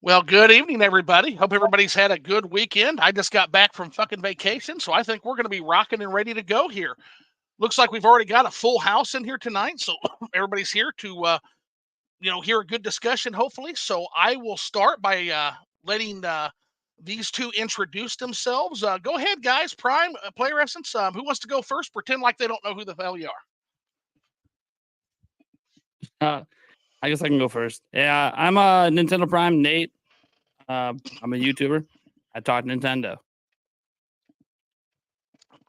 Well, good evening, everybody. Hope everybody's had a good weekend. I just got back from fucking vacation, so I think we're going to be rocking and ready to go here. Looks like we've already got a full house in here tonight, so everybody's here to, hear a good discussion, hopefully. So I will start by letting these two introduce themselves. Go ahead, guys. Prime, Player Essence. Who wants to go first? Pretend like they don't know who the hell you Uh, I guess I can go first. Yeah, I'm a Nintendo Prime Nate. I'm a YouTuber. I talk Nintendo.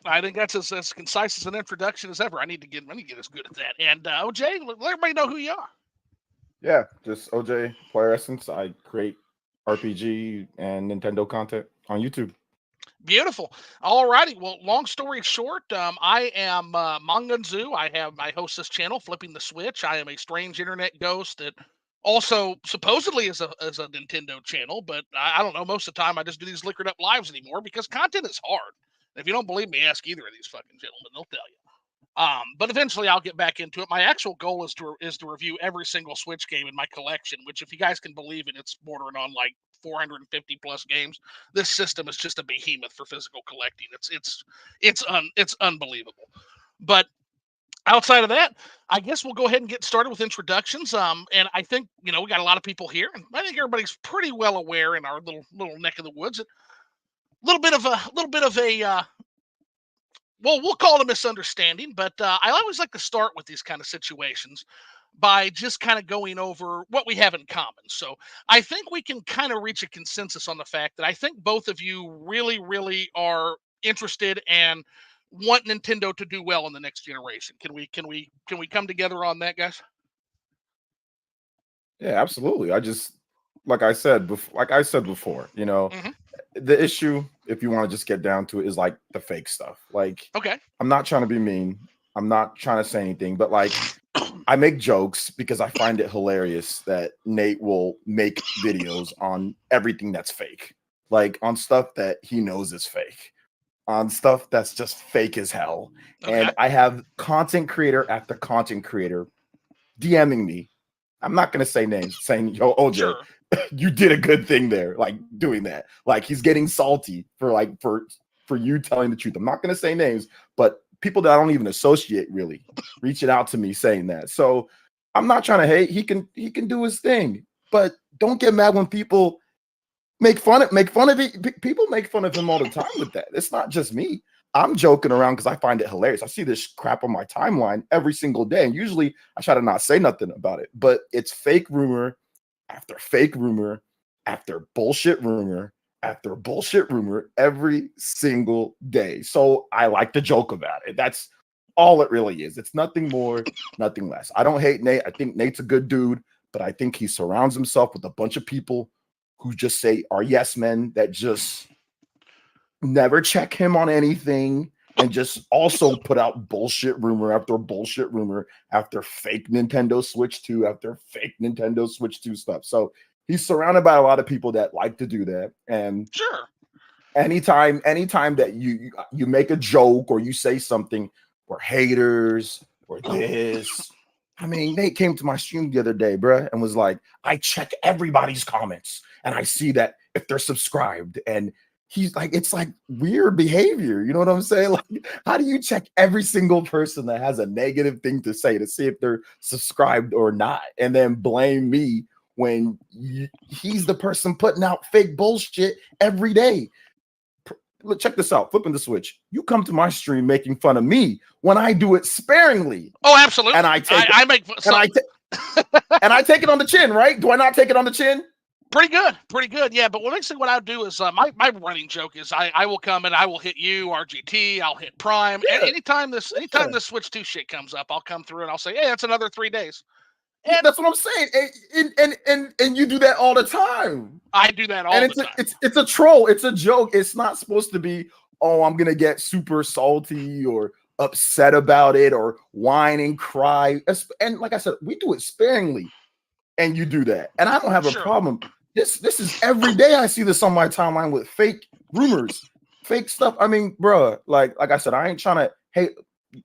I think that's as concise as an introduction as ever. I need to get as good at that. And OJ, let everybody know who you are. Yeah, just OJ PlayerEssence. I create RPG and Nintendo content on YouTube. Beautiful. All righty. Well, long story short, I am Manganzu. I host this channel, Flipping the Switch. I am a strange internet ghost that also supposedly is a Nintendo channel, but I don't know. Most of the time, I just do these liquored up lives anymore because content is hard. If you don't believe me, ask either of these fucking gentlemen; they'll tell you. But eventually I'll get back into it. My actual goal is to review every single Switch game in my collection, which, if you guys can believe it, it's bordering on like 450 plus games. This system is just a behemoth for physical collecting. It's unbelievable. But outside of that, I guess we'll go ahead and get started with introductions. And I think we got a lot of people here, and I think everybody's pretty well aware in our little neck of the woods. A little bit of a well, we'll call it a misunderstanding, but I always like to start with these kind of situations by just kind of going over what we have in common. So I think we can kind of reach a consensus on the fact that I think both of you really, really are interested and want Nintendo to do well in the next generation. Can we come together on that, guys? Yeah, absolutely. I just like I said before, Hmm. the issue, if you want to just get down to it, is like the fake stuff. Like, Okay. I'm not trying to be mean. I'm not trying to say anything, but like I make jokes because I find it hilarious that Nate will make videos on everything that's fake. Like on stuff that he knows is fake. On stuff that's just fake as hell. Okay. And I have content creator after content creator DMing me. I'm not gonna say names, saying, "Yo, OJ, Sure. you did a good thing there," like doing that. Like he's getting salty for you telling the truth. I'm not gonna say names, but people that I don't even associate really reaching out to me saying that. So I'm not trying to hate. He can do his thing, but don't get mad when people make fun of it. People make fun of him all the time with that. It's not just me. I'm joking around because I find it hilarious. I see this crap on my timeline every single day, and usually I try to not say nothing about it. But it's fake rumor after fake rumor after bullshit rumor after bullshit rumor every single day. So I like to joke about it. That's all it really is. It's nothing more, nothing less. I don't hate Nate. I think Nate's a good dude, but I think he surrounds himself with a bunch of people who just say are yes men that just never check him on anything and just also put out bullshit rumor after bullshit rumor after fake Nintendo Switch 2 after fake Nintendo Switch 2 stuff. So he's surrounded by a lot of people that like to do that. And Sure. anytime that you make a joke or you say something, we're haters or this. I mean, Nate came to my stream the other day, bruh, and was like, I check everybody's comments and I see that if they're subscribed. And he's like, it's like weird behavior. You know what I'm saying? Like, how do you check every single person that has a negative thing to say to see if they're subscribed or not? And then blame me when he's the person putting out fake bullshit every day. Look, check this out. Flipping the switch. You come to my stream making fun of me when I do it sparingly. Oh, absolutely. And I take I make and I take it on the chin, right? Do I not take it on the chin? pretty good. Yeah, but basically what I do is my running joke is I will come and I will hit you, RGT. I'll hit Prime. Yeah. Anytime this Switch 2 shit comes up, I'll come through and I'll say, hey, that's another 3 days. Yeah, that's what I'm saying. And you do that all the time. I do that all the time. It's a troll. It's a joke. It's not supposed to be, oh, I'm gonna get super salty or upset about it or whine and cry. And like I said, we do it sparingly, and you do that. And I don't have a problem. This is every day I see this on my timeline with fake rumors, fake stuff. I mean, bruh, like I said, I ain't trying to, hey,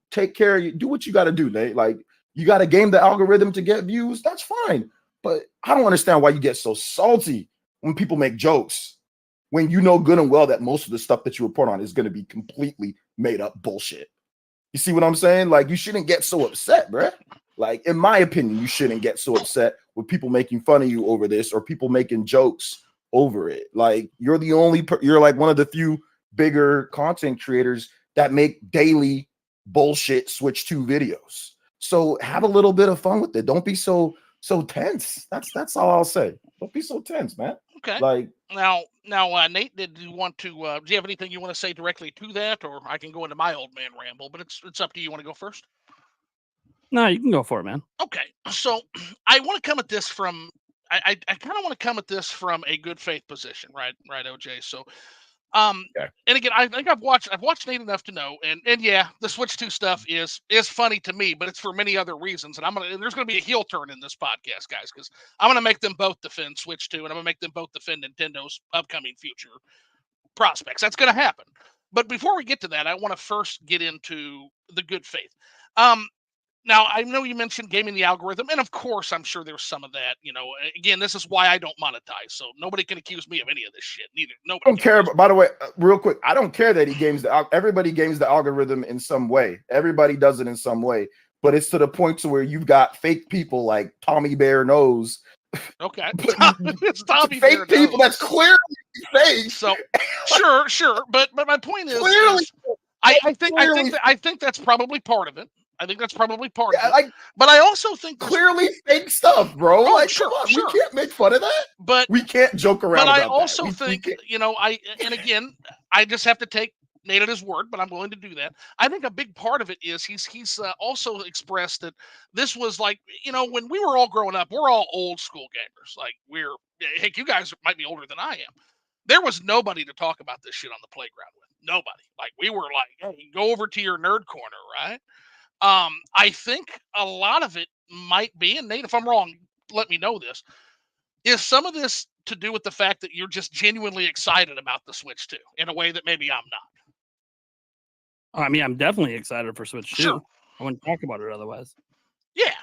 take care of you. Do what you got to do, Nate. Like, you got to game the algorithm to get views. That's fine. But I don't understand why you get so salty when people make jokes, when you know good and well that most of the stuff that you report on is going to be completely made up bullshit. You see what I'm saying? Like, you shouldn't get so upset, bruh. Like, in my opinion, you shouldn't get so upset with people making fun of you over this or people making jokes over it. Like, you're like one of the few bigger content creators that make daily bullshit Switch 2 videos. So have a little bit of fun with it. Don't be so tense. That's all I'll say. Don't be so tense, man. Okay. Like, now, Nate, did you want to? Do you have anything you want to say directly to that, or I can go into my old man ramble? But it's up to you. You want to go first? No, you can go for it, man. Okay, so I want to come at this from I kind of want to come at this from a good faith position, right, OJ. So, okay. And again, I think I've watched Nate enough to know, and yeah, the Switch 2 stuff is funny to me, but it's for many other reasons, and there's gonna be a heel turn in this podcast, guys, because I'm gonna make them both defend Switch 2, and I'm gonna make them both defend Nintendo's upcoming future prospects. That's gonna happen. But before we get to that, I want to first get into the good faith. Now, I know you mentioned gaming the algorithm, and of course, I'm sure there's some of that. Again, this is why I don't monetize, so nobody can accuse me of any of this shit. Neither. Nobody. I don't care. By the way, real quick, I don't care that he games everybody games the algorithm in some way. Everybody does it in some way, but it's to the point to where you've got fake people like Tommy Bear Knows. Okay, it's Tommy fake Bear people Knows. that's clearly fake. So, sure, but my point is, clearly, I think that's probably part of it. I think that's probably part of it. Like, but I also think clearly fake stuff, bro. Oh, like, sure, come on, sure. We can't make fun of that. But we can't joke around. But about I also that. think, and again, I just have to take Nate at his word, but I'm willing to do that. I think a big part of it is he's also expressed that this was like, when we were all growing up, we're all old school gamers. Like, heck, you guys might be older than I am. There was nobody to talk about this shit on the playground with. Nobody. Like, we were like, hey, go over to your nerd corner, right? I think a lot of it might be, and Nate, if I'm wrong, let me know this, is some of this to do with the fact that you're just genuinely excited about the Switch 2 in a way that maybe I'm not. I mean, I'm definitely excited for Switch 2. Sure. I wouldn't talk about it otherwise. Yeah.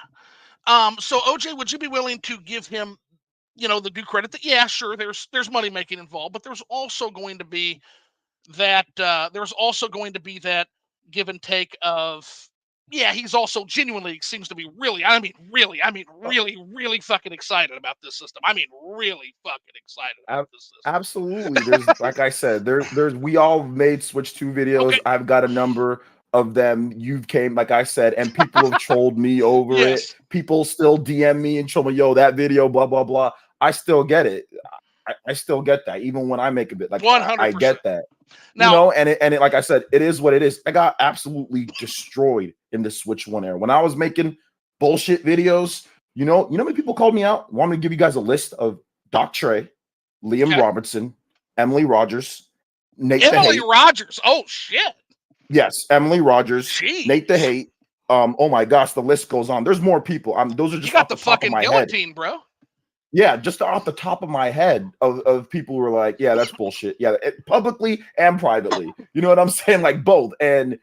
So OJ, would you be willing to give him, the due credit that, yeah, sure, there's money making involved, but there's also going to be that give and take of, yeah, he's also genuinely seems to be really fucking excited about this system. I mean, really fucking excited about this system. Absolutely. There's, like I said, we all made Switch 2 videos. Okay. I've got a number of them. You've came, like I said, and people have trolled me over it. People still DM me and show me, yo, that video, blah, blah, blah. I still get it. I still get that, even when I make a bit. Like, 100%. I get that. Now, and it, like I said, it is what it is. I got absolutely destroyed in the Switch 1 era. When I was making bullshit videos, you know how many people called me out? Want me to give you guys a list of Doc Trey, Liam Robertson, Emily Rogers, Nate the Hate. Emily Rogers. Oh, shit. Yes, Emily Rogers, Jeez. Nate the Hate. Oh my gosh, the list goes on. There's more people. Those are just you got off the fucking top of my guillotine, head. Bro. Yeah, just off the top of my head of people who were like, yeah, that's bullshit. Yeah, publicly and privately. You know what I'm saying? Like both. And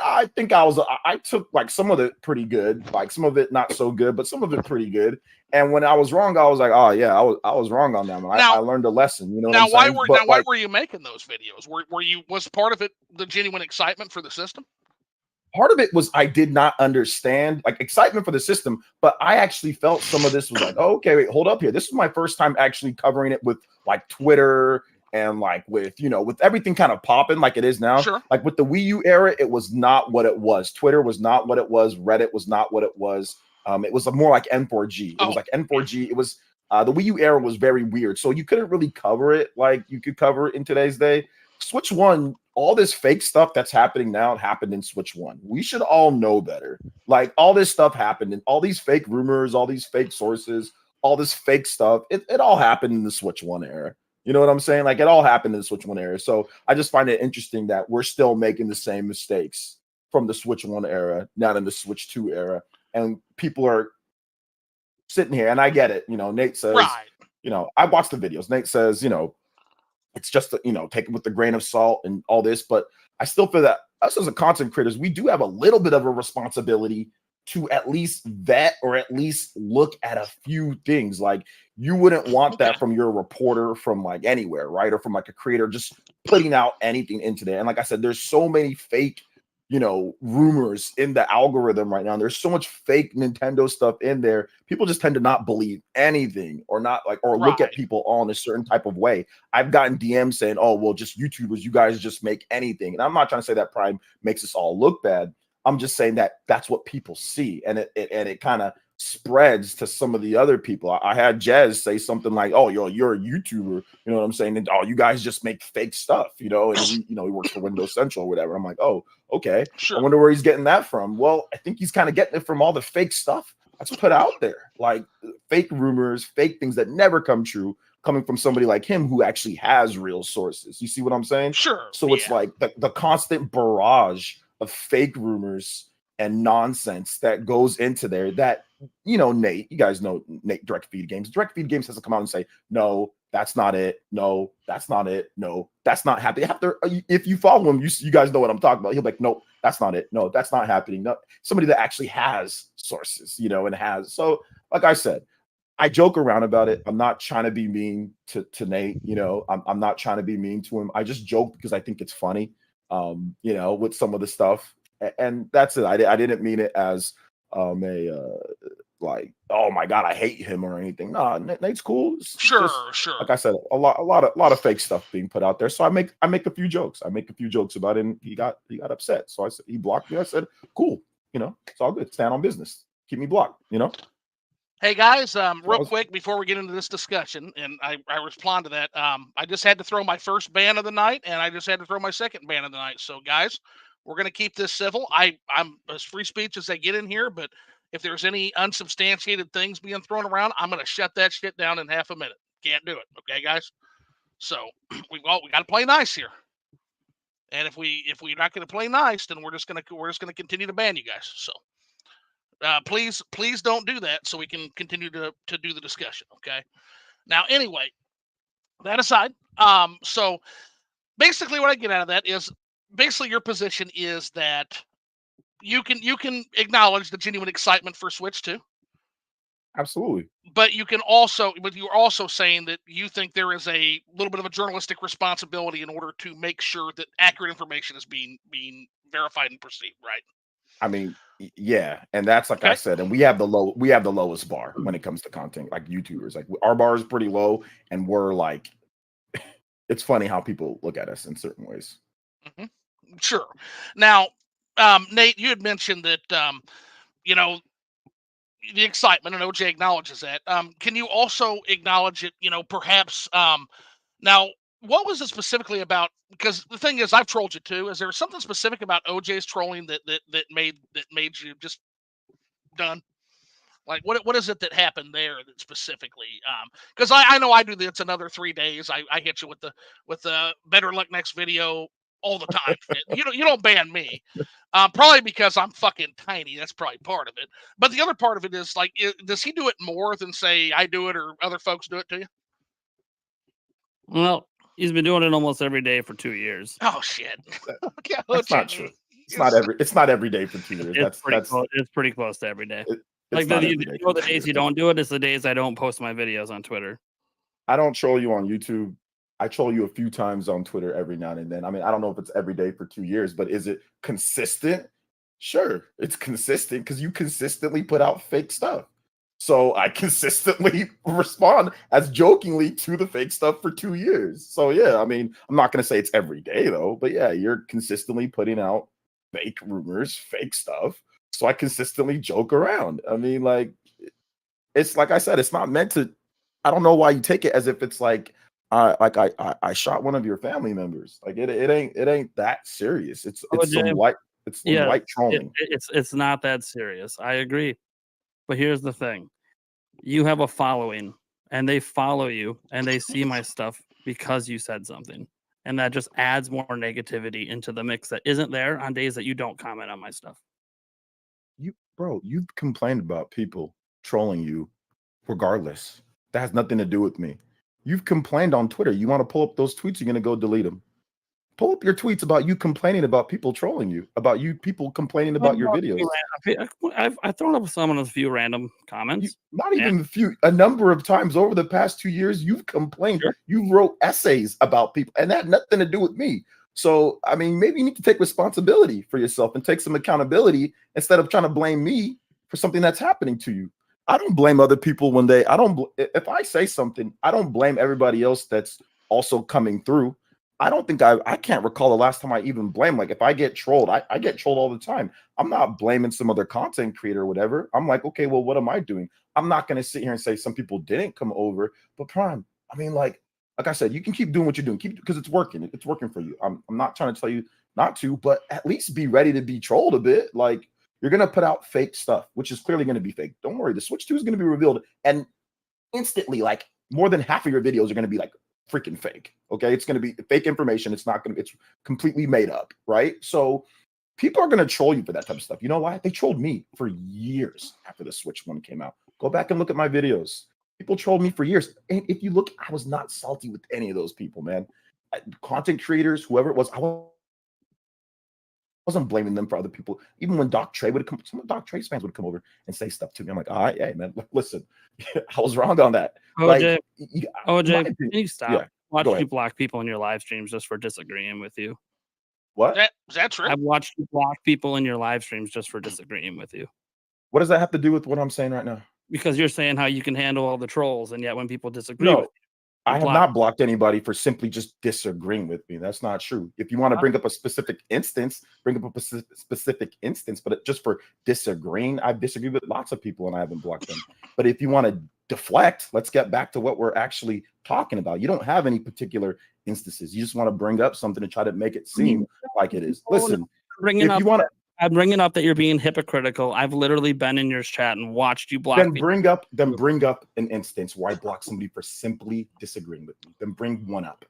I think I took like some of it pretty good, like some of it not so good, but some of it pretty good. And when I was wrong, I was like, oh yeah, I was wrong on that. I learned a lesson. You know what I'm saying? Why were you making those videos? Was part of it the genuine excitement for the system? Part of it was I did not understand, like, excitement for the system, but I actually felt some of this was like, oh, okay, wait, hold up here. This is my first time actually covering it with like Twitter and like with everything kind of popping like it is now. Sure. Like with the Wii U era, it was not what it was. Twitter was not what it was. Reddit was not what it was. It was more like N4G. It was like N4G. It was the Wii U era was very weird. So you couldn't really cover it like you could cover it in today's day. Switch 1, all this fake stuff that's happening now happened in Switch 1. We should all know better. Like all this stuff happened, and all these fake rumors, all these fake sources, all this fake stuff, it all happened in the Switch 1 era. You know what I'm saying? Like it all happened in the Switch 1 era. So I just find it interesting that we're still making the same mistakes from the Switch 1 era, not in the Switch 2 era. And people are sitting here, and I get it. Nate says, I watched the videos. Nate says, it's just, take it with a grain of salt and all this. But I still feel that us as a content creators, we do have a little bit of a responsibility to at least vet or at least look at a few things. Like you wouldn't want that from your reporter from like anywhere, right? Or from like a creator just putting out anything into there. And like I said, there's so many fake, rumors in the algorithm right now. There's so much fake Nintendo stuff in there. People just tend to not believe anything or not like, or look at people all in a certain type of way. I've gotten DMs saying, oh, well, just YouTubers, you guys just make anything. And I'm not trying to say that Prime makes us all look bad. I'm just saying that that's what people see. And it kind of spreads to some of the other people. I had Jez say something like, oh, you're a YouTuber. You know what I'm saying? And, oh, you guys just make fake stuff, and he works for Windows Central or whatever. I'm like, oh, okay. Sure. I wonder where he's getting that from. Well, I think he's kind of getting it from all the fake stuff that's put out there, like fake rumors, fake things that never come true, coming from somebody like him who actually has real sources. You see what I'm saying? Sure. So it's like the constant barrage of fake rumors and nonsense that goes into there that, Nate, you guys know Nate, Direct Feed Games has to come out and say, no, that's not it. No, that's not it. No, that's not happening. If you follow him, you guys know what I'm talking about. He'll be like, nope, that's not it. No, that's not happening. No, somebody that actually has sources, and has. So like I said, I joke around about it. I'm not trying to be mean to Nate. I'm not trying to be mean to him. I just joke because I think it's funny. With some of the stuff, and that's it. I didn't mean it as like, oh my god, I hate him or anything. No, Nate's cool. Sure. Like I said, a lot of fake stuff being put out there. So I make a few jokes. About it, and he got upset. So I said, he blocked me. I said, cool. It's all good. Stand on business. Keep me blocked. Hey guys, real quick before we get into this discussion, and I respond to that. I just had to throw my first ban of the night, and I just had to throw my second ban of the night. So guys, we're gonna keep this civil. I'm as free speech as they get in here, but if there's any unsubstantiated things being thrown around, I'm gonna shut that shit down in half a minute. Can't do it, okay, guys? So we got to play nice here. And if we're not gonna play nice, then we're just gonna continue to ban you guys. So. Please don't do that so we can continue to do the discussion. Okay. Now, anyway, that aside, so basically what I get out of that is basically your position is that you can acknowledge the genuine excitement for Switch 2. Absolutely. But you're also saying that you think there is a little bit of a journalistic responsibility in order to make sure that accurate information is being verified and perceived, right? I mean, yeah, and that's like I said, and we have the lowest bar when it comes to content, like YouTubers. Like our bar is pretty low, and we're like, it's funny how people look at us in certain ways. Mm-hmm. Sure. Now, Nate, you had mentioned that the excitement, and OJ acknowledges that. Can you also acknowledge it? Perhaps now. What was it specifically about? Because the thing is, I've trolled you too. Is there something specific about OJ's trolling that made you just done? Like what is it that happened there that specifically? Because I know I do this. It's another 3 days. I hit you with the better luck next video all the time. You don't ban me. Probably because I'm fucking tiny. That's probably part of it. But the other part of it is like, does he do it more than say I do it or other folks do it to you? Well, he's been doing it almost every day for 2 years. Oh shit! That's not true. It's not every day for 2 years. It's pretty close to every day. The days you don't do it is the days I don't post my videos on Twitter. I don't troll you on YouTube. I troll you a few times on Twitter every now and then. I mean, I don't know if it's every day for 2 years, but is it consistent? Sure, it's consistent because you consistently put out fake stuff. So I consistently respond as jokingly to the fake stuff for 2 years. So yeah, I mean, I'm not going to say it's every day though, but yeah, you're consistently putting out fake rumors, fake stuff. So I consistently joke around. I mean, like, it's like I said, it's not meant to. I don't know why you take it as if it's like I shot one of your family members. Like it ain't that serious. It's some white trolling. It's not that serious. I agree. But here's the thing. You have a following and they follow you and they see my stuff because you said something. And that just adds more negativity into the mix that isn't there on days that you don't comment on my stuff. You've complained about people trolling you regardless. That has nothing to do with me. You've complained on Twitter. You want to pull up those tweets, you're going to go delete them. Pull up your tweets about you complaining about people trolling you, about you people complaining about your videos. I've thrown up some on a few random comments. Not even a few, a number of times over the past 2 years, you've complained. Sure. You wrote essays about people, and that had nothing to do with me. So, I mean, maybe you need to take responsibility for yourself and take some accountability instead of trying to blame me for something that's happening to you. I don't blame other people when they, if I say something, I don't blame everybody else that's also coming through. I can't recall the last time I even blame. Like if I get trolled, I get trolled all the time. I'm not blaming some other content creator or whatever. I'm like, okay, well, what am I doing? I'm not going to sit here and say some people didn't come over, but Prime, I mean, like I said, you can keep doing what you're doing, because it's working. It's working for you. I'm not trying to tell you not to, but at least be ready to be trolled a bit. Like you're going to put out fake stuff, which is clearly going to be fake. Don't worry. The Switch 2 is going to be revealed, and instantly, like more than half of your videos are going to be like freaking fake. Okay, it's going to be fake information. It's completely made up, right? So people are going to troll you for that type of stuff. You know why? They trolled me for years after the Switch 1 came out. Go back and look at my videos. People trolled me for years. And if you look, I was not salty with any of those people, man. Content creators, whoever it was, I wasn't blaming them for other people. Even when Doc Trey would come, some of Doc Trey's fans would come over and say stuff to me. I'm like, all right, hey, man, listen, I was wrong on that. OJ, like, can you stop? Yeah, Watch you block people in your live streams just for disagreeing with you. What? Is that true? I've watched you block people in your live streams just for disagreeing with you. What does that have to do with what I'm saying right now? Because you're saying how you can handle all the trolls, and yet when people disagree with you, I have not blocked anybody for simply just disagreeing with me. That's not true. If you want to bring up a specific instance, bring up a specific instance, but just for disagreeing, I've disagreed with lots of people and I haven't blocked them. But if you want to deflect, let's get back to what we're actually talking about. You don't have any particular instances. You just want to bring up something to try to make it seem like it is. Listen, I'm bringing up that you're being hypocritical. I've literally been in your chat and watched you block. Then bring up an instance where I blocked somebody for simply disagreeing with me. Then bring one up.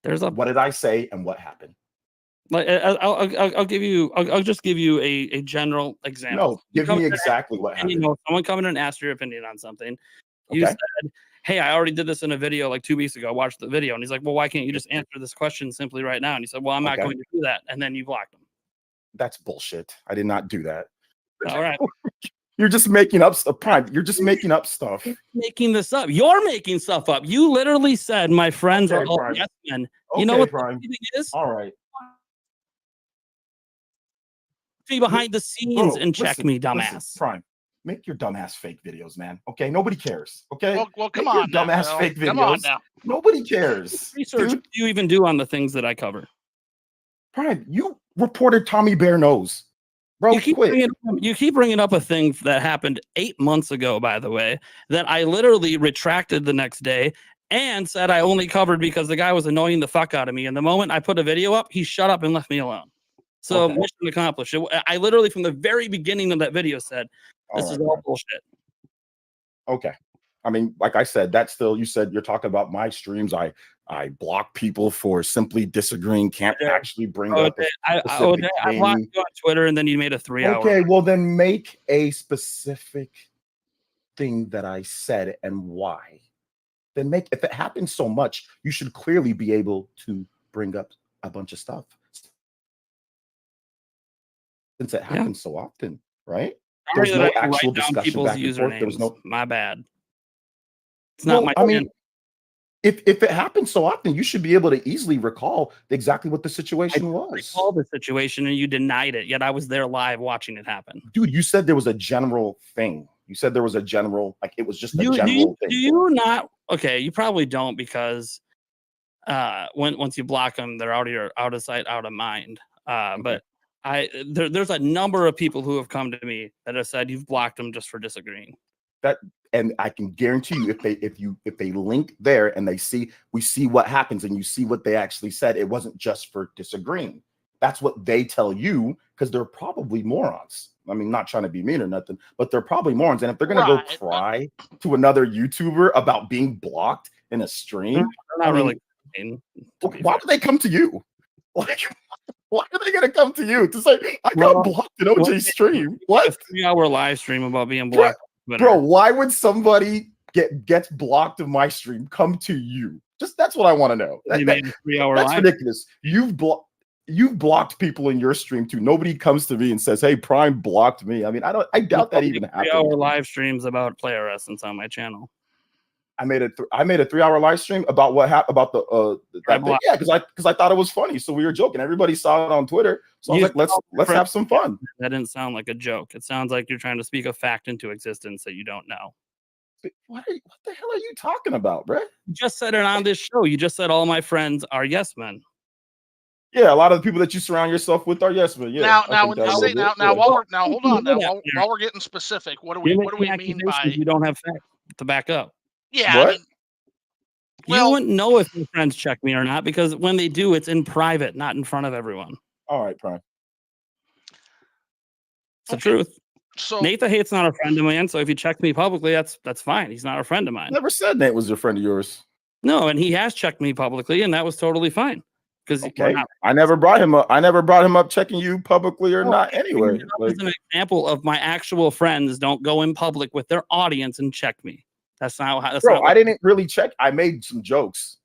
What did I say and what happened? Like I'll just give you a general example. No, give me exactly what happened. You know, someone come in and ask your opinion on something. You said, hey, I already did this in a video like 2 weeks ago. I watched the video, and he's like, well, why can't you just answer this question simply right now? And he said, well, I'm not going to do that. And then you blocked him. That's bullshit. I did not do that. All right. You're just making up stuff. Prime, you're just making up stuff. Making this up. You're making stuff up. You literally said my friends are all yes men. You know what Prime. The thing is? All right. Be behind the scenes and check me, dumbass. Listen, Prime, make your dumbass fake videos, man. Okay, nobody cares. Okay, well come on, dumbass fake videos. Come on now. Nobody cares. What research do you even do on the things that I cover? Prime, you reported Tommy Bear Nose. Bro, you keep bringing up a thing that happened 8 months ago, by the way, that I literally retracted the next day and said I only covered because the guy was annoying the fuck out of me. And the moment I put a video up, he shut up and left me alone. So mission accomplished. I literally, from the very beginning of that video, said this is all bullshit. Okay. I mean, like I said, that's still, you said you're talking about my streams. I block people for simply disagreeing. Can't actually bring up. I blocked you on Twitter, and then you made a 3-hour. Okay, well then make a specific thing that I said and why. Then if it happens so much, you should clearly be able to bring up a bunch of stuff. Since it happens so often, right? There's no actual discussion back and forth. There's no. My bad. It's not my. I mean, if it happens so often, you should be able to easily recall exactly what the situation was. Recall the situation, and you denied it. Yet I was there live watching it happen. Dude, you said there was a general thing. You said there was a general, like it was just a general thing. Do you not? Okay, you probably don't, because once you block them, they're out of sight, out of mind. But there's a number of people who have come to me that have said you've blocked them just for disagreeing. And I can guarantee you, if they link there and we see what happens and you see what they actually said, it wasn't just for disagreeing. That's what they tell you, because they're probably morons. I mean, not trying to be mean or nothing, but they're probably morons. And if they're gonna go cry to another YouTuber about being blocked in a stream, why do they come to you? Like, why are they gonna come to you to say I got blocked in OJ's stream? What? A 3-hour live stream about being blocked. Bro, why would somebody gets blocked of my stream come to you Just that's what I want to know. You made a 3-hour That's live. ridiculous. You've blocked people in your stream too. Nobody comes to me and says, "Hey, Prime blocked me." I mean, I doubt that even happened. 3-hour live streams about PlayerEssence on my channel. I made a 3-hour live stream about what happened about that thing. Yeah, because I thought it was funny. So we were joking. Everybody saw it on Twitter. So I was like, let's have some fun. That didn't sound like a joke. It sounds like you're trying to speak a fact into existence that you don't know. What the hell are you talking about, bro? You just said it on this show. You just said all my friends are yes men. Yeah, a lot of the people that you surround yourself with are yes men. Yeah. Now when you say hold on while we're getting specific, what do we mean by you don't have facts to back up? Yeah, what? I mean, You wouldn't know if your friends check me or not because when they do, it's in private, not in front of everyone. All right, Prime. It's the truth. So Nathan Hate's not a friend of mine, so if he checked me publicly, that's fine. He's not a friend of mine. Never said Nate was a friend of yours. No, and he has checked me publicly, and that was totally fine. Because I never brought him up checking you publicly or not anyway. As an example of my actual friends don't go in public with their audience and check me. That's not how. Bro, I didn't really check. I made some jokes.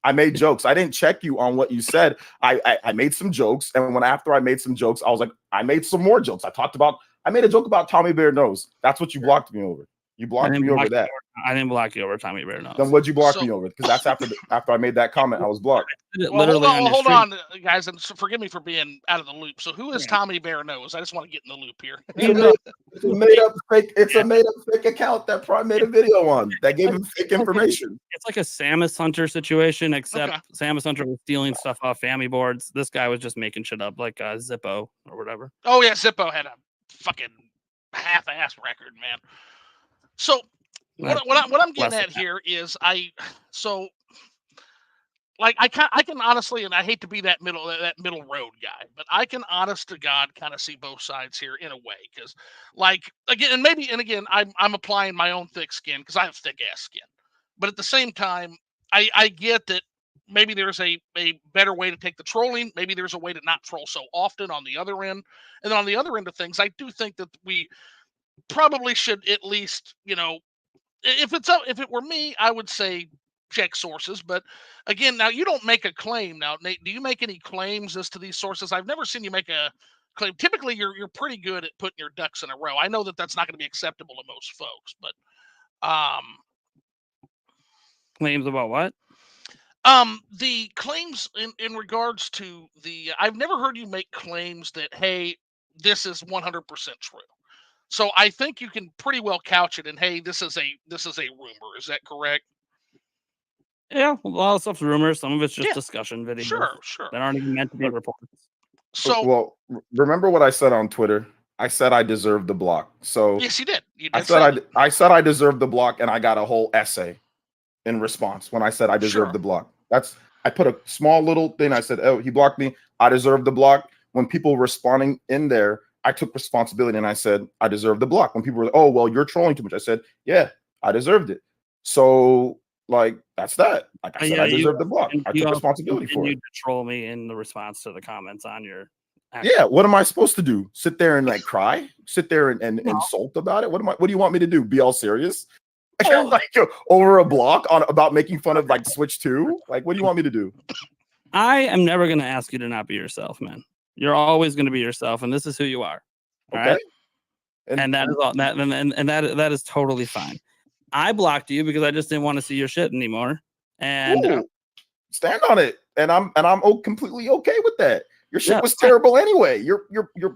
I didn't check you on what you said. I made some jokes, and after I made some jokes, I was like, I made some more jokes. I made a joke about Tommy Bear Nose. That's what you blocked me over. You blocked me over that. I didn't block you over Tommy Bear Nose. Then what'd you block me over? Because that's after I made that comment, I was blocked. Well, hold on, guys, and forgive me for being out of the loop. So who is Tommy Bear Nose? I just want to get in the loop here. It's a made up fake account that Prime made a video on that gave him fake information. It's like a Samus Hunter situation, except Samus Hunter was stealing stuff off Family boards. This guy was just making shit up, like Zippo or whatever. Oh yeah, Zippo had a fucking half-ass record, man. So what I'm getting at here is I can honestly, and I hate to be that middle road guy, but I can honest to God kind of see both sides here in a way, because again I'm applying my own thick skin because I have thick ass skin, but at the same time I get that maybe there's a better way to take the trolling. Maybe there's a way to not troll so often on the other end, and then on the other end of things, I do think that we probably should at least, if it were me, I would say check sources. But again, now you don't make a claim. Now, Nate, do you make any claims as to these sources? I've never seen you make a claim. Typically, you're pretty good at putting your ducks in a row. I know that that's not going to be acceptable to most folks, but claims about what? The claims in regards to I've never heard you make claims that, hey, this is 100% true. So I think you can pretty well couch it in, hey, this is a rumor. Is that correct? Yeah, a lot of stuff's rumors. Some of it's just discussion videos. Sure. That aren't even meant to be reported. So, remember what I said on Twitter? I said I deserved the block. So yes, you did. I said I deserved the block, and I got a whole essay in response when I said I deserved the block. I put a small little thing. I said, oh, he blocked me. I deserve the block. When people were responding in there, I took responsibility and I said, I deserve the block. When people were like, oh, well, you're trolling too much, I said, yeah, I deserved it. So, that's that. Like I said, I deserve the block. I took responsibility for it. You troll me in the response to the comments on your. Yeah, what am I supposed to do? Sit there and cry? Sit there and insult about it? What do you want me to do? Be all serious? I can't over a block about making fun of Switch 2? What do you want me to do? I am never going to ask you to not be yourself, man. You're always going to be yourself, and this is who you are. Okay. Right? And that is all that, and that is totally fine. I blocked you because I just didn't want to see your shit anymore. And stand on it. And I'm completely okay with that. Your shit was terrible anyway. Your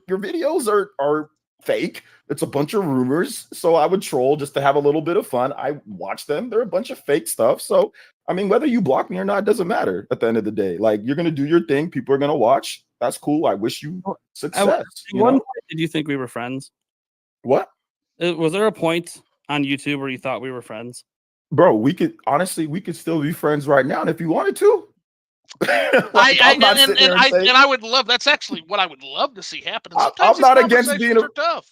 videos are fake. It's a bunch of rumors. So I would troll just to have a little bit of fun. I watch them. They're a bunch of fake stuff. So I mean, whether you block me or not, it doesn't matter at the end of the day. You're gonna do your thing. People are gonna watch. That's cool. I wish you success. At one point, did you think we were friends? What? Was there a point on YouTube where you thought we were friends? Bro, we could still be friends right now. And if you wanted to, I would love. That's actually what I would love to see happen. I'm not against being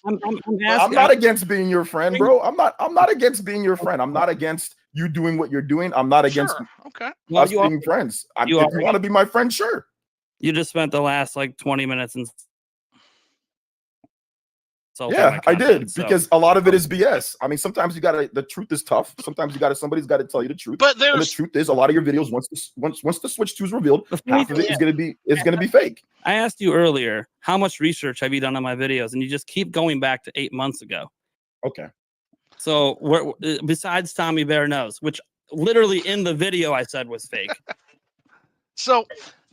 I'm not against being your friend, bro. I'm not against being your friend. I'm not against you doing what you're doing. I'm not against us being friends. If you want to be my friend, sure. You just spent the last 20 minutes and So Yeah, I did, So, because a lot of it is BS. I mean, sometimes the truth is tough. Sometimes somebody's got to tell you the truth. But And the truth is, a lot of your videos, once the Switch 2 is revealed, half of it is going to be fake. I asked you earlier, how much research have you done on my videos? And you just keep going back to 8 months ago. Okay. So besides Tommy Bear Knows, which literally in the video I said was fake. So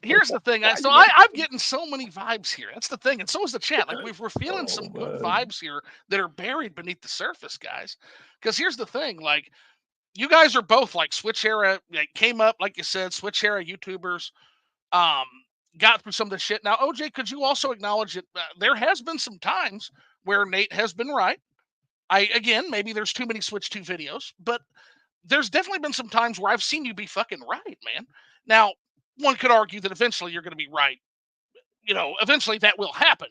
here's the thing. I'm getting so many vibes here. That's the thing. And so is the chat. Like we're feeling some good vibes here that are buried beneath the surface, guys. Because here's the thing. Like you guys are both like Switch era, like came up, like you said, Switch era YouTubers, got through some of the shit. Now, OJ, could you also acknowledge that there has been some times where Nate has been right? Again, maybe there's too many Switch 2 videos, but there's definitely been some times where I've seen you be fucking right, man. Now, one could argue that eventually you're going to be right. You know, eventually that will happen.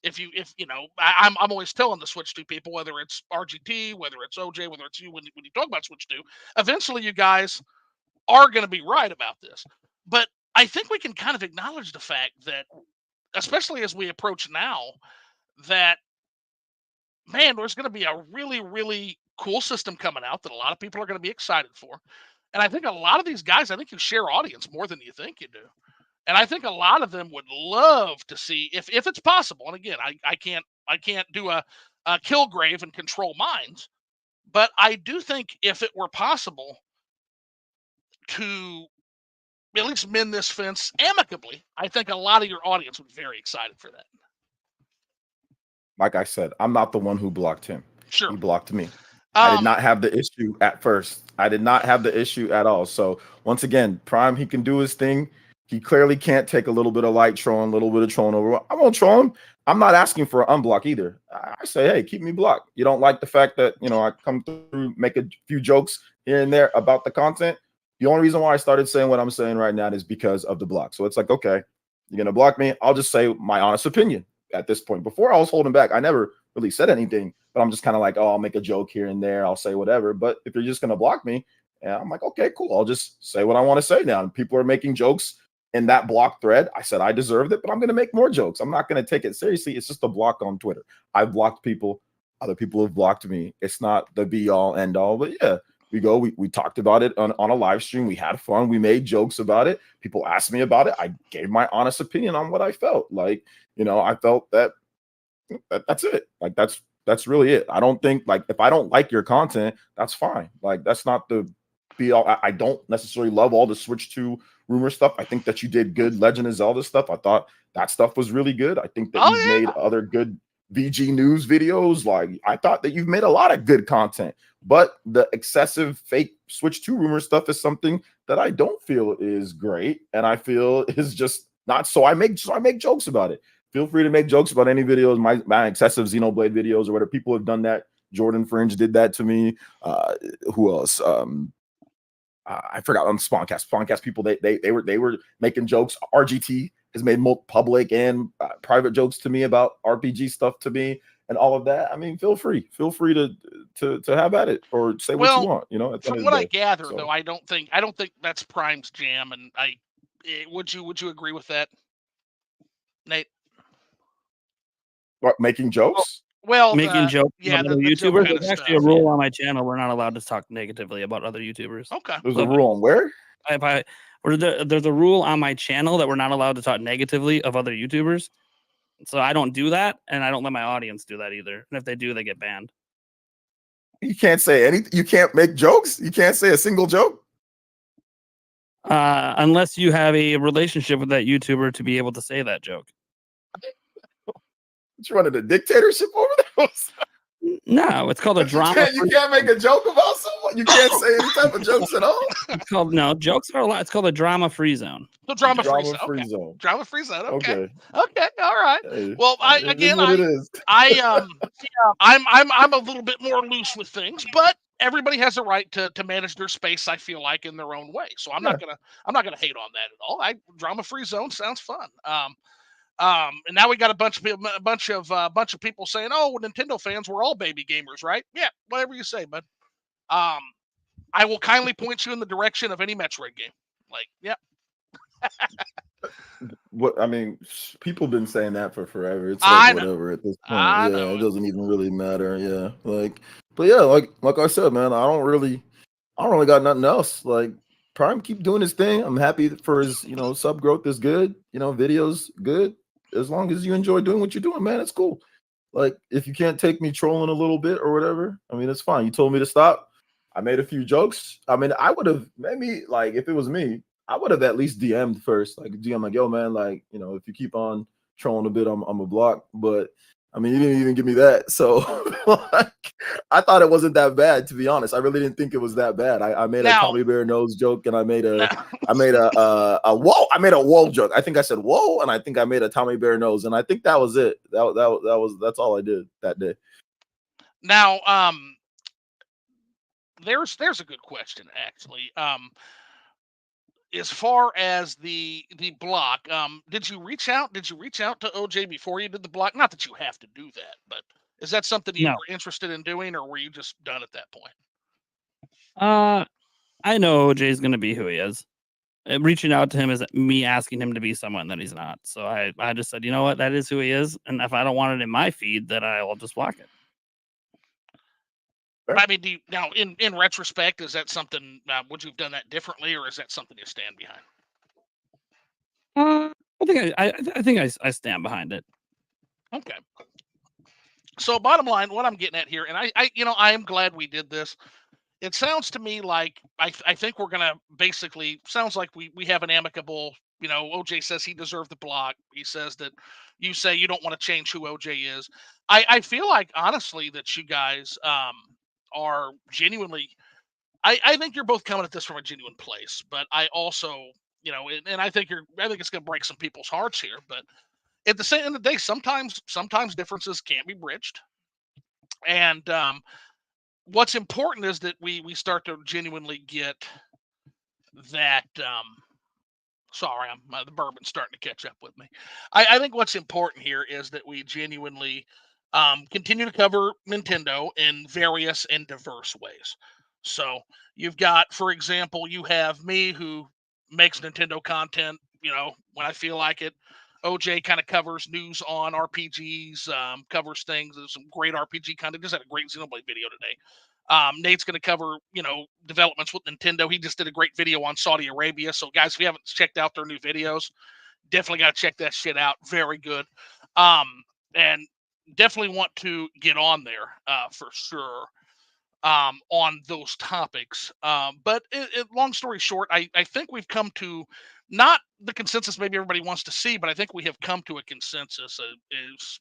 If you know, I'm always telling the Switch 2 people, whether it's RGT, whether it's OJ, whether it's you, when you talk about Switch 2, eventually you guys are going to be right about this. But I think we can kind of acknowledge the fact that, especially as we approach now, that man, there's going to be a really, really cool system coming out that a lot of people are going to be excited for. And I think a lot of these guys, I think you share audience more than you think you do. And I think a lot of them would love to see if it's possible. And again, I can't do a kill grave and control minds, but I do think if it were possible to at least mend this fence amicably, I think a lot of your audience would be very excited for that. Like I said, I'm not the one who blocked him. Sure. He blocked me. I did not have the issue at first. I did not have the issue at all. So once again, Prime, he can do his thing. He clearly can't take a little bit of light trolling, a little bit of trolling over. I won't troll him. I'm not asking for an unblock either. I say, hey, keep me blocked. You don't like the fact that, you know, I come through, make a few jokes here and there about the content. The only reason why I started saying what I'm saying right now is because of the block. So it's like, okay, you're going to block me. I'll just say my honest opinion at this point. Before I was holding back. I never really said anything, but I'm just kind of like, oh, I'll make a joke here and there. I'll say whatever. But if you're just going to block me, and I'm like, okay, cool. I'll just say what I want to say now. And people are making jokes in that block thread. I said I deserved it, but I'm going to make more jokes. I'm not going to take it seriously. It's just a block on Twitter. I've blocked people. Other people have blocked me. It's not the be all end all, but yeah, we talked about it on a live stream. We had fun. We made jokes about it. People asked me about it. I gave my honest opinion on what I felt. Like, you know, I felt that's it. Like, that's really it. I don't think, like, if I don't like your content, that's fine. Like, that's not the be all. I don't necessarily love all the Switch 2 rumor stuff. I think that you did good Legend of Zelda stuff. I thought that stuff was really good. I think that you've made other good VG news videos. Like, I thought that you've made a lot of good content, but the excessive fake Switch 2 rumor stuff is something that I don't feel is great, and I feel is just not. So I make jokes about it. Feel free to make jokes about any videos, my excessive Xenoblade videos or whatever. People have done that. Jordan Fringe did that to me. Who else? I forgot on Spawncast people. They were making jokes. RGT has made public and private jokes to me about RPG stuff to me and all of that. I mean, feel free to have at it or say what you want. You know, from what I gather, though, I don't think that's Prime's jam. And would you agree with that, Nate? What, making jokes? Well, making jokes about other YouTubers. There's actually a rule on my channel. We're not allowed to talk negatively about other YouTubers. Okay. There's a rule on where? There's a rule on my channel that we're not allowed to talk negatively of other YouTubers. So I don't do that, and I don't let my audience do that either. And if they do, they get banned. You can't say anything. You can't make jokes. You can't say a single joke. Unless you have a relationship with that YouTuber to be able to say that joke. You running a dictatorship over there? No, it's called a drama. You can't make a joke about someone. You can't say any type of jokes at all. It's called jokes are a lot. It's called a drama-free zone. The drama-free zone. Drama-free zone. Okay. All right. Hey, well, I'm a little bit more loose with things, but everybody has a right to manage their space, I feel like, in their own way. So I'm not gonna hate on that at all. Drama-free zone sounds fun. And now we got a bunch of people saying, "Oh, Nintendo fans, we're all baby gamers, right?" Yeah, whatever you say, bud. I will kindly point you in the direction of any Metroid game. Like, yeah. What I mean, people been saying that for forever. It's like I know. whatever at this point. I Yeah, know it it. doesn't even really matter. Yeah, but yeah, like I said, man, I don't really got nothing else. Like Prime keep doing his thing. I'm happy for his, sub growth is good. Videos good. As long as you enjoy doing what you're doing, man, it's cool. Like if you can't take me trolling a little bit or whatever, I mean, it's fine. You told me to stop. I made a few jokes. I mean, I would have maybe like if it was me, I would have at least DM'd first, like DM like, yo, man, like, if you keep on trolling a bit, I'm a block. But I mean, you didn't even give me that. So like, I thought it wasn't that bad, to be honest. I really didn't think it was that bad. I made a Now, Tommy Bear nose joke, and I made now, a whoa. I made a whoa joke. I think I said whoa, and I think I made a Tommy Bear nose, and I think that was it. That's all I did that day. now, there's a good question actually. As far as the block, did you reach out? Did you reach out to OJ before you did the block? Not that you have to do that, but is that something you No. were interested in doing, or were you just done at that point? I know OJ's going to be who he is. Reaching out to him is me asking him to be someone that he's not. So I just said, you know what, that is who he is, and if I don't want it in my feed, then I will just block it. I mean, now in retrospect, is that something? Would you have done that differently, or is that something you stand behind? I think I stand behind it. Okay. So bottom line, what I'm getting at here, and I am glad we did this. It sounds to me like I think we're gonna basically sounds like we have an amicable. OJ says he deserved the block. He says that you say you don't want to change who OJ is. I feel like honestly that you guys are genuinely. I think you're both coming at this from a genuine place, but I also and I think it's gonna break some people's hearts here, but at the same end of the day, sometimes differences can't be bridged, and what's important is that we start to genuinely get that. Sorry, the bourbon's starting to catch up with me. I think what's important here is that we genuinely continue to cover Nintendo in various and diverse ways. So you've got, for example, you have me who makes Nintendo content. When I feel like it. OJ kind of covers news on RPGs, covers things. There's some great RPG content. Just had a great Xenoblade video today. Nate's going to cover, developments with Nintendo. He just did a great video on Saudi Arabia. So, guys, if you haven't checked out their new videos, definitely got to check that shit out. Very good. And definitely want to get on there for sure on those topics. But long story short, I think we've come to not the consensus maybe everybody wants to see, but I think we have come to a consensus. Is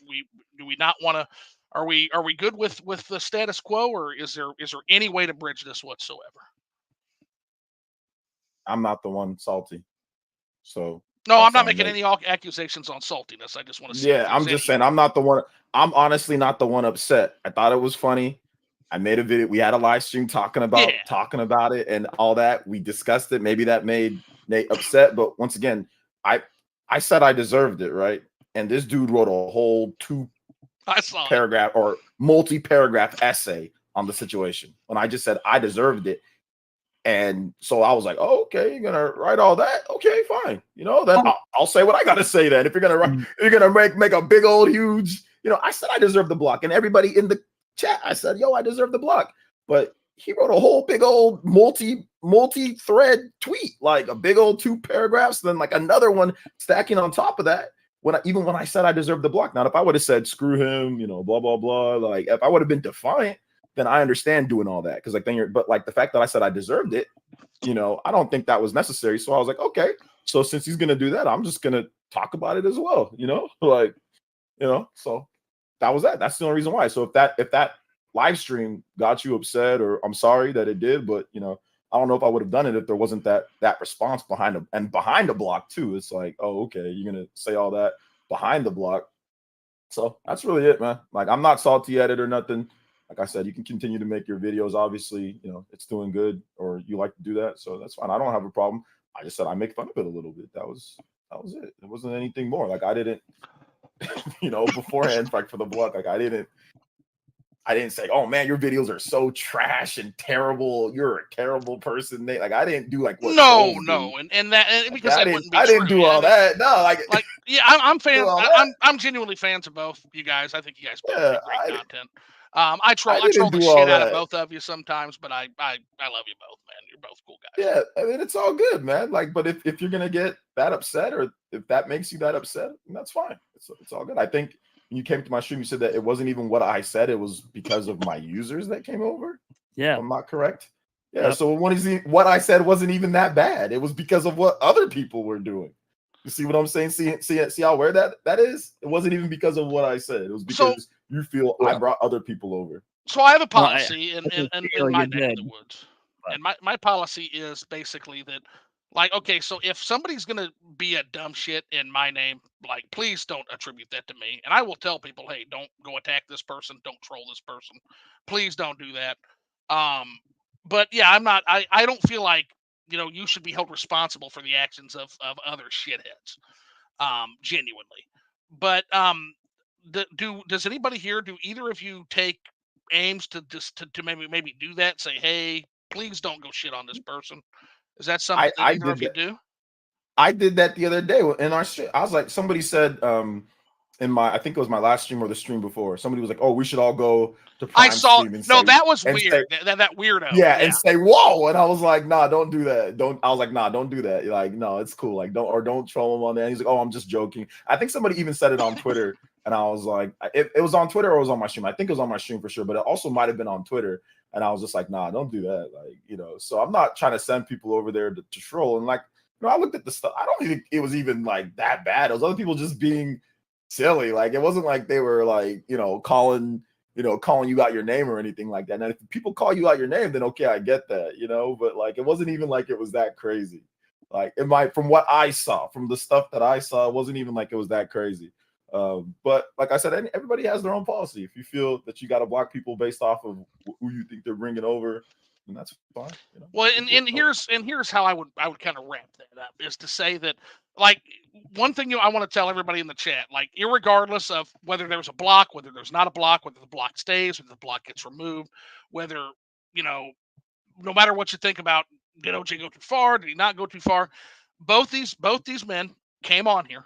we do we not want to? Are we good with the status quo, or is there any way to bridge this whatsoever? I'm not the one salty, so No, I'm that's not on making Nate. any accusations on saltiness. I just want to see. Yeah, I'm just saying I'm not the one. I'm honestly not the one upset. I thought it was funny. I made a video. We had a live stream talking about it and all that. We discussed it. Maybe that made Nate upset, but once again, I said I deserved it, right? And this dude wrote a whole paragraph or multi-paragraph essay on the situation when I just said I deserved it. And so I was like, oh, okay, you're gonna write all that? Okay, fine. Then I'll say what I gotta say then. If you're gonna write, you're gonna make a big old huge, I said I deserve the block. And everybody in the chat, I said, yo, I deserve the block. But he wrote a whole big old multi-thread tweet, like a big old 2 paragraphs, then like another one stacking on top of that. When I said I deserved the block. Now, if I would have said screw him, blah, blah, blah, like if I would have been defiant, then I understand doing all that. Because but like the fact that I said I deserved it, I don't think that was necessary. So I was like, okay, so since he's gonna do that, I'm just gonna talk about it as well, so that was that. That's the only reason why. So if that live stream got you upset, or I'm sorry that it did, but I don't know if I would have done it if there wasn't that response behind the block too. It's like, oh, okay, you're gonna say all that behind the block. So that's really it, man. Like I'm not salty at it or nothing. Like I said, you can continue to make your videos. Obviously, it's doing good, or you like to do that, so that's fine. I don't have a problem. I just said I make fun of it a little bit. That was it. It wasn't anything more. Like I didn't, beforehand, like for the block, like I didn't I didn't say, "Oh man, your videos are so trash and terrible. You're a terrible person." Like I didn't do like what trolls do. And because that wouldn't be I true. didn't do all that. No, like yeah, I'm fan. all that. I'm genuinely fans of both you guys. I think you guys both Yeah, make great content. I troll didn't the do all shit out of that. both of you sometimes, but I love you both, man. You're both cool guys. Yeah, I mean it's all good, man. Like, but if you're gonna get that upset, or if that makes you that upset, then that's fine. It's all good. I think when you came to my stream, you said that it wasn't even what I said; it was because of my users that came over. Yeah, if I'm not correct. Yeah. Yep. So what I said wasn't even that bad. It was because of what other people were doing. You see what I'm saying? See how aware that is? It wasn't even because of what I said. It was because you feel I brought other people over. So I have a policy in my neck of the woods. But. And my policy is basically that, like, okay, so if somebody's going to be a dumb shit in my name, like, please don't attribute that to me. And I will tell people, hey, don't go attack this person. Don't troll this person. Please don't do that. But yeah, I don't feel like, you should be held responsible for the actions of other shitheads. Genuinely. But does anybody here, do either of you take aims to maybe do that? Say, hey, please don't go shit on this person. Is that something that either of you do? I did that the other day in our stream. I was like, somebody said in I think it was my last stream or the stream before, somebody was like, "Oh, we should all go to Prime." I saw. Stream and no, that was weird. That weirdo. Yeah, and say, "Whoa!" And I was like, "Nah, don't do that. I was like, "Nah, don't do that. Like, no, it's cool. Like, don't troll him on there." And he's like, "Oh, I'm just joking." I think somebody even said it on Twitter, and I was like, it was on Twitter or it was on my stream. I think it was on my stream for sure, but it also might have been on Twitter. And I was just like, "Nah, don't do that." Like, so I'm not trying to send people over there to troll. And like, I looked at the stuff. I don't think it was even like that bad. It was other people just being silly. Like, it wasn't like they were like, calling you out your name or anything like that. And if people call you out your name, then okay, I get that, but like, it wasn't even like it was that crazy. Like, from what I saw, from the stuff that I saw, it wasn't even like it was that crazy. But like I said, everybody has their own policy. If you feel that you got to block people based off of who you think they're bringing over, then that's fine. Well, and here's how I would kind of wrap that up, is to say that, like, one thing I want to tell everybody in the chat, like, irregardless of whether there's a block, whether there's not a block, whether the block stays, whether the block gets removed, whether, no matter what you think about, did OJ go too far, did he not go too far, both these men came on here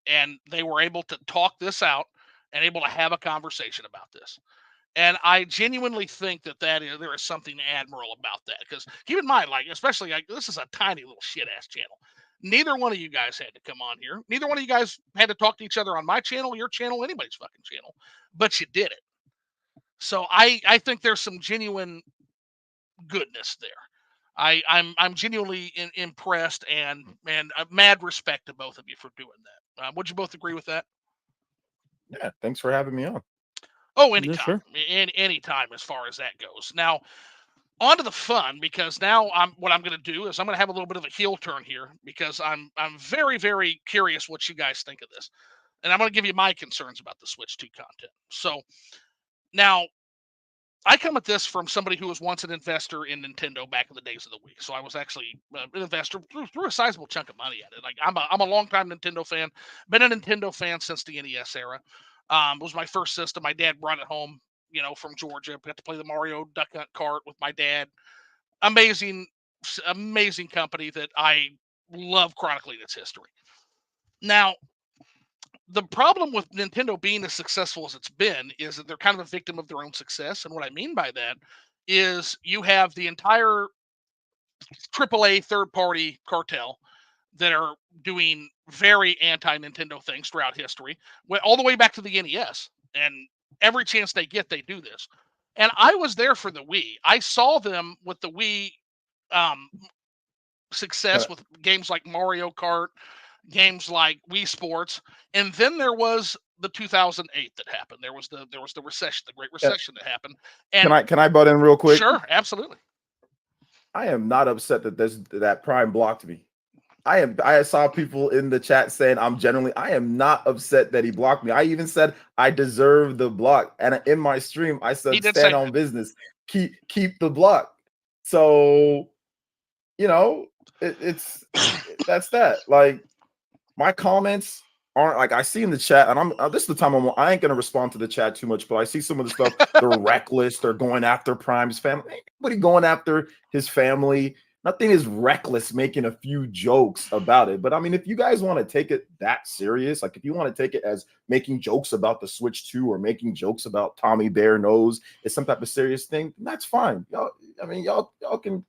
and they were able to talk this out and able to have a conversation about this. And I genuinely think that there is something admirable about that, because keep in mind, like, especially like, this is a tiny little shit ass channel. Neither one of you guys had to come on here. Neither one of you guys had to talk to each other on my channel, your channel, anybody's fucking channel, but you did it. So I think there's some genuine goodness there. I'm genuinely impressed and mad respect to both of you for doing that. Would you both agree with that? Yeah, thanks for having me on. Oh, anytime. Yeah, sure. Anytime as far as that goes. Now, on to the fun, because now what I'm going to do is I'm going to have a little bit of a heel turn here, because I'm very, very curious what you guys think of this. And I'm going to give you my concerns about the Switch 2 content. So now, I come at this from somebody who was once an investor in Nintendo back in the days of the Wii. So I was actually an investor through a sizable chunk of money at it. Like, I'm a longtime Nintendo fan. Been a Nintendo fan since the NES era. It was my first system. My dad brought it home, from Georgia. Got to play the Mario Duck Hunt cart with my dad. Amazing company that I love chronicling its history. Now, the problem with Nintendo being as successful as it's been is that they're kind of a victim of their own success. And what I mean by that is you have the entire AAA third-party cartel that are doing very anti-Nintendo things throughout history, all the way back to the NES. And every chance they get, they do this. And I was there for the Wii. I saw them with the Wii success with games like Mario Kart, games like Wii Sports, and then there was the 2008 that happened. There was the recession, the Great Recession that happened. And can I butt in real quick? Sure, absolutely. I am not upset that Prime blocked me. I saw people in the chat saying I am not upset that he blocked me. I even said I deserve the block. And in my stream, I said stand on business. Keep the block. So, it's that's that. Like, my comments aren't like I see in the chat, and this is the time I ain't gonna respond to the chat too much, but I see some of the stuff. They're reckless. They're going after Prime's family. Ain't nobody going after his family. Nothing is reckless. Making a few jokes about it, but I mean, if you guys want to take it that serious, like if you want to take it as making jokes about the Switch 2 or making jokes about Tommy Bear Knows is some type of serious thing, that's fine. Y'all, I mean, y'all can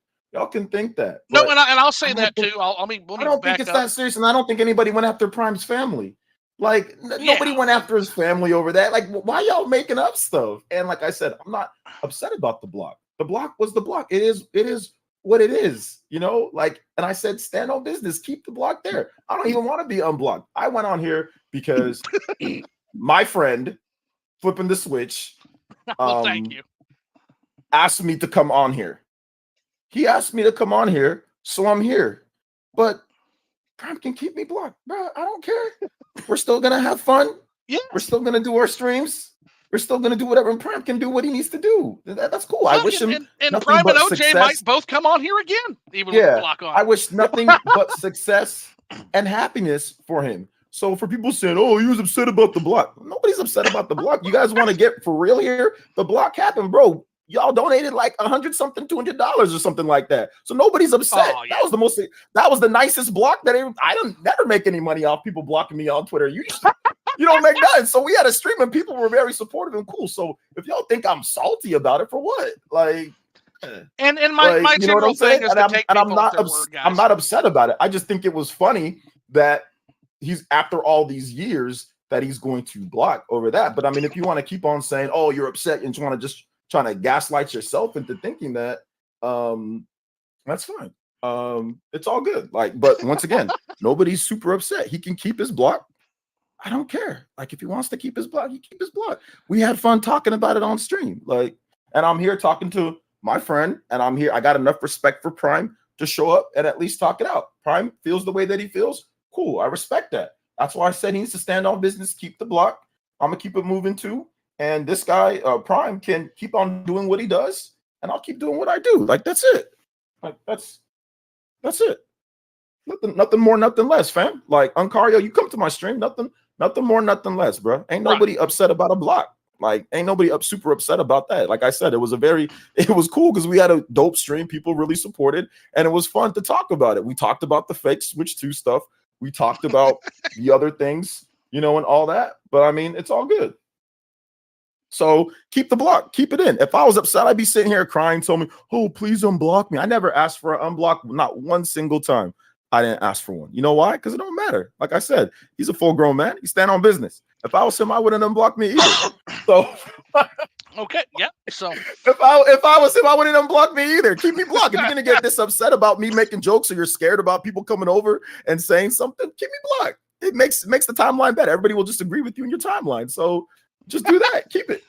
think that. No, But and I'll say that think, too. Let me I don't think back it's up. that serious, and I don't think anybody went after Prime's family. Like nobody Yeah. went after his family over that. Like, why y'all making up stuff? And like I said, I'm not upset about the block. The block was the block. It is what it is, you know. Like, and I said, stand on business, keep the block there. I don't even want to be unblocked. I went on here because my friend flipping the switch. Well, thank you. Asked me to come on here. He asked me to come on here, so I'm here. But Prime can keep me blocked, bro. I don't care. We're still gonna have fun. Yeah. We're still gonna do our streams. We're still gonna do whatever. And Prime can do what he needs to do. That's cool. I wish him and nothing Prime but and OJ success. might both come on here again, even with the block on. I wish nothing but success and happiness for him. So for people saying, "Oh, he was upset about the block," nobody's upset about the block. You guys want to get for real here? The block happened, bro. Y'all donated like $100-something, $200 or something like that. So nobody's upset. Oh, yeah. That was the nicest block I don't never make any money off people blocking me on Twitter. You don't make nothing. So we had a stream and people were very supportive and cool. So if y'all think I'm salty about it, for what? Like, and my general thing is to take people at their word, guys. I'm not upset about it. I just think it was funny that he's after all these years that he's going to block over that. But I mean, if you want to keep on saying, "Oh, you're upset," and you want to just trying to gaslight yourself into thinking that, that's fine. It's all good. Like, but once again, nobody's super upset. He can keep his block. I don't care. Like, if he wants to keep his block, he keep his block. We had fun talking about it on stream. Like, and I'm here talking to my friend, and I'm here. I got enough respect for Prime to show up and at least talk it out. Prime feels the way that he feels. Cool. I respect that. That's why I said he needs to stand on business, keep the block. I'm gonna keep it moving too. And this guy, Prime, can keep on doing what he does, and I'll keep doing what I do. Like, that's it. Like, that's it. Nothing more, nothing less, fam. Like, Uncario, you come to my stream, nothing more, nothing less, bro. Ain't nobody upset about a block. Like, ain't nobody super upset about that. Like I said, it was cool because we had a dope stream. People really supported, and it was fun to talk about it. We talked about the fake Switch 2 stuff. We talked about the other things, and all that. But I mean, it's all good. So keep the block, keep it in. If I was upset, I'd be sitting here crying, telling me, "Oh, please unblock me." I never asked for an unblock, not one single time. I didn't ask for one. You know why? Because it don't matter. Like I said, he's a full-grown man. He stand on business. If I was him, I wouldn't unblock me either. So okay, yeah. So if I was him, I wouldn't unblock me either. Keep me blocked. If you're gonna get this upset about me making jokes, or you're scared about people coming over and saying something, keep me blocked. It makes the timeline better. Everybody will just agree with you in your timeline. So just do that. Keep it.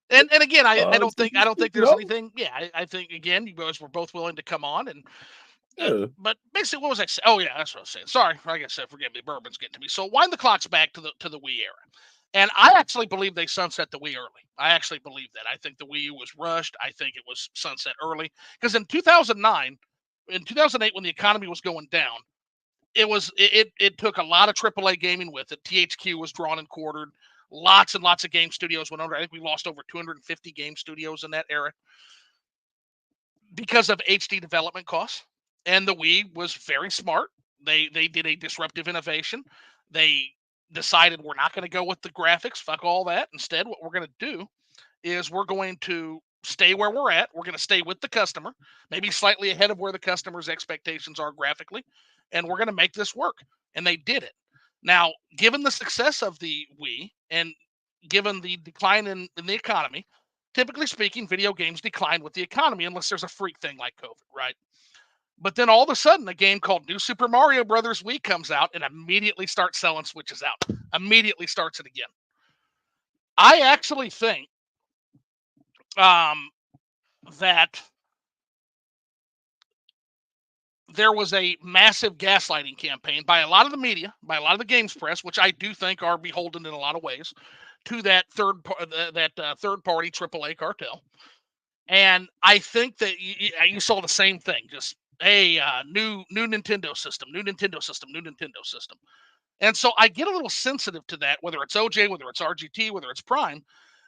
And again, I don't think there's anything. Yeah, I think again, you guys were both willing to come on, and but basically, what was I saying? Oh yeah, that's what I was saying. Sorry, like I said, forgive me. Bourbon's getting to me. So wind the clocks back to the Wii era, and I actually believe they sunset the Wii early. I actually believe that. I think the Wii U was rushed. I think it was sunset early because in 2009, in 2008, when the economy was going down, it took a lot of AAA gaming with it. THQ was drawn and quartered. Lots and lots of game studios went under. I think we lost over 250 game studios in that era because of HD development costs. And the Wii was very smart. They did a disruptive innovation. They decided we're not going to go with the graphics. Fuck all that. Instead, what we're going to do is we're going to stay where we're at. We're going to stay with the customer, maybe slightly ahead of where the customer's expectations are graphically, and we're going to make this work. And they did it. Now, given the success of the Wii and given the decline in the economy, typically speaking, video games decline with the economy unless there's a freak thing like COVID, right? But then all of a sudden, a game called New Super Mario Brothers Wii comes out and immediately starts selling Switches out. Immediately starts it again. I actually think that there was a massive gaslighting campaign by a lot of the media, by a lot of the games press, which I do think are beholden in a lot of ways to that third party AAA cartel. And I think that you saw the same thing, just hey, new Nintendo system, new Nintendo system, new Nintendo system. And so I get a little sensitive to that, whether it's OJ, whether it's RGT, whether it's Prime,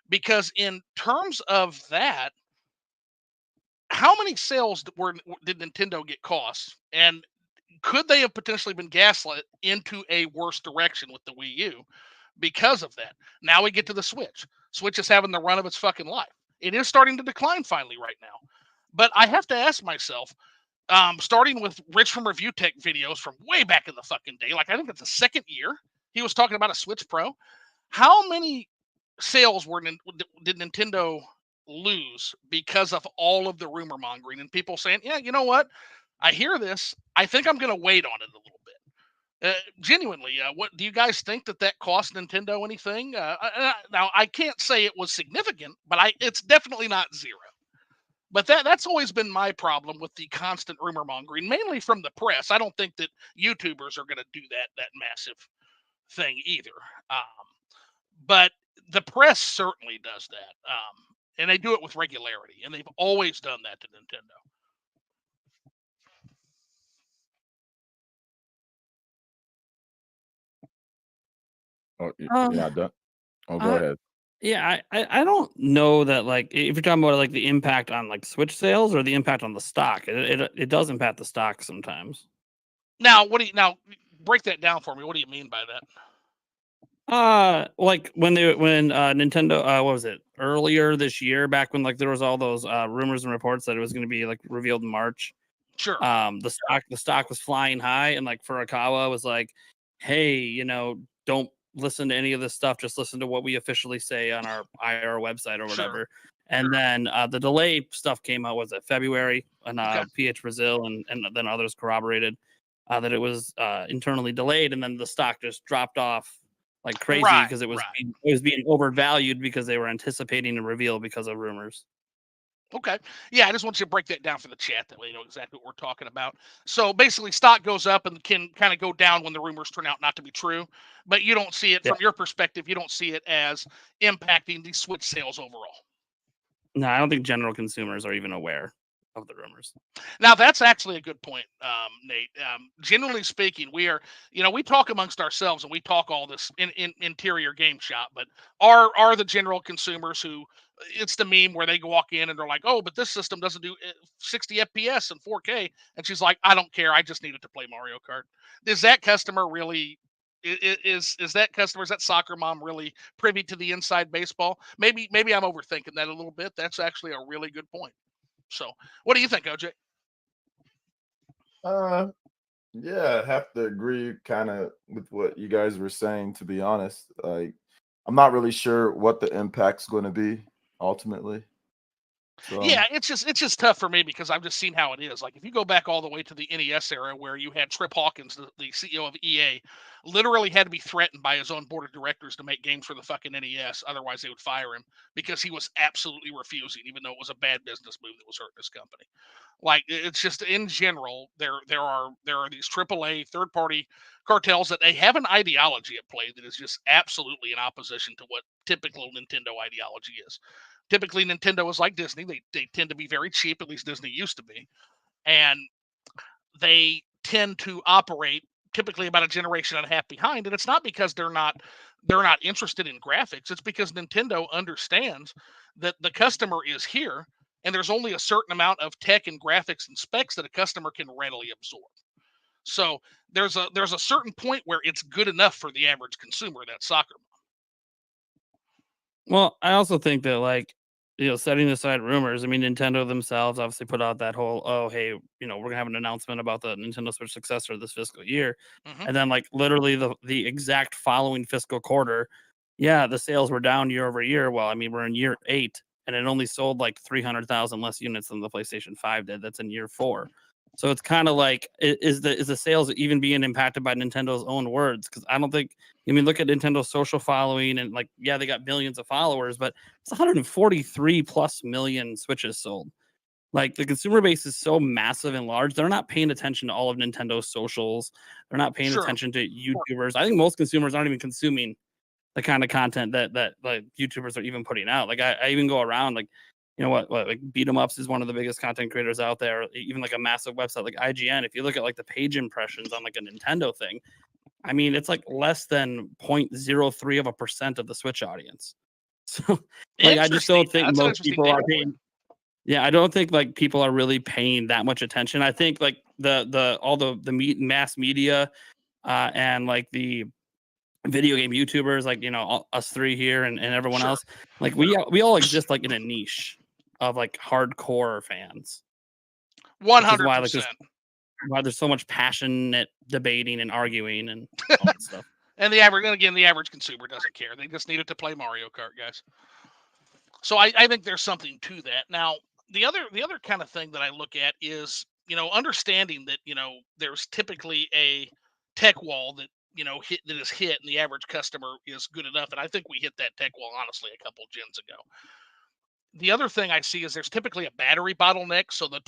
because in terms of that, how many sales did Nintendo get costs, and could they have potentially been gaslit into a worse direction with the Wii U because of that? Now we get to the Switch. Switch is having the run of its fucking life. It is starting to decline finally right now, but I have to ask myself, starting with Rich from Review Tech videos from way back in the fucking day, like I think it's the second year he was talking about a Switch Pro. How many sales did Nintendo lose because of all of the rumor mongering and people saying, yeah, you know what? I hear this. I think I'm going to wait on it a little bit. Genuinely, what do you guys think that cost Nintendo anything? Now, I can't say it was significant, but it's definitely not zero. But that's always been my problem with the constant rumor mongering, mainly from the press. I don't think that YouTubers are going to do that massive thing either. But the press certainly does that, and they do it with regularity, and they've always done that to Nintendo. Oh, you're not done. Oh, go ahead. Yeah, I don't know that, like, if you're talking about like the impact on like Switch sales or the impact on the stock, it does impact the stock sometimes. Now, break that down for me. What do you mean by that? Like when Nintendo, what was it, earlier this year, back when like there was all those rumors and reports that it was going to be like revealed in March. Sure. The stock was flying high, and like Furukawa was like, hey, don't listen to any of this stuff, just listen to what we officially say on our IR website or whatever. Sure. And then the delay stuff came out, was it February, and Okay. PH Brazil and then others corroborated that it was internally delayed, and then the stock just dropped off like crazy because it was being overvalued because they were anticipating a reveal because of rumors. Okay. Yeah, I just want you to break that down for the chat. That way you know exactly what we're talking about. So basically, stock goes up and can kind of go down when the rumors turn out not to be true. But you don't see it from your perspective. You don't see it as impacting the Switch sales overall. No, I don't think general consumers are even aware of the rumors. Now, that's actually a good point, Nate. Generally speaking, we talk amongst ourselves and we talk all this in interior game shop, but are the general consumers who it's the meme where they walk in and they're like, oh, but this system doesn't do 60 FPS and 4K. And she's like, I don't care. I just need it to play Mario Kart. Is that customer really is that soccer mom really privy to the inside baseball? Maybe I'm overthinking that a little bit. That's actually a really good point. So, what do you think, OJ? Yeah, I have to agree kind of with what you guys were saying, to be honest. Like, I'm not really sure what the impact's going to be ultimately. So, Yeah, it's just tough for me because I've just seen how it is. Like if you go back all the way to the NES era where you had Trip Hawkins, the CEO of EA, literally had to be threatened by his own board of directors to make games for the fucking NES. Otherwise, they would fire him because he was absolutely refusing, even though it was a bad business move that was hurting his company. Like it's just in general, there are these AAA third party cartels that they have an ideology at play that is just absolutely in opposition to what typical Nintendo ideology is. Typically, Nintendo is like Disney; they tend to be very cheap. At least Disney used to be, and they tend to operate typically about a generation and a half behind. And it's not because they're not interested in graphics. It's because Nintendo understands that the customer is here and there's only a certain amount of tech and graphics and specs that a customer can readily absorb. So there's a certain point where it's good enough for the average consumer, that soccer. Well, I also think that, like, setting aside rumors, I mean, Nintendo themselves obviously put out that whole, oh, hey, we're gonna have an announcement about the Nintendo Switch successor this fiscal year. Mm-hmm. And then like literally the exact following fiscal quarter, yeah, the sales were down year over year. Well, I mean, we're in year 8 and it only sold like 300,000 less units than the PlayStation 5 did. That's in year 4. So it's kind of like, is the sales even being impacted by Nintendo's own words? Because I don't think, I mean, look at Nintendo's social following and like, yeah, they got millions of followers, but it's 143 plus million Switches sold. Like the consumer base is so massive and large, they're not paying attention to all of Nintendo's socials. They're not paying attention to YouTubers. I think most consumers aren't even consuming the kind of content that like YouTubers are even putting out. Like I even go around, like, you know what like Beat 'em Ups is one of the biggest content creators out there, even like a massive website like IGN. If you look at like the page impressions on like a Nintendo thing, I mean, it's like less than 0.03% of the Switch audience. So like I just don't think most people are paying. Yeah, I don't think like people are really paying that much attention. I think like all the mass media and like the video game YouTubers, like, you know, us three here and everyone else, like we all exist like in a niche of like hardcore fans. 100%. Why there's so much passionate debating and arguing and all that stuff. And the average consumer doesn't care. They just need it to play Mario Kart, guys. So I think there's something to that. Now, the other kind of thing that I look at is, you know, understanding that, you know, there's typically a tech wall that, you know, that is hit and the average customer is good enough. And I think we hit that tech wall, honestly, a couple gens ago. The other thing I see is there's typically a battery bottleneck. So the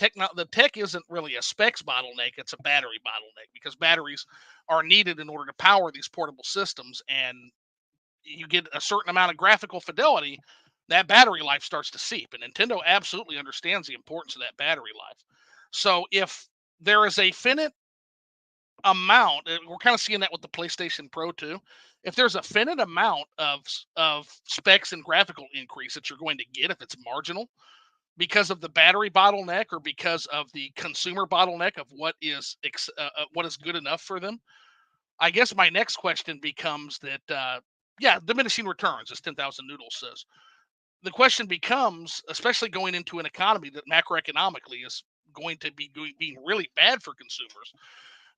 tech isn't really a specs bottleneck, it's a battery bottleneck, because batteries are needed in order to power these portable systems. And you get a certain amount of graphical fidelity, that battery life starts to seep. And Nintendo absolutely understands the importance of that battery life. So if there is a finite amount, we're kind of seeing that with the PlayStation Pro too. If there's a finite amount of specs and graphical increase that you're going to get, if it's marginal because of the battery bottleneck or because of the consumer bottleneck of what is good enough for them, I guess my next question becomes that diminishing returns, as 10,000 Noodles says. The question becomes, especially going into an economy that macroeconomically is going to be being really bad for consumers.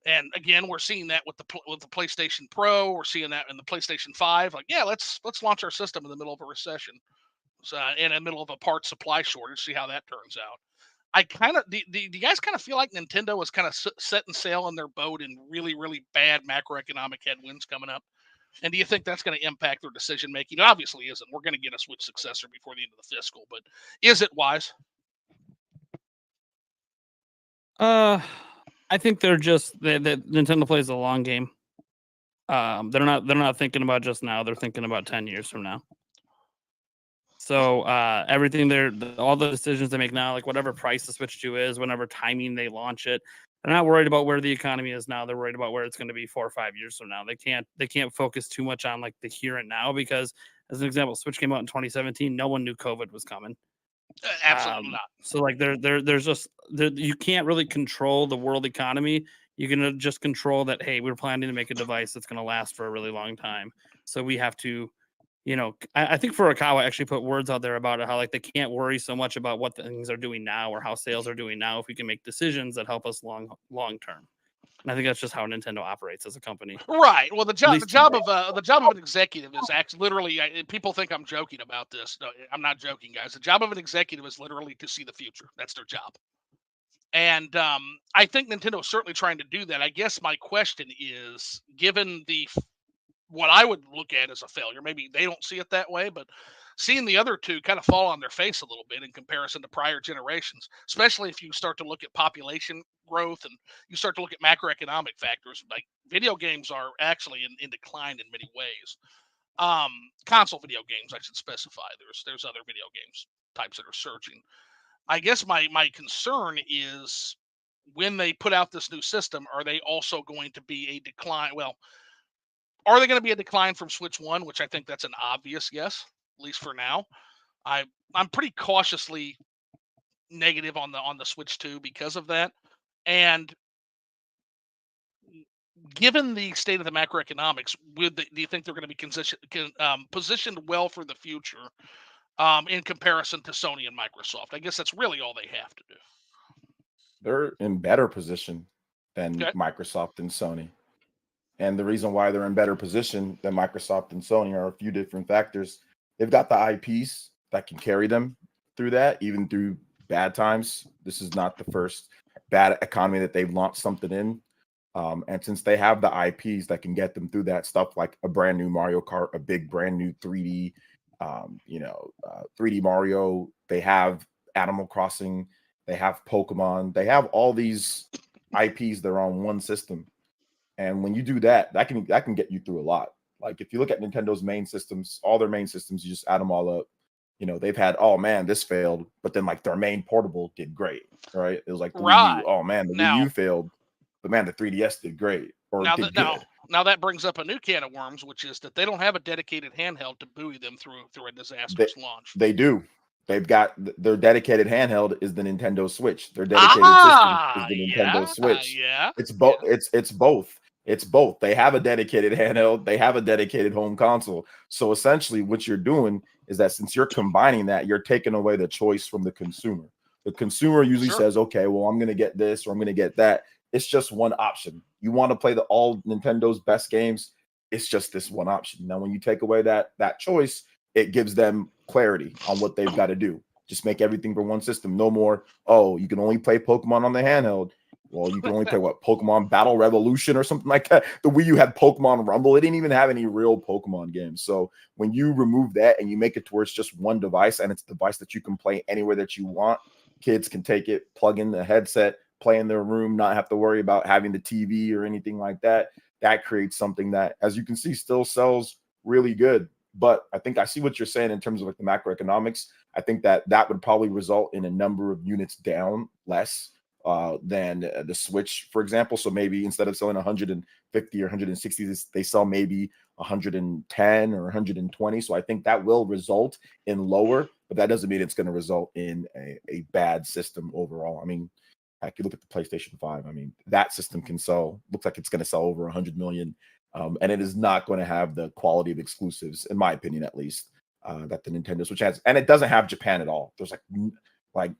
And again, we're seeing that with the PlayStation Pro. We're seeing that in the PlayStation 5. Like, yeah, let's launch our system in the middle of a recession, in the middle of a part supply shortage. See how that turns out. I kind of do you guys kind of feel like Nintendo is kind of setting sail in their boat in really, really bad macroeconomic headwinds coming up? And do you think that's going to impact their decision making? It obviously isn't. We're going to get a Switch successor before the end of the fiscal, but is it wise? I think they're just that Nintendo plays a long game. They're not thinking about just now. They're thinking about 10 years from now. So everything all the decisions they make now, like whatever price the Switch 2 is, whenever timing they launch it, they're not worried about where the economy is now. They're worried about where it's going to be 4 or 5 years from now. They can't focus too much on like the here and now, because as an example, Switch came out in 2017. No one knew COVID was coming. Absolutely not. So like there's just you can't really control the world economy. You can just control that, hey, we're planning to make a device that's going to last for a really long time. So we have to, you know, I think Furukawa actually put words out there about it, how like they can't worry so much about what things are doing now or how sales are doing now if we can make decisions that help us long term. And I think that's just how Nintendo operates as a company. Right. Well, the job of an executive is actually literally. People think I'm joking about this. No, I'm not joking, guys. The job of an executive is literally to see the future. That's their job. And I think Nintendo is certainly trying to do that. I guess my question is, given what I would look at as a failure, maybe they don't see it that way, but seeing the other two kind of fall on their face a little bit in comparison to prior generations, especially if you start to look at population growth and you start to look at macroeconomic factors, like video games are actually in decline in many ways. Console video games, I should specify. There's other video games types that are surging. I guess my concern is, when they put out this new system, are they also going to be a decline? Well, are they going to be a decline from Switch 1, which I think that's an obvious yes, at least for now. I'm pretty cautiously negative on the Switch 2 because of that. And given the state of the macroeconomics, do you think they're going to be positioned well for the future in comparison to Sony and Microsoft? I guess that's really all they have to do. They're in better position than Microsoft and Sony. And the reason why they're in better position than Microsoft and Sony are a few different factors. They've got the IPs that can carry them through that, even through bad times. This is not the first bad economy that they've launched something in. And since they have the IPs that can get them through that, stuff like a brand new Mario Kart, a big brand new 3D, 3D Mario, they have Animal Crossing, they have Pokemon, they have all these IPs that are on one system. And when you do that, that can get you through a lot. Like if you look at Nintendo's main systems, all their main systems, you just add them all up. you know, they've had, oh man, this failed, but then like their main portable did great, right? It was like the Wii U. Oh man, the Wii U failed, but man, the 3DS did great or did good. Now that brings up a new can of worms, which is that they don't have a dedicated handheld to buoy them through a disastrous launch. They do. They've got their dedicated handheld is the Nintendo Switch. Their dedicated system is the Nintendo Switch. Yeah. It's both. It's both. It's both. They have a dedicated handheld. They have a dedicated home console. So essentially, what you're doing is that since you're combining that, you're taking away the choice from the consumer. The consumer usually says, "Okay, well, I'm going to get this or I'm going to get that." It's just one option. You want to play all Nintendo's best games. It's just this one option. Now, when you take away that choice, it gives them clarity on what they've got to do. Just make everything for one system. No more, oh, you can only play Pokemon on the handheld. Well, you can only play what? Pokemon Battle Revolution or something like that. The Wii U had Pokemon Rumble. It didn't even have any real Pokemon games. So when you remove that and you make it to where it's just one device and it's a device that you can play anywhere that you want, kids can take it, plug in the headset, play in their room, not have to worry about having the TV or anything like that. That creates something that, as you can see, still sells really good. But I think I see what you're saying in terms of like the macroeconomics. I think that would probably result in a number of units down less than the Switch, for example. So maybe instead of selling 150 or 160, they sell maybe 110 or 120. So I think that will result in lower, but that doesn't mean it's going to result in a bad system overall. I mean, I could look at the PlayStation 5. I mean, that system can sell, looks like it's going to sell over 100 million. And it is not going to have the quality of exclusives, in my opinion, at least, that the Nintendo Switch has. And it doesn't have Japan at all. There's like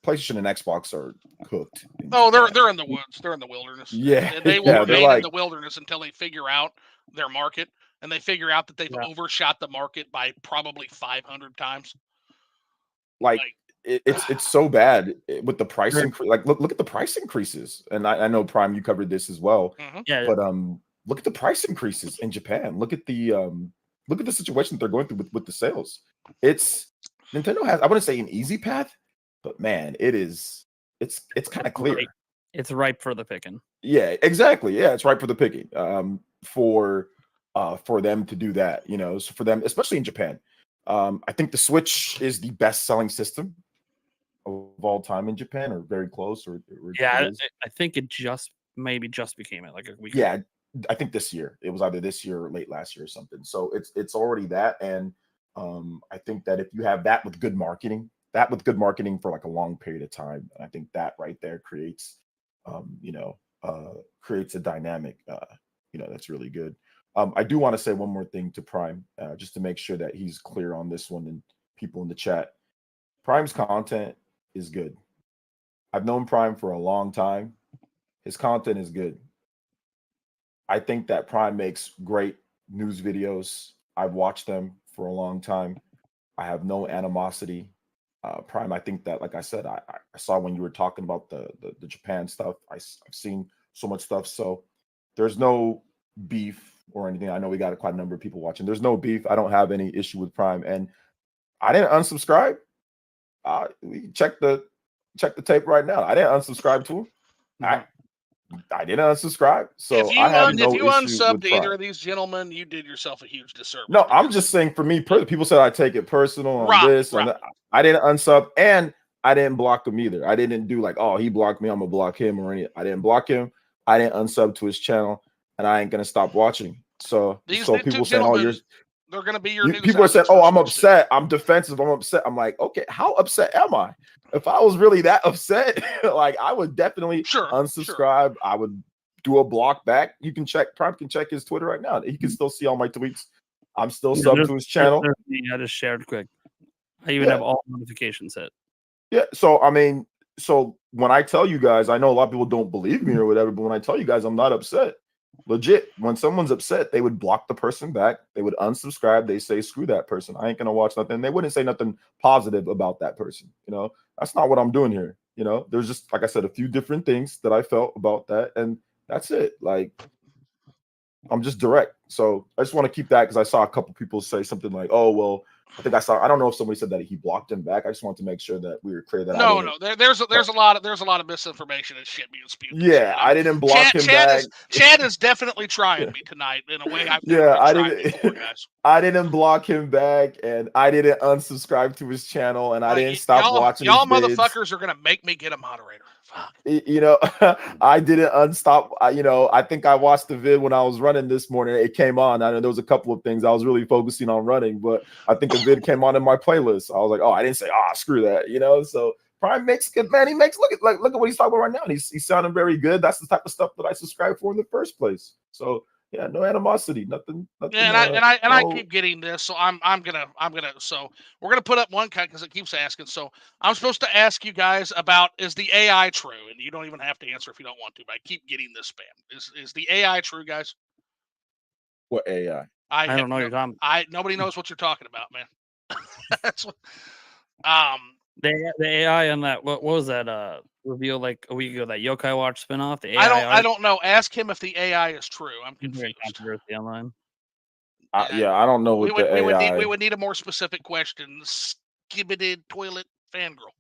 PlayStation and Xbox are cooked. Oh, they're in the woods. They're in the wilderness. Yeah. They will remain in the wilderness until they figure out their market. And they figure out that they've overshot the market by probably 500 times. It's so bad with the price increase. Like look at the price increases. And I know Prime, you covered this as well. Mm-hmm. Yeah. But look at the price increases in Japan. Look at the situation that they're going through with the sales. Nintendo has, I wouldn't say an easy path, but man, it's kind of clear. It's ripe for the picking. Yeah, exactly. Yeah, it's ripe for the picking. For them to do that, you know, so for them, especially in Japan. I think the Switch is the best selling system of all time in Japan, or very close, or yeah, I think it maybe just became it like a week. Yeah, I think this year it was either this year or late last year or something. So it's already that, and I think that if you have that with good marketing for like a long period of time, I think that right there creates, creates a dynamic, that's really good. I do want to say one more thing to Prime, just to make sure that he's clear on this one and people in the chat. Prime's content is good. I've known Prime for a long time. His content is good. I think that Prime makes great news videos. I've watched them for a long time. I have no animosity. Prime, I think that, like I said, I saw when you were talking about the Japan stuff. I've seen so much stuff. So there's no beef or anything. I know we got quite a number of people watching. There's no beef. I don't have any issue with Prime. And I didn't unsubscribe. We check the tape right now. I didn't unsubscribe to him. I didn't unsubscribe. So if you unsubbed to either of these gentlemen, you did yourself a huge disservice. No, I'm just saying for me, people said I take it personal on this. Right. And I didn't unsub, and I didn't block him either. I didn't do like, oh, he blocked me, I'm gonna block him or anything. I didn't block him. I didn't unsub to his channel, and I ain't gonna stop watching. So people saying, oh, they're gonna be your people are saying, oh, I'm upset, I'm defensive, I'm upset. I'm like, okay, how upset am I? If I was really that upset, like I would definitely unsubscribe. I would do a block back. You can check, Prime can check his Twitter right now. He can still see all my tweets. I'm still subbed to his channel. I just shared quick. I even have all notifications set. Yeah. So, I mean, when I tell you guys, I know a lot of people don't believe me or whatever, but when I tell you guys I'm not upset, legit, when someone's upset, they would block the person back. They would unsubscribe. They say, screw that person. I ain't going to watch nothing. They wouldn't say nothing positive about that person. You know, that's not what I'm doing here. You know, there's just, like I said, a few different things that I felt about that. And that's it. Like, I'm just direct. So I just want to keep that because I saw a couple people say something like, oh, well, I think I saw. I don't know if somebody said that he blocked him back. I just wanted to make sure that we were clear that No, there's a lot of misinformation and shit being spewed. Yeah, I didn't block him back. Chad is definitely trying me tonight in a way I've never Yeah, been I tried didn't. before, guys. I didn't block him back, and I didn't unsubscribe to his channel, and I didn't stop watching. Y'all his vids. motherfuckers are gonna make me get a moderator. Fuck. You know, I didn't unstop. You know, I think I watched the vid when I was running this morning. It came on. I know there was a couple of things I was really focusing on running, but I think the vid came on in my playlist. I was like, oh, I didn't say, screw that. You know, so Prime makes good, man. He makes look at what he's talking about right now. And he's sounding very good. That's the type of stuff that I subscribe for in the first place. So yeah, no animosity, nothing. Yeah, and I keep getting this, so I'm gonna so we're gonna put up one cut because it keeps asking. So I'm supposed to ask you guys about, is the AI true? And you don't even have to answer if you don't want to, but I keep getting this spam. Is the AI true, guys? What AI? I don't know what you're talking. Nobody knows what you're talking about, man. That's what. The AI on that, what was that reveal like a week ago, that Yokai Watch spinoff? The AI I don't know. Ask him if the AI is true. I'm confused. Controversy online. Yeah, I don't know what the AI. We would need a more specific question. Skibided toilet fangirl.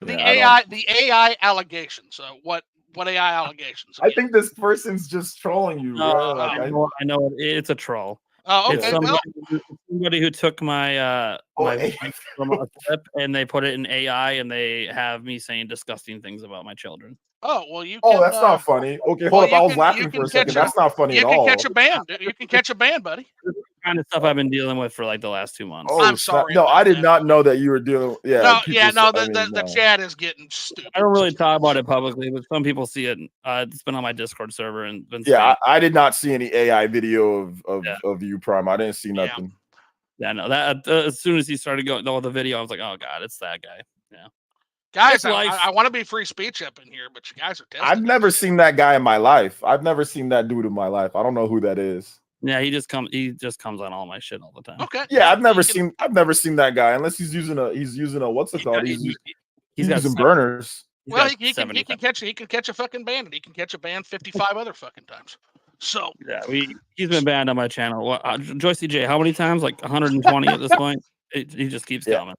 The Yeah, the AI allegations. What AI allegations? I think this person's just trolling you, bro. I know it's a troll. Oh, okay. It's somebody who took my my from a clip and they put it in AI and they have me saying disgusting things about my children. Oh, well, you can, that's not funny. Okay, hold up. I was laughing for a second. That's not funny at all. You can catch a ban. You can catch a ban, buddy. This is the kind of stuff I've been dealing with for like the last 2 months. I'm sorry. No, I did not know that you were dealing. Yeah. The chat is getting stupid. I don't really talk about it publicly, but some people see it. It's been on my Discord server and been. Yeah, I did not see any AI video of you, Prime. I didn't see nothing. Yeah, no. That as soon as he started going the video, I was like, oh god, it's that guy. Yeah. Guys, I want to be free speech up in here, but you guys are testing. I've never seen that guy in my life. I've never seen that dude in my life. I don't know who that is. Yeah, he just comes on all my shit all the time. Okay. Yeah, I've never seen that guy unless he's using a what's it called? He's using burners. Well, he can catch a fucking bandit. He can catch a band 55 other fucking times. So yeah, he's been banned on my channel. Joyce J, how many times? Like 120 at this point. He just keeps coming.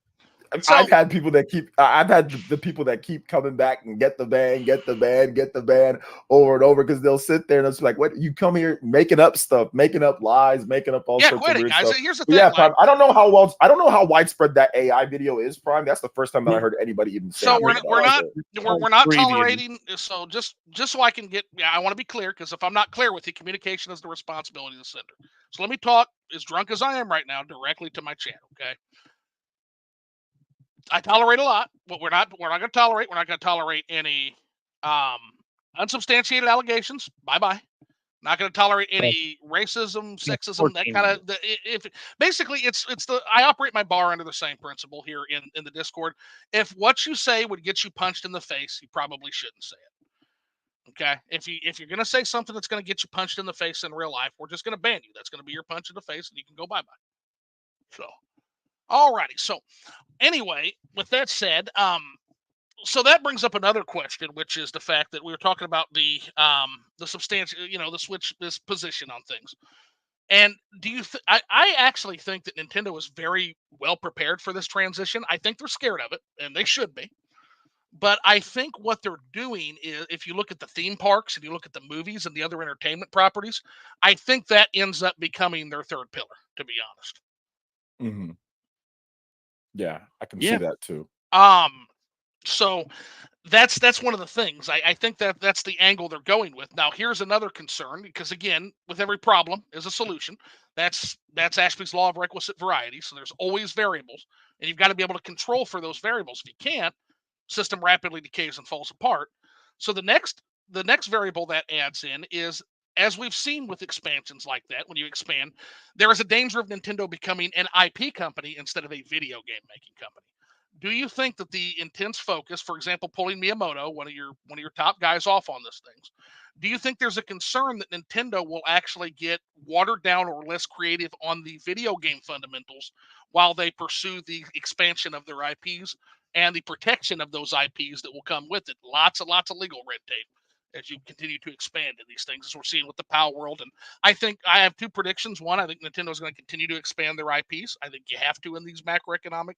I've had people that keep. I've had the people that keep coming back and get the ban over and over because they'll sit there and it's like, "What? You come here making up stuff, making up lies, making up all sorts of weird stuff." Here's the thing. Yeah, Prime, I don't know how widespread that AI video is, Prime. That's the first time that I heard anybody even say. So we're not tolerating. So just so I can get. I want to be clear because if I'm not clear with you, communication is the responsibility of the sender. So let me talk as drunk as I am right now directly to my chat. Okay. I tolerate a lot, but we're not going to tolerate. We're not going to tolerate any unsubstantiated allegations. Bye. Not going to tolerate any racism, sexism, that kind of. I operate my bar under the same principle here in the Discord. If what you say would get you punched in the face, you probably shouldn't say it. Okay, if you're going to say something that's going to get you punched in the face in real life, we're just going to ban you. That's going to be your punch in the face, and you can go bye. So, alrighty. So. Anyway, with that said, so that brings up another question, which is the fact that we were talking about the substantial, the Switch, this position on things. And do you? I actually think that Nintendo is very well prepared for this transition. I think they're scared of it, and they should be. But I think what they're doing is, if you look at the theme parks and you look at the movies and the other entertainment properties, I think that ends up becoming their third pillar, to be honest. Mm-hmm. Yeah, I can see that too. So that's one of the things. I think that's the angle they're going with. Now, here's another concern, because again, with every problem is a solution. That's Ashby's law of requisite variety. So there's always variables, and you've got to be able to control for those variables. If you can't, system rapidly decays and falls apart. So the next variable that adds in is, as we've seen with expansions like that, when you expand, there is a danger of Nintendo becoming an IP company instead of a video game making company. Do you think that the intense focus, for example, pulling Miyamoto, one of your top guys, off on this things, do you think there's a concern that Nintendo will actually get watered down or less creative on the video game fundamentals while they pursue the expansion of their IPs and the protection of those IPs that will come with it? Lots of legal red tape. as you continue to expand in these things, as we're seeing with the PAL world. And I think I have two predictions. One, I think Nintendo's going to continue to expand their IPs. I think you have to in these macroeconomic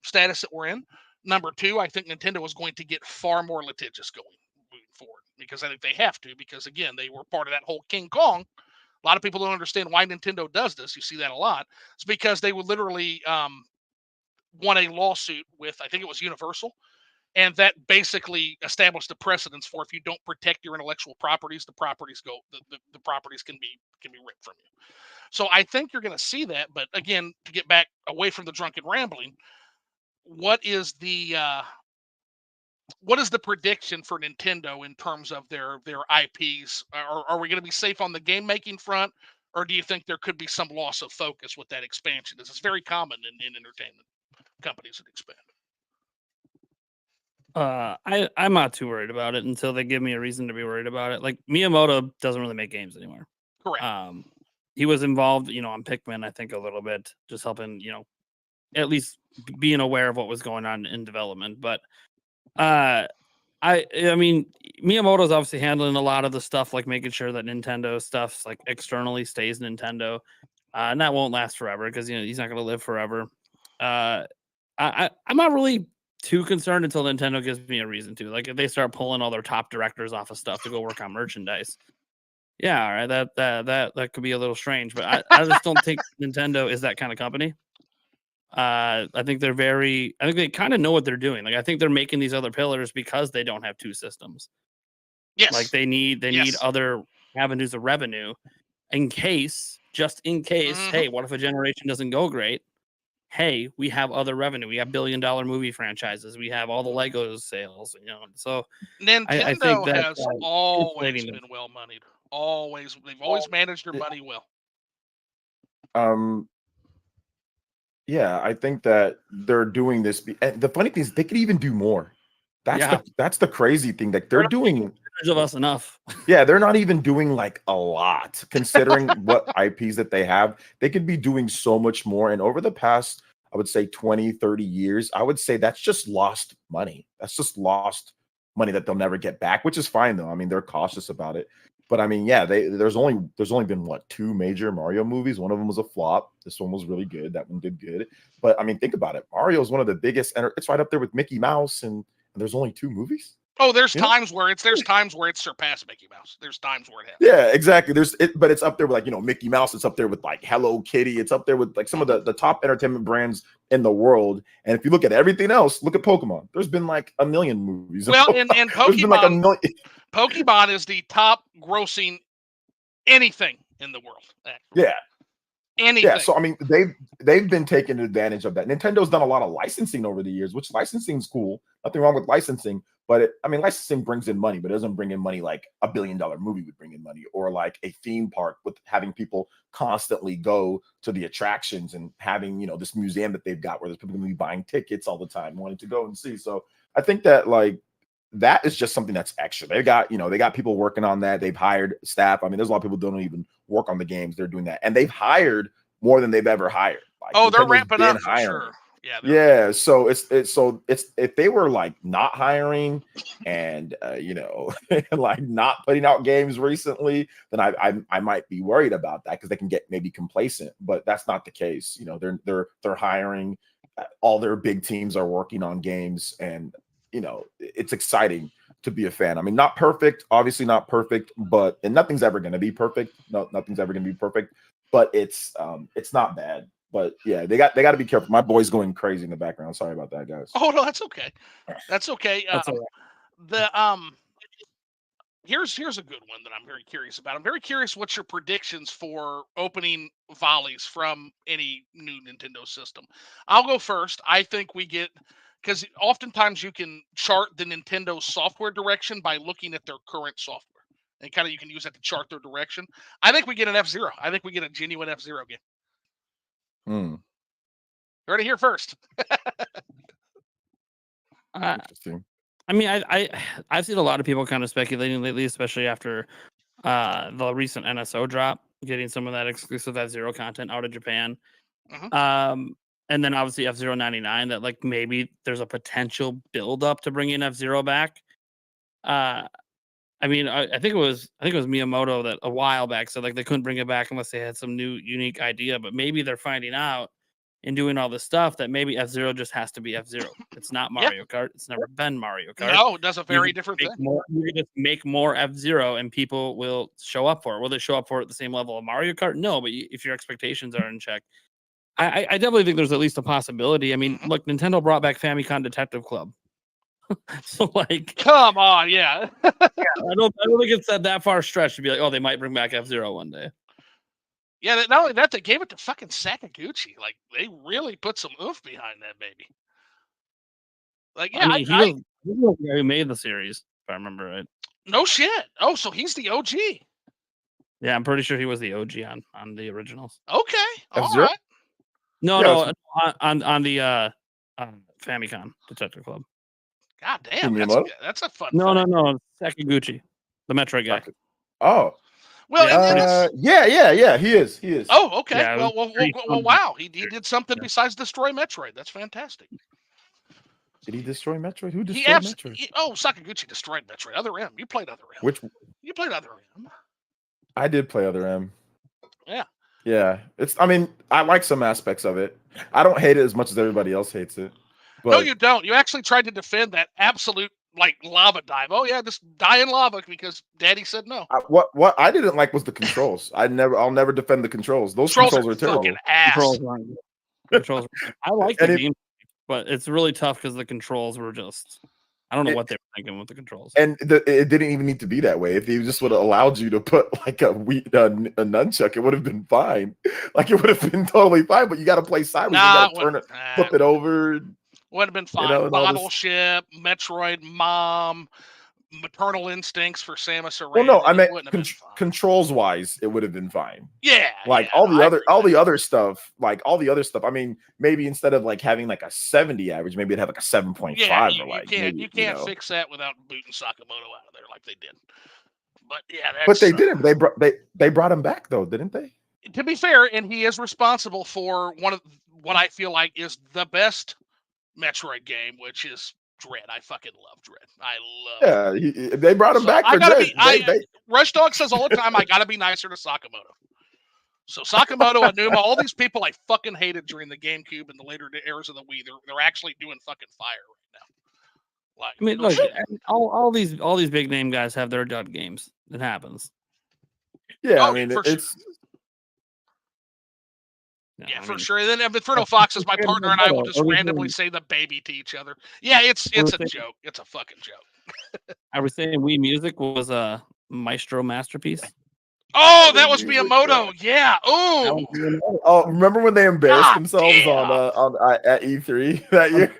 status that we're in. Number two, I think Nintendo is going to get far more litigious moving forward, because I think they have to, because again, they were part of that whole King Kong. A lot of people don't understand why Nintendo does this. You see that a lot. It's because they would literally won a lawsuit with, I think it was Universal, and that basically established the precedence for, if you don't protect your intellectual properties, the properties can be ripped from you. So I think you're going to see that. But again, to get back away from the drunken rambling, what is the prediction for Nintendo in terms of their IPs? Are we going to be safe on the game making front, or do you think there could be some loss of focus with that expansion? This is very common in entertainment companies that expand. I'm not too worried about it until they give me a reason to be worried about it. Like, Miyamoto doesn't really make games anymore. Correct. He was involved, on Pikmin, I think, a little bit, just helping, at least being aware of what was going on in development. But I mean, Miyamoto's obviously handling a lot of the stuff, like making sure that Nintendo stuff's like externally stays Nintendo, and that won't last forever, because he's not going to live forever. I'm not really too concerned until Nintendo gives me a reason to. Like, if they start pulling all their top directors off of stuff to go work on merchandise, yeah, all right, that could be a little strange. But I just don't think Nintendo is that kind of company. I think they kind of know what they're doing. Like, I think they're making these other pillars because they don't have two systems. Yes. Like, they need other avenues of revenue just in case, hey, what if a generation doesn't go great? Hey, we have other revenue. We have billion-dollar movie franchises. We have all the Lego sales, So Nintendo I think that, has always been well moneyed. They've always managed their money well. Yeah, I think that they're doing this. And the funny thing is, they could even do more. That's the crazy thing. That they're doing of us enough. Yeah, they're not even doing like a lot, considering what IPs that they have. They could be doing so much more. And over the past, I would say 20, 30 years, I would say that's just lost money. That's just lost money that they'll never get back, which is fine though. I mean, they're cautious about it. But I mean, yeah, there's only been what, 2 major Mario movies. One of them was a flop. This one was really good. That one did good. But I mean, think about it. Mario is one of the biggest, and it's right up there with Mickey Mouse, and there's only 2 movies. Oh, there's times where it's surpassed Mickey Mouse. There's times where it has. Yeah, exactly. But it's up there with, like, Mickey Mouse. It's up there with like Hello Kitty. It's up there with like some of the top entertainment brands in the world. And if you look at everything else, look at Pokemon. There's been like a million movies. Well, and Pokemon, there's been like a million. Pokemon is the top grossing anything in the world. Actually. Yeah. Anything. Yeah, so I mean, they've been taking advantage of that. Nintendo's done a lot of licensing over the years, which licensing's cool. Nothing wrong with licensing, but licensing brings in money, but it doesn't bring in money like a $1 billion movie would bring in money, or like a theme park with having people constantly go to the attractions and having, this museum that they've got where there's people going to be buying tickets all the time, wanting to go and see. So I think that that is just something that's extra. They got people working on that. They've hired staff. I mean, there's a lot of people who don't even work on the games. They're doing that, and they've hired more than they've ever hired. They're ramping up for sure. Yeah. So it's if they were like not hiring and like not putting out games recently, then I might be worried about that, because they can get maybe complacent. But that's not the case. They're hiring. All their big teams are working on games, and it's exciting to be a fan. I mean, not perfect, obviously not perfect, and nothing's ever going to be perfect. No, nothing's ever going to be perfect, but it's not bad. But yeah, they got to be careful. My boy's going crazy in the background. Sorry about that, guys. Oh no, that's okay. That's okay. That's all right. Here's a good one that I'm very curious about. I'm very curious what's your predictions for opening volleys from any new Nintendo system. I'll go first. I think we get, because oftentimes you can chart the Nintendo software direction by looking at their current software, and kind of you can use that to chart their direction. I think we get an F-Zero. I think we get a genuine F-Zero game. Heard it here first. Interesting. I mean, I've seen a lot of people kind of speculating lately, especially after the recent NSO drop, getting some of that exclusive F-Zero content out of Japan. And then obviously F-Zero 99, that like maybe there's a potential build up to bringing F-Zero back. I mean, I think it was Miyamoto that a while back said like they couldn't bring it back unless they had some new unique idea. But maybe they're finding out in doing all this stuff that maybe F-Zero just has to be F-Zero. It's not Mario Kart. It's never been Mario Kart. No, it does a very different thing. You can just make more F-Zero and people will show up for it. Will they show up for it at the same level of Mario Kart? No, but if your expectations are in check, I definitely think there's at least a possibility. I mean, look, Nintendo brought back Famicom Detective Club. So like, come on, yeah. I don't think it's that far stretched to be like, oh, they might bring back F-Zero one day. Yeah, not only that, they gave it to fucking Sakaguchi. Like, they really put some oomph behind that baby. Like, yeah, I mean, he was the guy who made the series, if I remember right. No shit. Oh, so he's the OG. Yeah, I'm pretty sure he was the OG on the originals. Okay, all F-Zero? right. No, on the Famicom Detective Club. God damn, that's a fun. No, Sakaguchi, the Metroid guy. Oh, well, yeah, he is. Oh, okay. Yeah, well, wow, he did something besides destroy Metroid. That's fantastic. Did he destroy Metroid? Who destroyed Metroid? Sakaguchi destroyed Metroid. Other M. You played Other M. You played Other M. I did play Other M. Yeah. Yeah. I mean, I like some aspects of it. I don't hate it as much as everybody else hates it. But no, you don't. You actually tried to defend that absolute like lava dive. Oh yeah, just die in lava because Daddy said no. What I didn't like was the controls. I'll never defend the controls. Those controls are terrible. Ass. Controls. I like the game, but it's really tough because the controls were just. I don't know what they were thinking with the controls. And it didn't even need to be that way. If they just would have allowed you to put like a nunchuck, it would have been fine. Like it would have been totally fine. But you got to play sideways. You got to turn it, flip it over. Would have been fine. You know, Battleship, Metroid, Mom, Maternal Instincts for Samus Aran. Well, no, I meant controls wise, it would have been fine. Yeah, like all the other stuff. I mean, maybe instead of like having like a 70 average, maybe it'd have like a 7.5 or like. You can't fix that without booting Sakamoto out of there like they did. But yeah, but they didn't. They brought him back though, didn't they? To be fair, and he is responsible for one of what I feel like is the best Metroid game, which is Dread. I fucking love Dread. I love. Yeah, they brought him back for Dread. Rush Dog says all the time, I gotta be nicer to Sakamoto. So Sakamoto, Anuma, all these people I fucking hated during the GameCube and the later eras of the Wii, they're actually doing fucking fire right now. Like, I mean, look, all these big name guys have their dud games. It happens. Yeah, I mean, it's. Yeah, for sure. And then Inferno Fox is my partner, and I will just randomly say the baby to each other. Yeah, it's a joke. It's a fucking joke. I was saying Wii Music was a Maestro masterpiece. Oh, that was Miyamoto. Yeah. Oh, remember when they embarrassed themselves at E3 that year?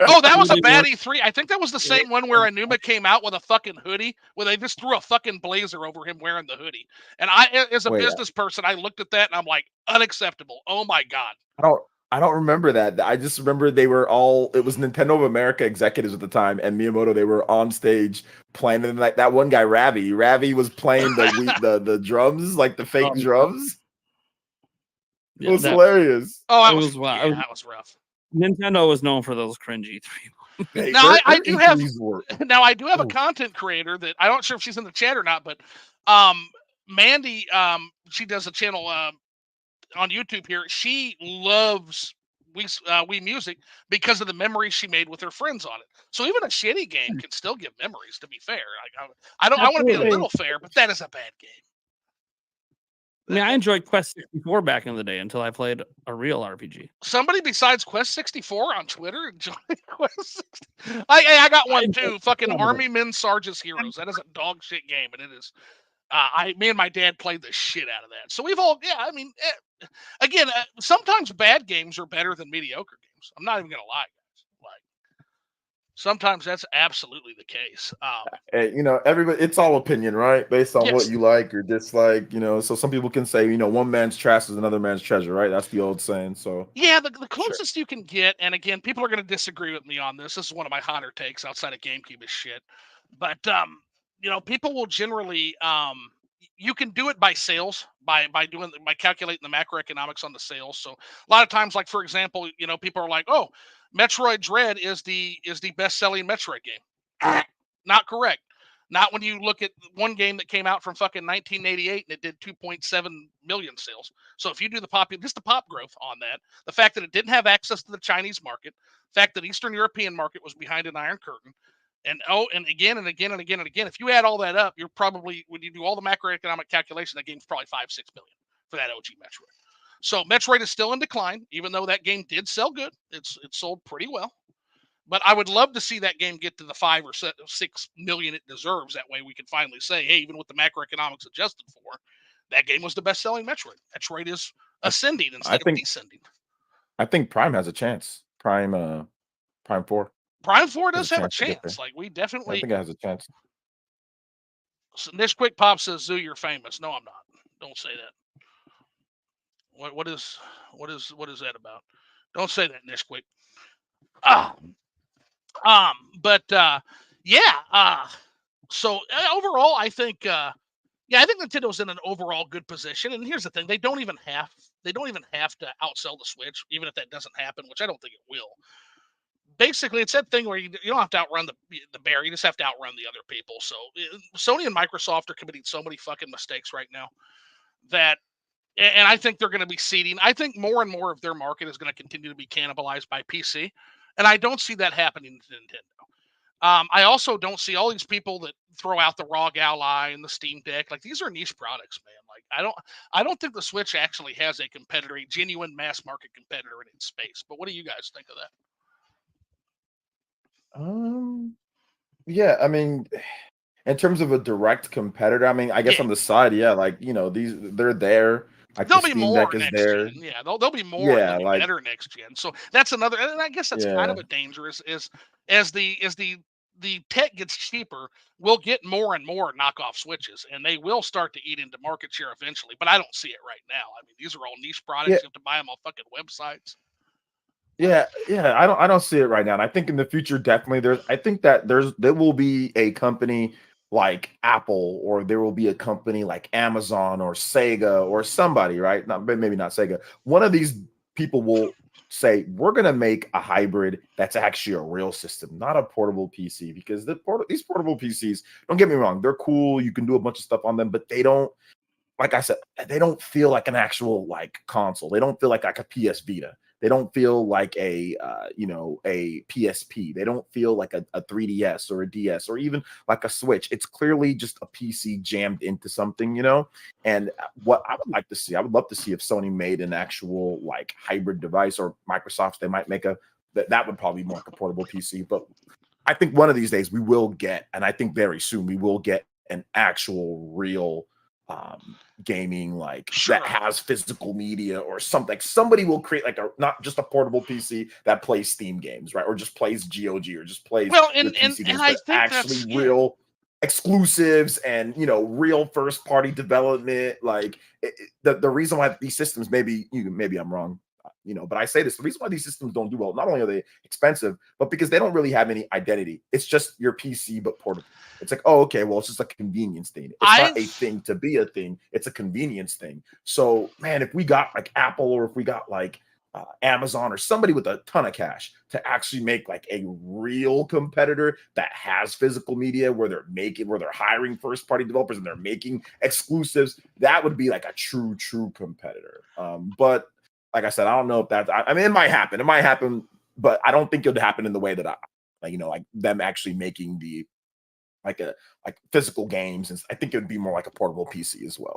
Oh, that was a bad E3. I think that was the same one where Anuma came out with a fucking hoodie, where they just threw a fucking blazer over him wearing the hoodie. And I, as a business person, I looked at that and I'm like, unacceptable. Oh my god. I don't remember that. I just remember it was Nintendo of America executives at the time, and Miyamoto, they were on stage playing, and like that one guy, Ravi was playing the drums, like the fake drums. It was hilarious. Oh, that was rough. Nintendo was known for those cringy three. Now I do have a content creator that I'm not sure if she's in the chat or not, but Mandy, she does a channel on YouTube here. She loves Wii Music because of the memories she made with her friends on it. So even a shitty game can still give memories, to be fair. I want to be a little fair, but that is a bad game. I mean, I enjoyed Quest 64 back in the day until I played a real RPG. Somebody besides Quest 64 on Twitter enjoyed Quest 64. I got one too. Fucking Army Men Sarge's Heroes. That is a dog shit game, and it is. Me and my dad played the shit out of that. So we've all, again, sometimes bad games are better than mediocre games. I'm not even gonna lie, guys. Like, sometimes that's absolutely the case. Everybody, it's all opinion, right? Based on what you like or dislike. So some people can say, one man's trash is another man's treasure, right? That's the old saying. So yeah, the closest you can get, and again, people are gonna disagree with me on this. This is one of my hotter takes outside of GameCube is shit, but people will generally, you can do it by sales, by calculating the macroeconomics on the sales. So a lot of times, like for example, people are like, "Oh, Metroid Dread is the best selling Metroid game." Not correct. Not when you look at one game that came out from fucking 1988 and it did 2.7 million sales. So if you do just the pop growth on that, the fact that it didn't have access to the Chinese market, the fact that Eastern European market was behind an iron curtain, and again and again and again and again, if you add all that up, you're probably, when you do all the macroeconomic calculation, that game's probably 5-6 million for that OG Metroid. So Metroid is still in decline, even though that game did sell good. It sold pretty well. But I would love to see that game get to the 5 or 6 million it deserves. That way we can finally say, hey, even with the macroeconomics adjusted for, that game was the best-selling Metroid. Metroid is ascending instead of descending. I think Prime has a chance. Prime 4. Prime 4 does have a chance. Like, we definitely. I think it has a chance. So Nish Quick Pop says, Zoo, you're famous. No, I'm not. Don't say that. What is that about? Don't say that, Nish Quick. So overall, I think Nintendo's in an overall good position. And here's the thing: they don't even have to outsell the Switch, even if that doesn't happen, which I don't think it will. Basically, it's that thing where you don't have to outrun the bear; you just have to outrun the other people. So Sony and Microsoft are committing so many fucking mistakes right now that. And I think they're going to be seeding. I think more and more of their market is going to continue to be cannibalized by PC. And I don't see that happening to Nintendo. I also don't see all these people that throw out the ROG Ally and the Steam Deck. Like, these are niche products, man. Like, I don't think the Switch actually has a competitor, a genuine mass market competitor in its space. But what do you guys think of that? Yeah, I mean, in terms of a direct competitor, I mean, I guess on the side, yeah, like, they're there. Like, there'll the be Steam more Deck is next there. gen. Yeah, there'll be more. Yeah, like, better next gen. So that's another, and I guess that's kind of a danger is as the tech gets cheaper, we'll get more and more knockoff Switches, and they will start to eat into market share eventually. But I don't see it right now. I mean, these are all niche products. You have to buy them on fucking websites. Yeah, I don't see it right now. And I think in the future, definitely there will be a company like Apple, or there will be a company like Amazon or Sega or somebody, right? Maybe not Sega. One of these people will say, we're going to make a hybrid that's actually a real system, not a portable PC, because these portable PCs, don't get me wrong, they're cool. You can do a bunch of stuff on them, but they don't, like I said, they don't feel like an actual like console. They don't feel like a PS Vita. They don't feel like a PSP. They don't feel like a 3DS or a DS or even like a Switch. It's clearly just a PC jammed into something, And what I would like to see, I would love to see if Sony made an actual like hybrid device, or Microsoft, they might make that would probably be more like a portable PC. But I think one of these days we will get, and I think very soon we will get an actual real gaming that has physical media or something. Somebody will create like not just a portable PC that plays Steam games, right? Or just plays GOG, or just plays and I think actually real exclusives and real first party development. Like the reason why these systems, maybe I'm wrong, but I say this, the reason why these systems don't do well, not only are they expensive, but because they don't really have any identity. It's just your PC but portable. It's like, oh, okay, well, it's just a convenience thing. It's not a thing to be a thing. It's a convenience thing. So, man, if we got like Apple, or if we got like Amazon or somebody with a ton of cash to actually make like a real competitor that has physical media, where they're hiring first party developers and they're making exclusives, that would be like a true competitor. But like I said, I don't know if that's, I mean, it might happen, but I don't think it would happen in the way that like them actually making the like physical games. And I think it would be more like a portable PC as well,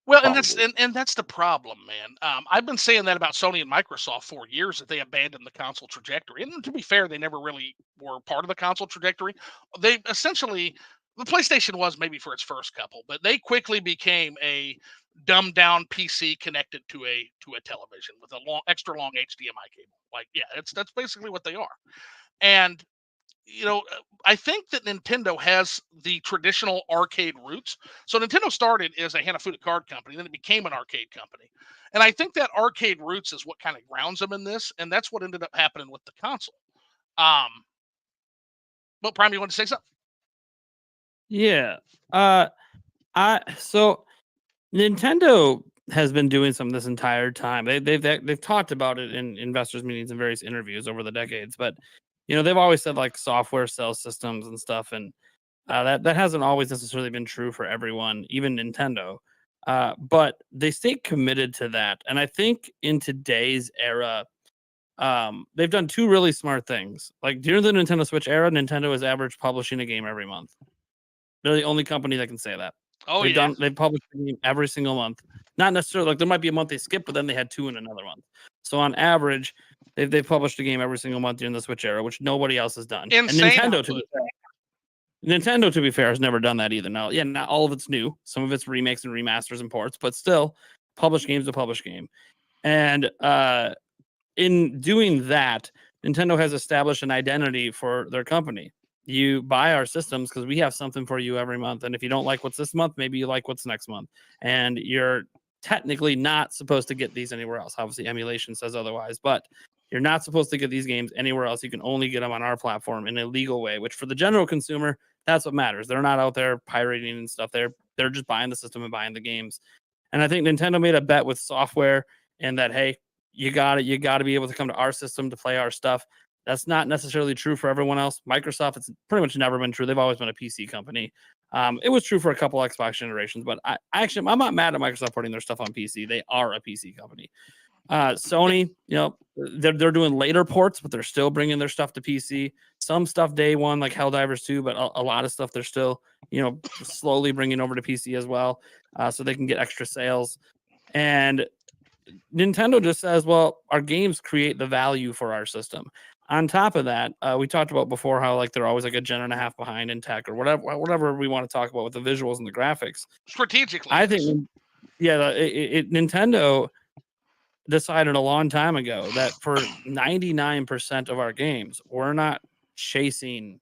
Well, probably. and that's the problem, man. I've been saying that about Sony and Microsoft for years, that they abandoned the console trajectory. And to be fair, they never really were part of the console trajectory. They essentially, the PlayStation was maybe for its first couple, but they quickly became a dumbed down PC connected to a television with a extra long HDMI cable. Like, yeah, that's basically what they are. And I think that Nintendo has the traditional arcade roots. So Nintendo started as a Hanafuda card company, then it became an arcade company. And I think that arcade roots is what kind of grounds them in this, and that's what ended up happening with the console. But Prime, you want to say something? Yeah. So Nintendo has been doing some this entire time. They've talked about it in investors meetings and various interviews over the decades, but they've always said like software sells systems and stuff. And That hasn't always necessarily been true for everyone, even Nintendo. But they stay committed to that. And I think in today's era, they've done two really smart things. Like during the Nintendo Switch era, Nintendo has averaged publishing a game every month. They're the only company that can say that. Oh They've published a game every single month. Not necessarily like there might be a month they skip, but then they had two in another month. So on average, they've published a game every single month during the Switch era, which nobody else has done. Insane And output. Nintendo, to be fair, has never done that either. Now, yeah, not all of it's new. Some of it's remakes and remasters and ports, but still, published game's a published game. And in doing that, Nintendo has established an identity for their company. You buy our systems because we have something for you every month. And if you don't like what's this month, maybe you like what's next month. And you're technically not supposed to get these anywhere else. Obviously, emulation says otherwise, but you're not supposed to get these games anywhere else. You can only get them on our platform in a legal way, which for the general consumer, that's what matters. They're not out there pirating and stuff. They're just buying the system and buying the games. And I think Nintendo made a bet with software and that, hey, you got to be able to come to our system to play our stuff. That's not necessarily true for everyone else. Microsoft, it's pretty much never been true. They've always been a PC company. It was true for a couple Xbox generations, but I'm not mad at Microsoft putting their stuff on PC. They are a PC company. Sony, they're doing later ports, but they're still bringing their stuff to PC. Some stuff day one, like Helldivers 2, but a lot of stuff they're still, slowly bringing over to PC as well, so they can get extra sales. And Nintendo just says, well, our games create the value for our system. On top of that, we talked about before how like they're always like a gen and a half behind in tech or whatever we want to talk about with the visuals and the graphics. Strategically, I think, Nintendo decided a long time ago that for 99% of our games, we're not chasing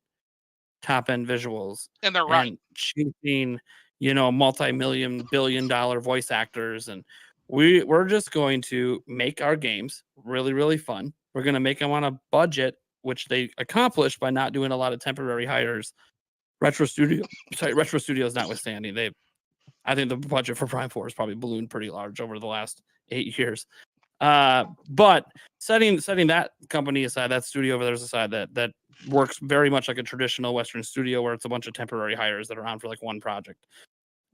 top end visuals and they're right. and chasing, multi-million billion-dollar voice actors, and we're just going to make our games really, really fun. We're going to make them on a budget, which they accomplished by not doing a lot of temporary hires. Retro Studios notwithstanding, I think the budget for Prime 4 has probably ballooned pretty large over the last 8 years. But setting that company aside, that studio over there aside, that works very much like a traditional Western studio where it's a bunch of temporary hires that are on for like one project.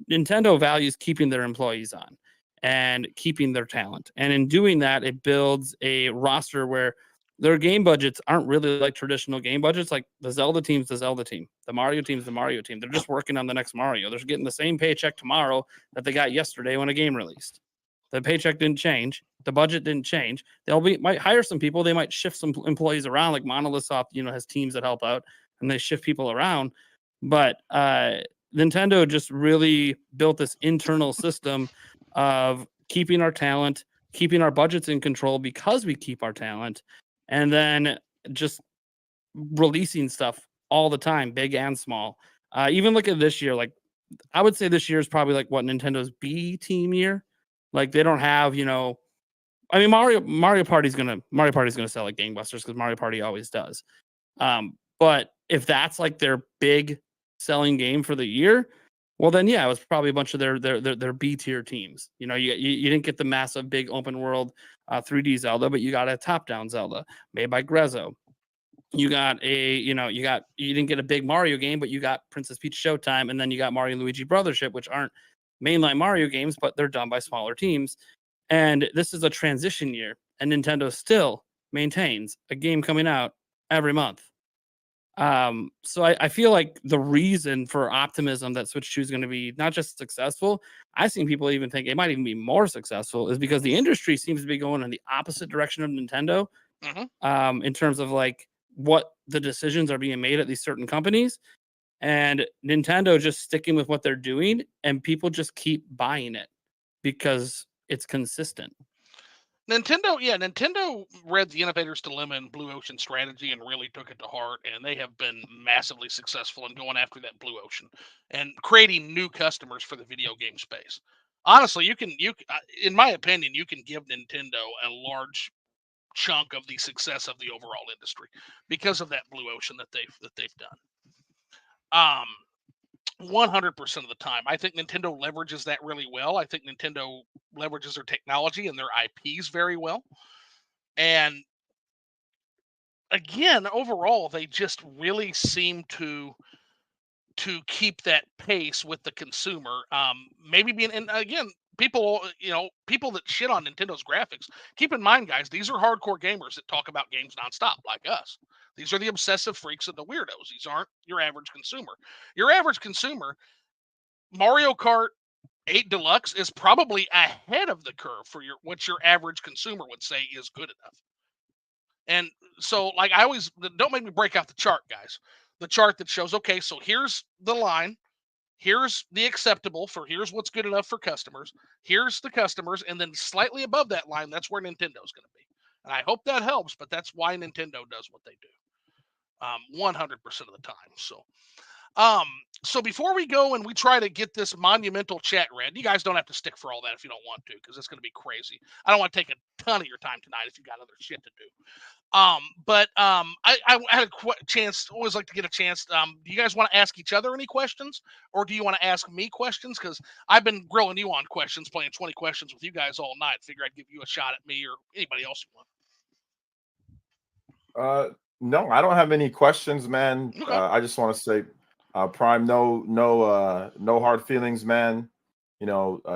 Nintendo values keeping their employees on and keeping their talent. And in doing that, it builds a roster where their game budgets aren't really like traditional game budgets. Like the Zelda team's the Zelda team, the Mario team's the Mario team. They're just working on the next Mario. They're getting the same paycheck tomorrow that they got yesterday when a game released. The paycheck didn't change. The budget didn't change. Might hire some people. They might shift some employees around. Like Monolith Soft, has teams that help out and they shift people around. But Nintendo just really built this internal system of keeping our talent, keeping our budgets in control because we keep our talent, and then just releasing stuff all the time, big and small. Even look at this year. Like I would say this year is probably like what Nintendo's B team year. Like they don't have, Mario Party's gonna sell like gangbusters because Mario Party always does. But if that's like their big selling game for the year, well then yeah, it was probably a bunch of their B tier teams. You didn't get the massive big open world 3D Zelda, but you got a top down Zelda made by Grezzo. You got you didn't get a big Mario game, but you got Princess Peach Showtime, and then you got Mario and Luigi Brothership, which aren't mainline Mario games, but they're done by smaller teams. And this is a transition year, and Nintendo still maintains a game coming out every month. So I feel like the reason for optimism that Switch 2 is going to be not just successful, I've seen people even think it might even be more successful, is because the industry seems to be going in the opposite direction of Nintendo. In terms of like what the decisions are being made at these certain companies, and Nintendo just sticking with what they're doing, and people just keep buying it because it's consistent. Nintendo read the Innovator's Dilemma and Blue Ocean strategy and really took it to heart, and they have been massively successful in going after that Blue Ocean and creating new customers for the video game space. Honestly, in my opinion, you can give Nintendo a large chunk of the success of the overall industry because of that Blue Ocean that they've done. 100% of the time. I think Nintendo leverages that really well. I think Nintendo leverages their technology and their IPs very well. And again, overall, they just really seem to to keep that pace with the consumer. Maybe being, and again, people, people that shit on Nintendo's graphics, keep in mind, guys, these are hardcore gamers that talk about games nonstop, like us. These are the obsessive freaks and the weirdos. These aren't your average consumer. Your average consumer, Mario Kart 8 Deluxe is probably ahead of the curve for what your average consumer would say is good enough. And so, like, I always, don't make me break out the chart, guys. The chart that shows, okay, so here's the line, here's the acceptable for, here's what's good enough for customers, here's the customers, and then slightly above that line, that's where Nintendo's going to be. And I hope that helps, but that's why Nintendo does what they do, 100% of the time. So before we go and we try to get this monumental chat read, you guys don't have to stick for all that if you don't want to, because it's going to be crazy. I don't want to take a ton of your time tonight if you got other shit to do. I had a chance. Always like to get a chance. Do you guys want to ask each other any questions, or do you want to ask me questions? Because I've been grilling you on questions, playing 20 questions with you guys all night. Figure I'd give you a shot at me or anybody else you want. No, I don't have any questions, man. Okay. I just want to say, Prime, no hard feelings, man.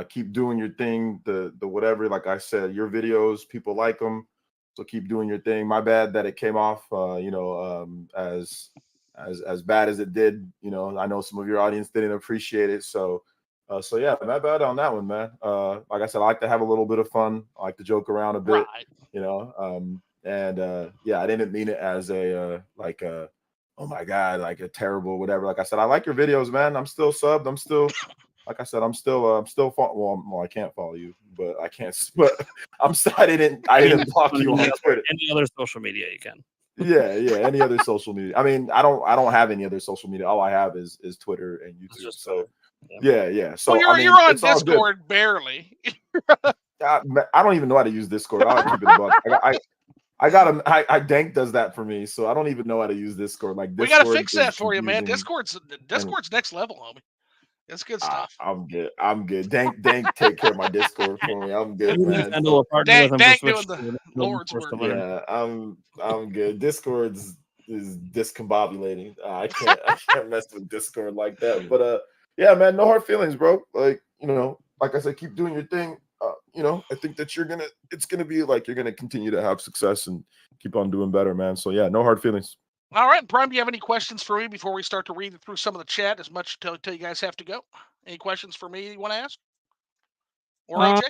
Keep doing your thing. The whatever, like I said, your videos, people like them. So keep doing your thing. My bad that it came off, as bad as it did. I know some of your audience didn't appreciate it. So yeah, my bad on that one, man. Like I said, I like to have a little bit of fun. I like to joke around a bit, right. Yeah, I didn't mean it as oh my God, like a terrible whatever. Like I said, I like your videos, man. I'm still subbed. I'm still. Like I said, I'm still well, I can't follow you, but I can't. But I didn't block you on Twitter. Any other social media you can. Yeah. Any other social media. I mean, I don't have any other social media. All I have is Twitter and YouTube. So yeah. So well, you're on Discord barely. I don't even know how to use Discord. I'll keep it above. I Dank does that for me, so I don't even know how to use Discord. Like Discord, we gotta fix that for you, man. Discord's next level, homie. That's good stuff. I'm good. Dank take care of my Discord for me. I'm good, man. Dank doing the Lord's work. Yeah, I'm good. Discord is discombobulating. I can't mess with Discord like that. But yeah, man, no hard feelings, bro. Like, like I said, keep doing your thing. I think that it's gonna be like you're gonna continue to have success and keep on doing better, man. So yeah, no hard feelings. All right, Prime, do you have any questions for me before we start to read through some of the chat? As much till you guys have to go. Any questions for me you want to ask? Or AJ?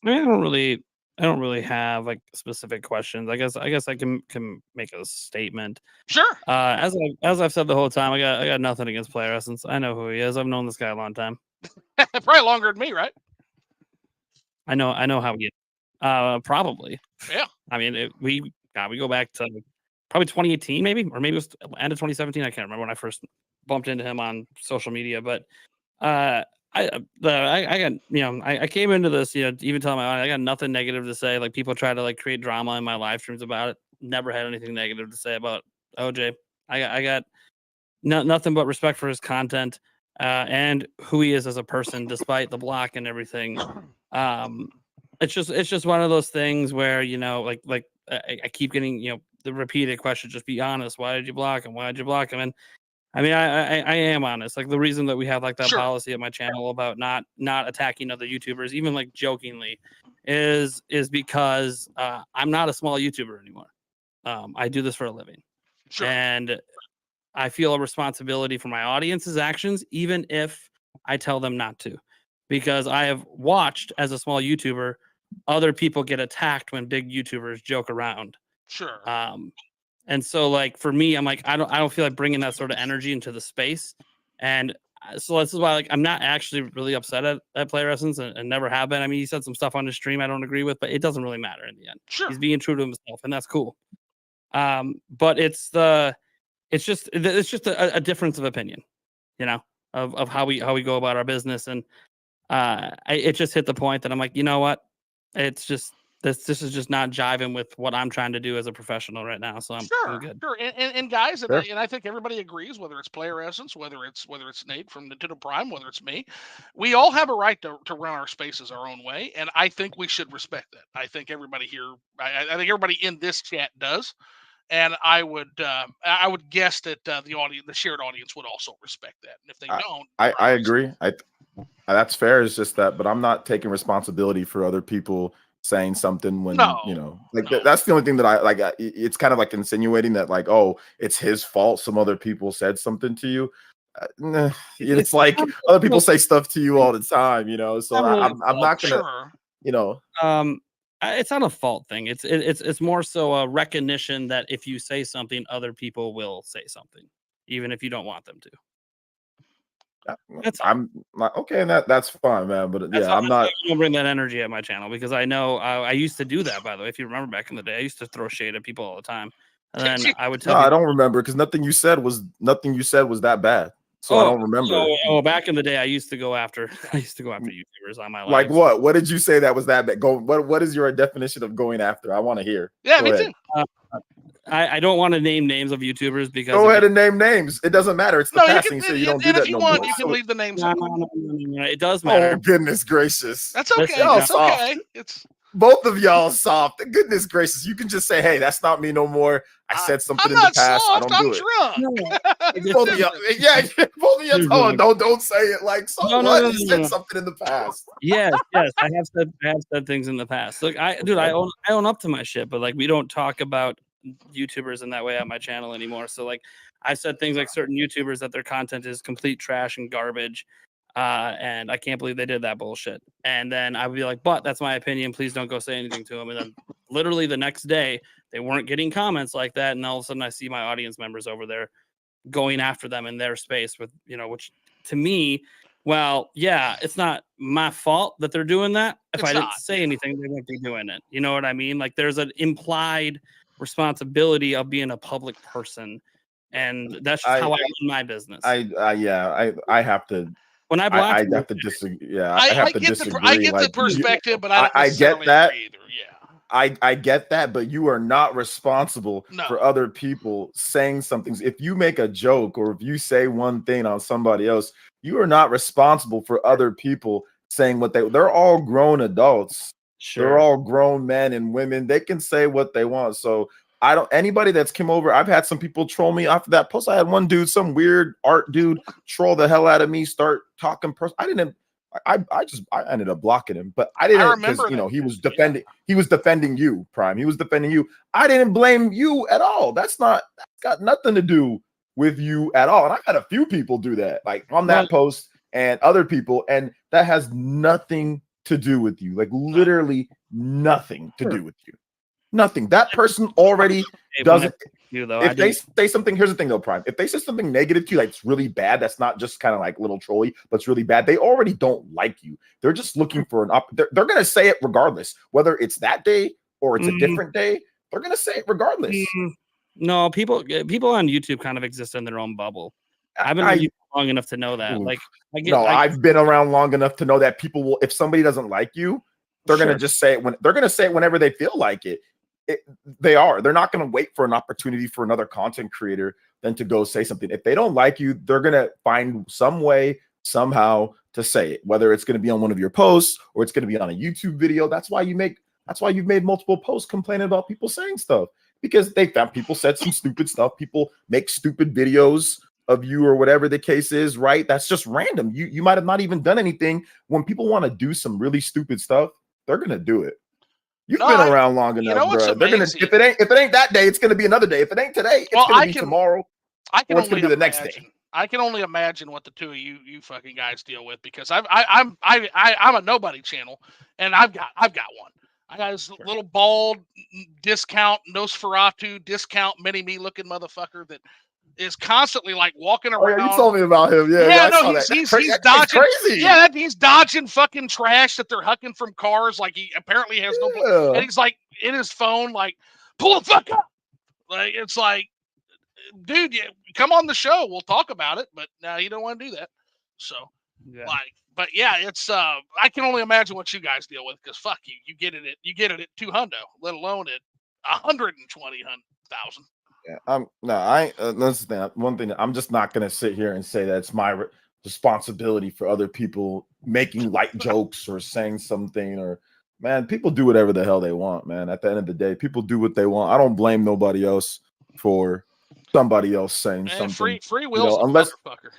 I don't really have like specific questions. I guess I can make a statement. Sure. As I've said the whole time, I got nothing against PlayerEssence. I know who he is. I've known this guy a long time. Probably longer than me, right? I know how he is. Probably. Yeah. I mean, we go back to probably 2018, maybe, or maybe it was end of 2017. I can't remember when I first bumped into him on social media, but I came into this, even telling my audience, I got nothing negative to say. Like, people try to like create drama in my live streams about it. Never had anything negative to say about OJ. I got nothing but respect for his content and who he is as a person, despite the block and everything. It's just one of those things where, I keep getting, the repeated question, just be honest. Why did you block him? Why did you block him? And I mean, I am honest. Like, the reason that we have like that policy at my channel about not attacking other YouTubers, even like jokingly, is because I'm not a small YouTuber anymore. I do this for a living. Sure. And I feel a responsibility for my audience's actions, even if I tell them not to, because I have watched as a small YouTuber other people get attacked when big YouTubers joke around. Sure. And so, like, for me, I'm like, I don't feel like bringing that sort of energy into the space. And so this is why, like, I'm not actually really upset at PlayerEssence and never have been. I mean, he said some stuff on his stream I don't agree with, but it doesn't really matter in the end. Sure. He's being true to himself, and that's cool. But it's just a difference of opinion, of how we go about our business. And it just hit the point that I'm like, you know what? It's just this is just not jiving with what I'm trying to do as a professional right now. So I'm good. Sure. And guys, and I think everybody agrees, whether it's PlayerEssence, whether it's Nate from Nintendo Prime, whether it's me, we all have a right to run our spaces our own way, and I think we should respect that. I think everybody here, I think everybody in this chat does. and I would guess that the shared audience would also respect that. And if they don't, I agree. That's fair. It's just that, but I'm not taking responsibility for other people saying something when that's the only thing that I like. It's kind of like insinuating that like, oh, it's his fault. Some other people said something to you. It's like other people say stuff to you all the time, so I'm not gonna, it's not a fault thing. It's more so a recognition that if you say something, other people will say something, even if you don't want them to. I'm like, okay, and that's fine, man. But I'm not gonna bring that energy at my channel because I know I used to do that. By the way, if you remember back in the day, I used to throw shade at people all the time, and then I would tell. No, I don't remember because nothing you said was that bad. So I don't remember. Back in the day, I used to go after YouTubers on my life. Like what? What did you say that was that bad? What is your definition of going after? I want to hear. Yeah, me too. I don't want to name names of YouTubers because go ahead and name names. It doesn't matter. It's the passing, so you don't do that. If you want, you can leave the names. No, it does matter. Oh goodness gracious! That's okay. That's okay. It's both of y'all soft. Goodness gracious! You can just say, "Hey, that's not me no more." I said something in the past. Soft, I don't do it. Both of y'all, both of y'all. Don't say it like so. No, you said something in the past. Yes, I have said things in the past. Look, I own up to my shit, but like we don't talk about YouTubers in that way on my channel anymore. So like I said things like certain YouTubers that their content is complete trash and garbage. And I can't believe they did that bullshit. And then I would be like, but that's my opinion. Please don't go say anything to them. And then literally the next day they weren't getting comments like that. And all of a sudden I see my audience members over there going after them in their space with, which to me, well, yeah, it's not my fault that they're doing that. If I didn't say anything, they wouldn't be doing it. You know what I mean? Like there's an implied responsibility of being a public person. And that's just how I run my business. I have to. When I block, I have to disagree. Yeah, I have to disagree. I get the perspective, but I get that. Either. Yeah, I get that, but you are not responsible for other people saying something. If you make a joke or if you say one thing on somebody else, you are not responsible for other people saying what they're all grown adults. Sure. They're all grown men and women. They can say what they want. So anybody that's come over, I've had some people troll me after that post. I had one dude, some weird art dude, troll the hell out of me, start talking I ended up blocking him, but I didn't because he was defending you, Prime. He was defending you. I didn't blame you at all. That's got nothing to do with you at all. And I had a few people do that, like on that post and other people, and that has nothing to do with you. Like literally nothing to do with you. Nothing. That person already doesn't. If they say something, here's the thing though, Prime. If they say something negative to you, like it's really bad, that's not just kind of like little trolly, but it's really bad. They already don't like you. They're just looking for they're gonna say it regardless, whether it's that day or it's a different day. They're gonna say it regardless. No, people on YouTube kind of exist in their own bubble. I've been on YouTube long enough to know that. Like, I've been around long enough to know that people will. If somebody doesn't like you, they're gonna just say it they're gonna say it whenever they feel like it. They're not going to wait for an opportunity for another content creator than to go say something. If they don't like you, they're going to find some way, somehow to say it, whether it's going to be on one of your posts or it's going to be on a YouTube video. That's why you've made multiple posts complaining about people saying stuff, because they found people said some stupid stuff. People make stupid videos of you or whatever the case is, right? That's just random. You might have not even done anything. When people want to do some really stupid stuff, they're going to do it. You've been around long enough, bro. They're gonna if it ain't that day, it's gonna be another day. If it ain't today, it's gonna be tomorrow. It's gonna be the next day. I can only imagine what the two of you fucking guys deal with, because I'm a nobody channel, and I've got one. I got this little bald discount Nosferatu discount mini me looking motherfucker that is constantly like walking around. Oh, yeah, you told me about him. Yeah, no, he's dodging. Crazy. Yeah, he's dodging fucking trash that they're hucking from cars. Like he apparently has no. And he's like in his phone, like pull the fuck up. Like it's like, dude, come on the show. We'll talk about it. But now you don't want to do that. So but yeah, it's I can only imagine what you guys deal with, because fuck you. You get it at $200, let alone at 120,000. Yeah, that's the thing. One thing, I'm just not gonna sit here and say that it's my responsibility for other people making light jokes or saying something. Or man, people do whatever the hell they want, man. At the end of the day, people do what they want. I don't blame nobody else for somebody else saying And something. free will's Unless, motherfucker.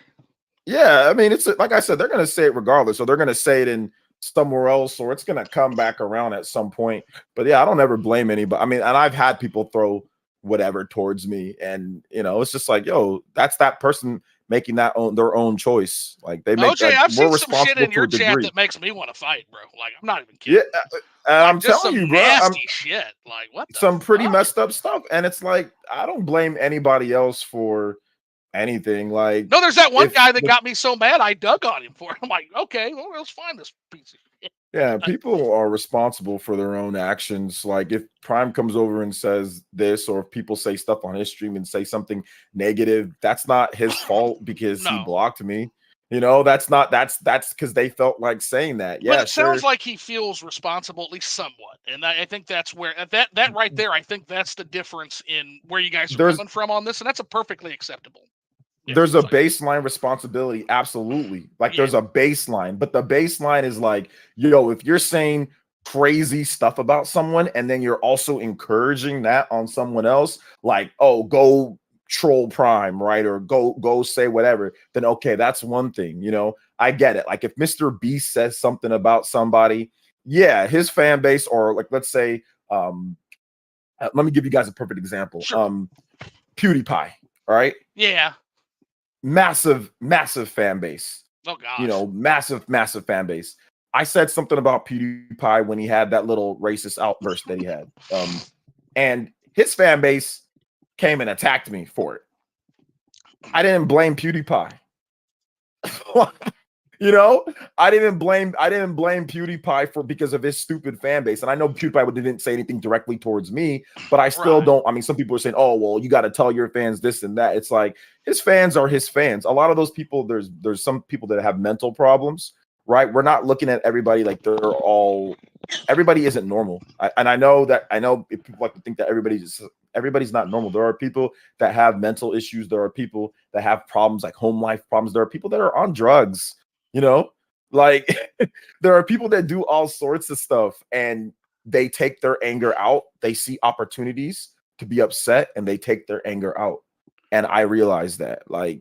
yeah, I mean, it's like I said, they're going to say it regardless, or they're going to say it in somewhere else, or it's going to come back around at some point. But yeah, I don't ever blame anybody. I mean, and I've had people throw whatever towards me, and it's just like, yo, that's that person making their own choice. Like they make OJ, I've we're seen some shit responsible in to your a chat degree. that makes me want to fight, bro. Like, I'm not even Yeah, kidding. and Like, I'm just telling some you, bro, nasty shit. Like, what the some pretty fuck? messed up stuff. And it's like, I don't blame anybody else for anything. Like, No, there's that one guy that got me so mad I dug on him for it. I'm like, okay, well, let's find this piece of shit. yeah, people are responsible for their own actions. Like if Prime comes over and says this, or if people say stuff on his stream and say something negative, that's not his fault because he No. blocked me. That's because they felt like saying that. Yeah, But it sure. sounds like he feels responsible, at least somewhat. And I think that's where that right there, I think that's the difference in where you guys are coming from on this, and that's a perfectly acceptable. There's a baseline responsibility, absolutely. Like there's a baseline, but the baseline is like, if you're saying crazy stuff about someone and then you're also encouraging that on someone else, like, oh, go troll Prime, right? Or go say whatever, then okay, that's one thing. I get it. Like if Mr. Beast says something about somebody, yeah, his fan base, or like let's say, let me give you guys a perfect example. Sure. PewDiePie, all right? Yeah. Massive fan base. Oh gosh. Massive fan base. I said something about PewDiePie when he had that little racist outburst that he had. And his fan base came and attacked me for it. I didn't blame PewDiePie. I didn't blame PewDiePie because of his stupid fan base. And I know PewDiePie didn't say anything directly towards me, but I still don't. I mean, some people are saying, oh, well, you got to tell your fans this and that. It's like his fans are his fans. A lot of those people, there's some people that have mental problems, right? We're not looking at everybody like everybody isn't normal. I know people like to think that everybody's not normal. There are people that have mental issues. There are people that have problems like home life problems. There are people that are on drugs. Like there are people that do all sorts of stuff and they take their anger out. They see opportunities to be upset and they take their anger out. And I realize that, like,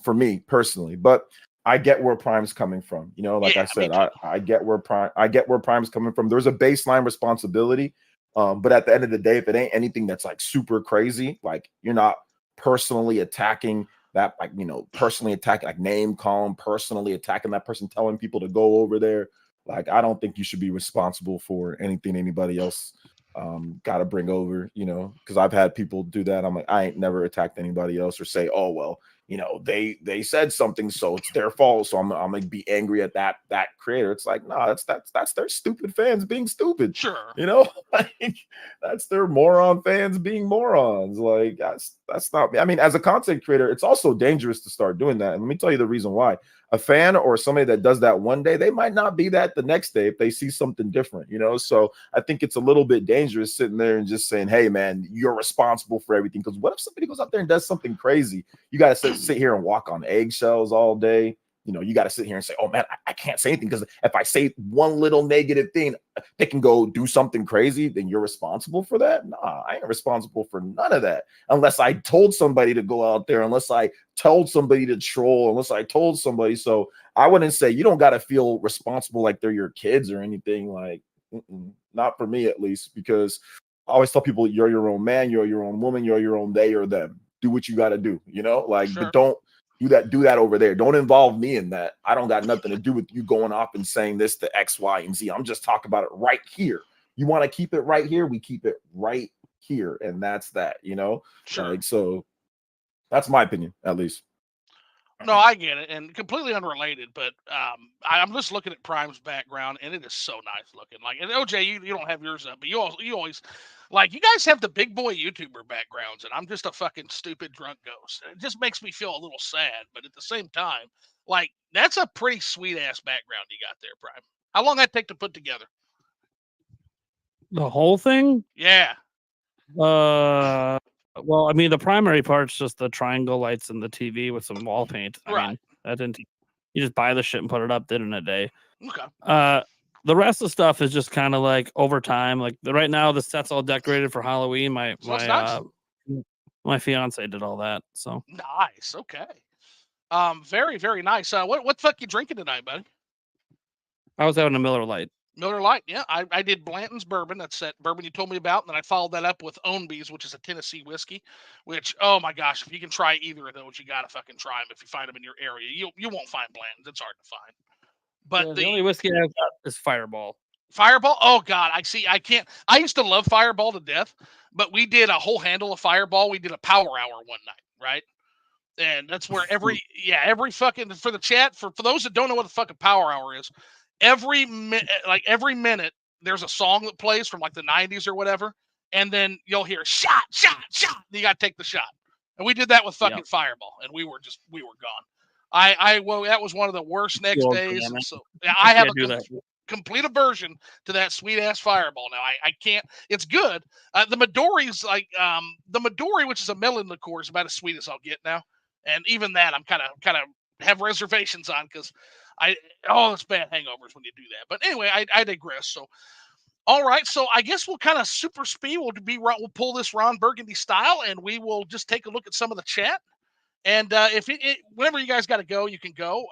for me personally, but I get where Prime's coming from. Like I said, I get where Prime's coming from. There's a baseline responsibility. But at the end of the day, if it ain't anything that's like super crazy, like you're not personally attacking that, like, personally attacking, like name calling, personally attacking that person, telling people to go over there. Like, I don't think you should be responsible for anything anybody else got to bring over, because I've had people do that. I'm like, I ain't never attacked anybody else or say, oh, well, they said something, so it's their fault. So I'm gonna be angry at that creator. It's like, no, that's their stupid fans being stupid. Sure. Like that's their moron fans being morons. Like that's not me. I mean, as a content creator, it's also dangerous to start doing that. And let me tell you the reason why. A fan or somebody that does that one day, they might not be that the next day if they see something different, So I think it's a little bit dangerous sitting there and just saying, hey, man, you're responsible for everything. Because what if somebody goes out there and does something crazy? You got to sit here and walk on eggshells all day. You got to sit here and say, oh, man, I can't say anything because if I say one little negative thing, they can go do something crazy. Then you're responsible for that? Nah, I ain't responsible for none of that. Unless I told somebody to go out there, unless I told somebody to troll, unless I told somebody. So I wouldn't say you don't got to feel responsible like they're your kids or anything. Like, not for me, at least, because I always tell people you're your own man, you're your own woman, you're your own they or them. Do what you got to do, like, Sure. But don't do that over there. Don't involve me in that. I don't got nothing to do with you going off and saying this to X, Y, and Z. I'm just talking about it right here. You want to keep it right here? We keep it right here. And that's that, Sure. Like, so that's my opinion, at least. No, I get it, and completely unrelated, but I'm just looking at Prime's background, and it is so nice looking. Like, and OJ, you don't have yours up, but you always, like, you guys have the big boy YouTuber backgrounds, and I'm just a fucking stupid drunk ghost. And it just makes me feel a little sad, but at the same time, like, that's a pretty sweet ass background you got there, Prime. How long that take to put together? The whole thing? Yeah. Well, I mean, the primary part's just the triangle lights and the TV with some wall paint. I mean, that didn't. You just buy the shit and put it up. Did in a day. Okay. The rest of the stuff is just kind of like over time. Like right now, the set's all decorated for Halloween. My My fiance did all that. So Nice. Okay. Very, very nice. What the fuck you drinking tonight, buddy? I was having a Miller Lite. Miller Lite. Yeah, I did Blanton's bourbon. That's that bourbon you told me about, and then I followed that up with Ownby's, which is a Tennessee whiskey. Which, oh my gosh, if you can try either of those, you gotta fucking try them. If you find them in your area, you won't find Blanton's. It's hard to find. But Yeah, the only whiskey I've got is Fireball. Fireball. Oh God, I see. I can't. I used to love Fireball to death, but we did a whole handle of Fireball. We did a power hour one night, right? And that's where every fucking for the chat for those that don't know what the fucking power hour is, every minute there's a song that plays from like the 90s or whatever, and then you'll hear shot, shot, shot. You gotta take the shot. And we did that with fucking Fireball, and we were gone. Well, that was one of the worst next days. And so I have a complete aversion to that sweet ass Fireball. Now I can't. It's good. The Midori's like the Midori, which is a melon liqueur, is about as sweet as I'll get now. And even that, I'm kind of have reservations on because it's bad hangovers when you do that. But anyway, I digress. So, all right. So I guess we'll kind of super speed. We'll pull this Ron Burgundy style, and we will just take a look at some of the chat. And if whenever you guys got to go, you can go.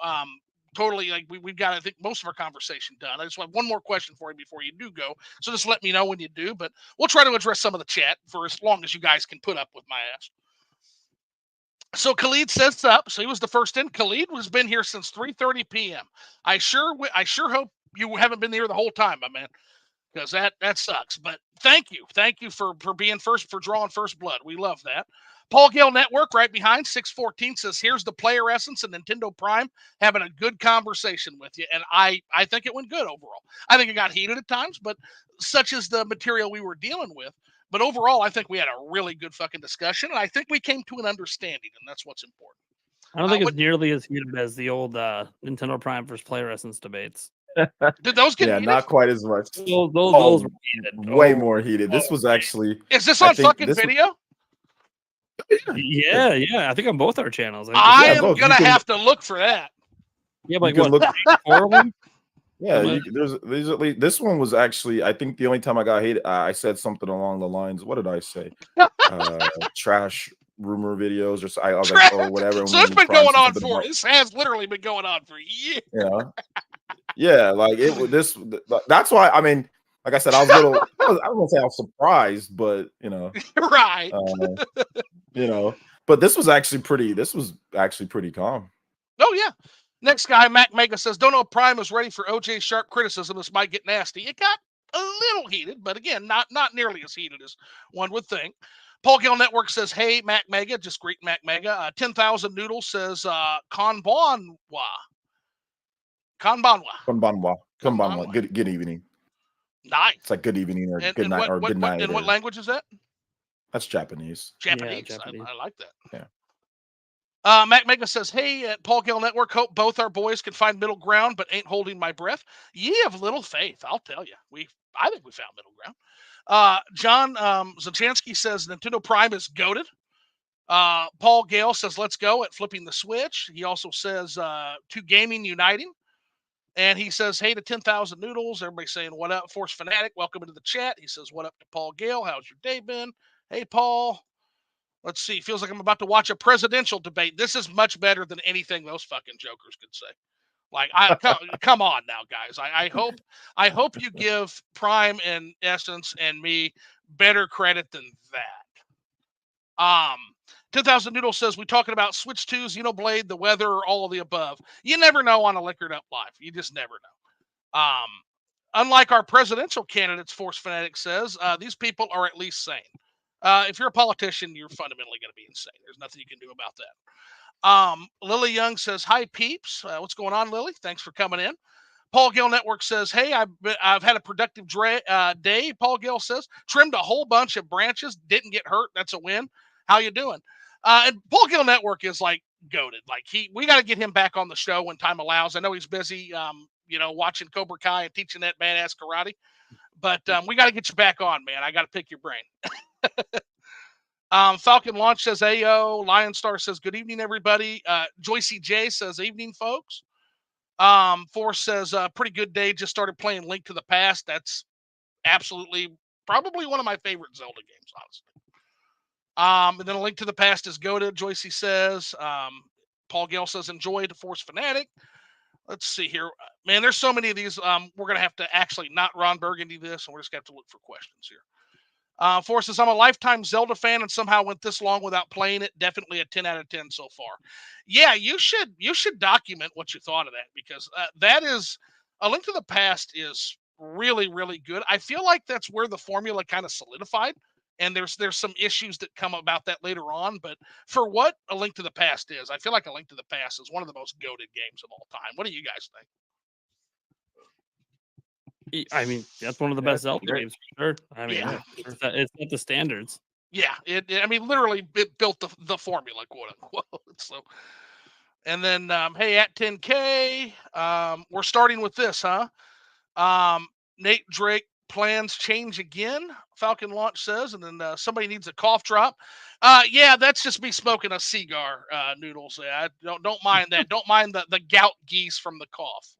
Totally, like we've got, I think, most of our conversation done. I just have one more question for you before you do go. So just let me know when you do. But we'll try to address some of the chat for as long as you guys can put up with my ass. So Khalid sets up. So he was the first in. Khalid has been here since 3:30 p.m. I sure hope you haven't been here the whole time, my man, because that sucks. But thank you for being first, for drawing first blood. We love that. Paul Gale Network right behind 614 says, here's the PlayerEssence and Nintendo Prime having a good conversation with you. And I think it went good overall. I think it got heated at times, but such is the material we were dealing with. But overall, I think we had a really good fucking discussion, and I think we came to an understanding, and that's what's important. I don't think it's nearly as heated as the old Nintendo Prime versus PlayerEssence debates. Did those get heated? Not quite as much. Those were heated. Way more heated. This was actually... Is this on fucking video? Yeah. I think on both our channels. I am going to have to look for that. Yeah, but what? Look 4 of them? Yeah, there's at least, this one was actually, I think the only time I got hated, I said something along the lines, what did I say? Trash rumor videos or so, I was like, or whatever. So it's been going on for, this has literally been going on for years. Yeah, like that's why, I mean, like I said, I was a little, I don't want to say I was surprised, but right. But this was actually pretty calm. Oh yeah. Next guy, Mac Mega says, don't know if Prime is ready for OJ sharp criticism. This might get nasty. It got a little heated, but again, not nearly as heated as one would think. Paul Gill Network says, hey, Mac Mega, just greet Mac Mega. 10,000 Noodles says, Konbanwa. Good evening. Nice. It's like good evening or good night or good night. And what language is that? That's Japanese. Japanese. Yeah, Japanese. I like that. Yeah. Mac Mega says, hey, at Paul Gale Network, hope both our boys can find middle ground, but ain't holding my breath. Ye have little faith, I'll tell you. I think we found middle ground. John Zachansky says, Nintendo Prime is goated. Paul Gale says, let's go at Flipping the Switch. He also says, to Gaming Uniting. And he says, hey to 10,000 Noodles. Everybody saying, what up, Force Fanatic? Welcome into the chat. He says, what up to Paul Gale? How's your day been? Hey, Paul. Let's see. Feels like I'm about to watch a presidential debate. This is much better than anything those fucking jokers could say. Like, come on now, guys. I hope you give Prime and Essence and me better credit than that. 10,000 Noodles says, we talking about Switch 2, Xenoblade, the weather, or all of the above. You never know on a Liquored Up Live. You just never know. Unlike our presidential candidates, Force Fanatic says, these people are at least sane. If you're a politician, you're fundamentally going to be insane. There's nothing you can do about that. Lily Young says, hi, peeps. What's going on, Lily? Thanks for coming in. Paul Gill Network says, hey, I've had a productive day. Paul Gill says, trimmed a whole bunch of branches, didn't get hurt. That's a win. How you doing? And Paul Gill Network is like goated. Like we got to get him back on the show when time allows. I know he's busy, watching Cobra Kai and teaching that badass karate. But we got to get you back on, man. I got to pick your brain. Falcon Launch says, Ayo. Lion Star says, good evening, everybody. Joycey J says, evening, folks. Force says, pretty good day. Just started playing Link to the Past. That's absolutely probably one of my favorite Zelda games, honestly. And then A Link to the Past is goated, Joycey says. Paul Gale says, enjoyed Force Fanatic. Let's see here. Man, there's so many of these. We're going to have to actually not Ron Burgundy this, and we're just going to have to look for questions here. Force says, I'm a lifetime Zelda fan and somehow went this long without playing it. Definitely a 10 out of 10 so far. Yeah, you should document what you thought of that, because that is A Link to the Past is really, really good. I feel like that's where the formula kind of solidified. And there's some issues that come about that later on. But for what A Link to the Past is, I feel like A Link to the Past is one of the most goated games of all time. What do you guys think? I mean, that's one of the best Zelda games for sure. I mean, Yeah. it's not the standards. Yeah, I mean, literally, it built the formula, quote unquote. So, and then, hey, at 10K, we're starting with this, huh? Nate Drake plans change again. Falcon Launch says, and then somebody needs a cough drop. Yeah, that's just me smoking a cigar, Noodles. I don't mind that. Don't mind the gout geese from the cough.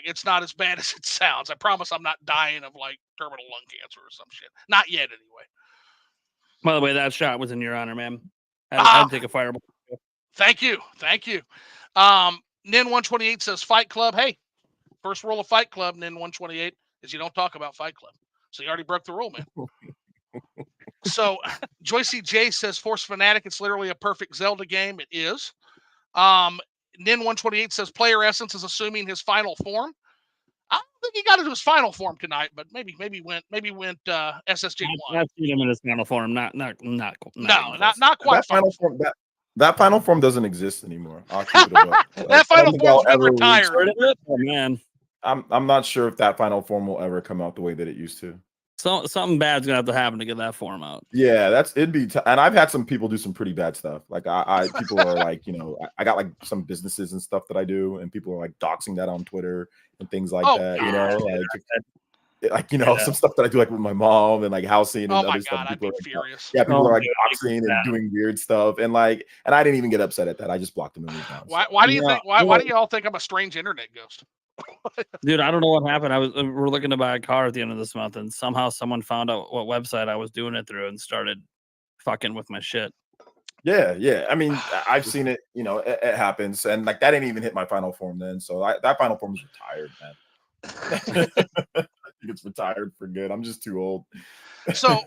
It's not as bad as it sounds. I promise I'm not dying of like terminal lung cancer or some shit. Not yet, anyway. By the way, that shot was in your honor, man. I'd take a fireball. Thank you. Nin128 says Fight Club. Hey, first rule of Fight Club, Nin128, is you don't talk about Fight Club. So you already broke the rule, man. So Joycey J says Force Fanatic, it's literally a perfect Zelda game. It is. Nin128 says PlayerEssence is assuming his final form. I don't think he got into his final form tonight, but maybe went SSJ1. I've seen him in his final form. Not no, even not quite. That final form, that final form doesn't exist anymore. I'll keep it above. That final form's been retired. Oh man, I'm not sure if that final form will ever come out the way that it used to. So something bad's gonna have to happen to get that form out. Yeah, it'd be. And I've had some people do some pretty bad stuff. Like people are like, I got like some businesses and stuff that I do, and people are like doxing that on Twitter and things like that. God. Some stuff that I do like with my mom and like housing and oh other my stuff. God, I'd be furious. Yeah, people are like doxing and doing weird stuff, and I didn't even get upset at that. I just blocked them and moved on. Why do you think? Why do y'all think I'm a strange internet ghost? Dude, I don't know what happened. We're looking to buy a car at the end of this month, and somehow someone found out what website I was doing it through and started fucking with my shit. Yeah. I mean, I've seen it. It happens, and like that didn't even hit my final form then. So that final form is retired, man. I think it's retired for good. I'm just too old. So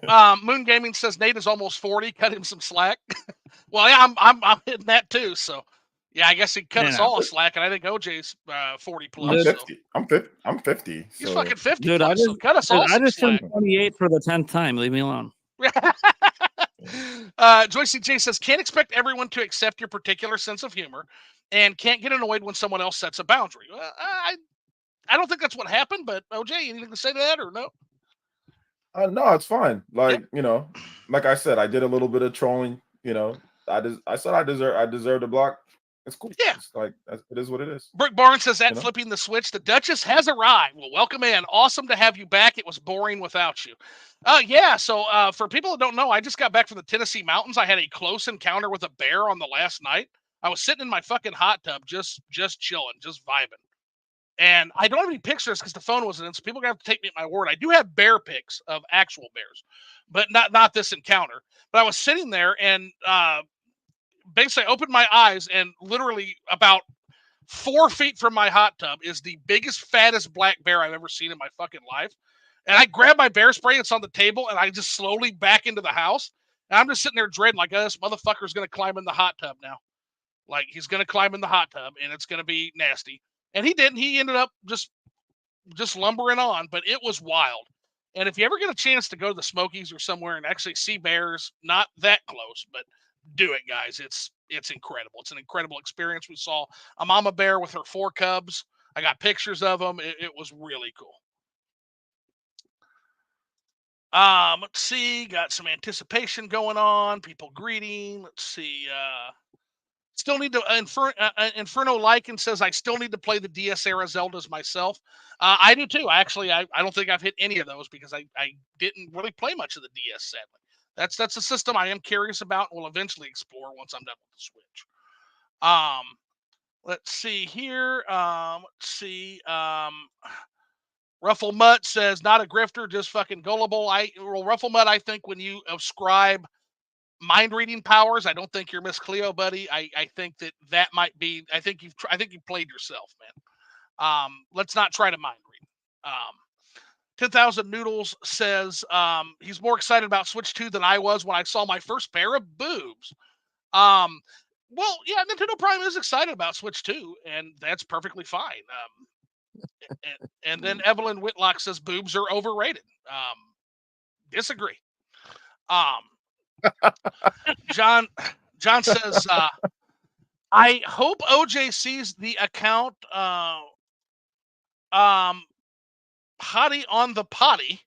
Moon Gaming says Nate is almost 40. Cut him some slack. Well, yeah, I'm hitting that too. So yeah, I guess he cut us all slack, and I think OJ's 40 plus. I'm 50. I'm 50. He's fucking 50 dude, plus. So cut us all some slack. Turned 28 for the 10th time. Leave me alone. Joycey J says, can't expect everyone to accept your particular sense of humor and can't get annoyed when someone else sets a boundary. I don't think that's what happened, but OJ, anything to say to that or no? No, it's fine. Like I said, I did a little bit of trolling. I said I deserved a block. It's cool. Yeah, it's like it is what it is. Brooke Barnes says that Flipping the Switch, the Duchess has arrived. Well, welcome in. Awesome to have you back. It was boring without you. Yeah. So for people that don't know, I just got back from the Tennessee mountains. I had a close encounter with a bear on the last night. I was sitting in my fucking hot tub, just chilling, just vibing. And I don't have any pictures because the phone wasn't in, so people are gonna have to take me at my word. I do have bear pics of actual bears, but not this encounter. But I was sitting there and basically I opened my eyes, and literally about 4 feet from my hot tub is the biggest, fattest black bear I've ever seen in my fucking life. And I grab my bear spray, it's on the table, and I just slowly back into the house. And I'm just sitting there dreading, like, this motherfucker's gonna climb in the hot tub now. Like, he's gonna climb in the hot tub, and it's gonna be nasty. And he didn't. He ended up just lumbering on, but it was wild. And if you ever get a chance to go to the Smokies or somewhere and actually see bears, not that close, but do it, guys. It's incredible. It's an incredible experience. We saw a mama bear with her 4 cubs. I got pictures of them. It was really cool. Let's see. Got some anticipation going on. People greeting. Let's see. Still need to Inferno Lycan says I still need to play the DS era Zeldas myself. I do too. I don't think I've hit any of those because I didn't really play much of the DS, sadly. That's a system I am curious about and will eventually explore once I'm done with the Switch. Let's see here. Ruffle Mutt says not a grifter, just fucking gullible. Ruffle Mutt, I think when you ascribe mind reading powers. I don't think you're Miss Cleo, buddy. I think that might be. I think you played yourself, man. Let's not try to mind read. 10,000 Noodles says he's more excited about Switch 2 than I was when I saw my first pair of boobs. Well, yeah, Nintendo Prime is excited about Switch 2, and that's perfectly fine. And then Evelyn Whitlock says boobs are overrated. Disagree. John says I hope OJ sees the account Hottie on the Potty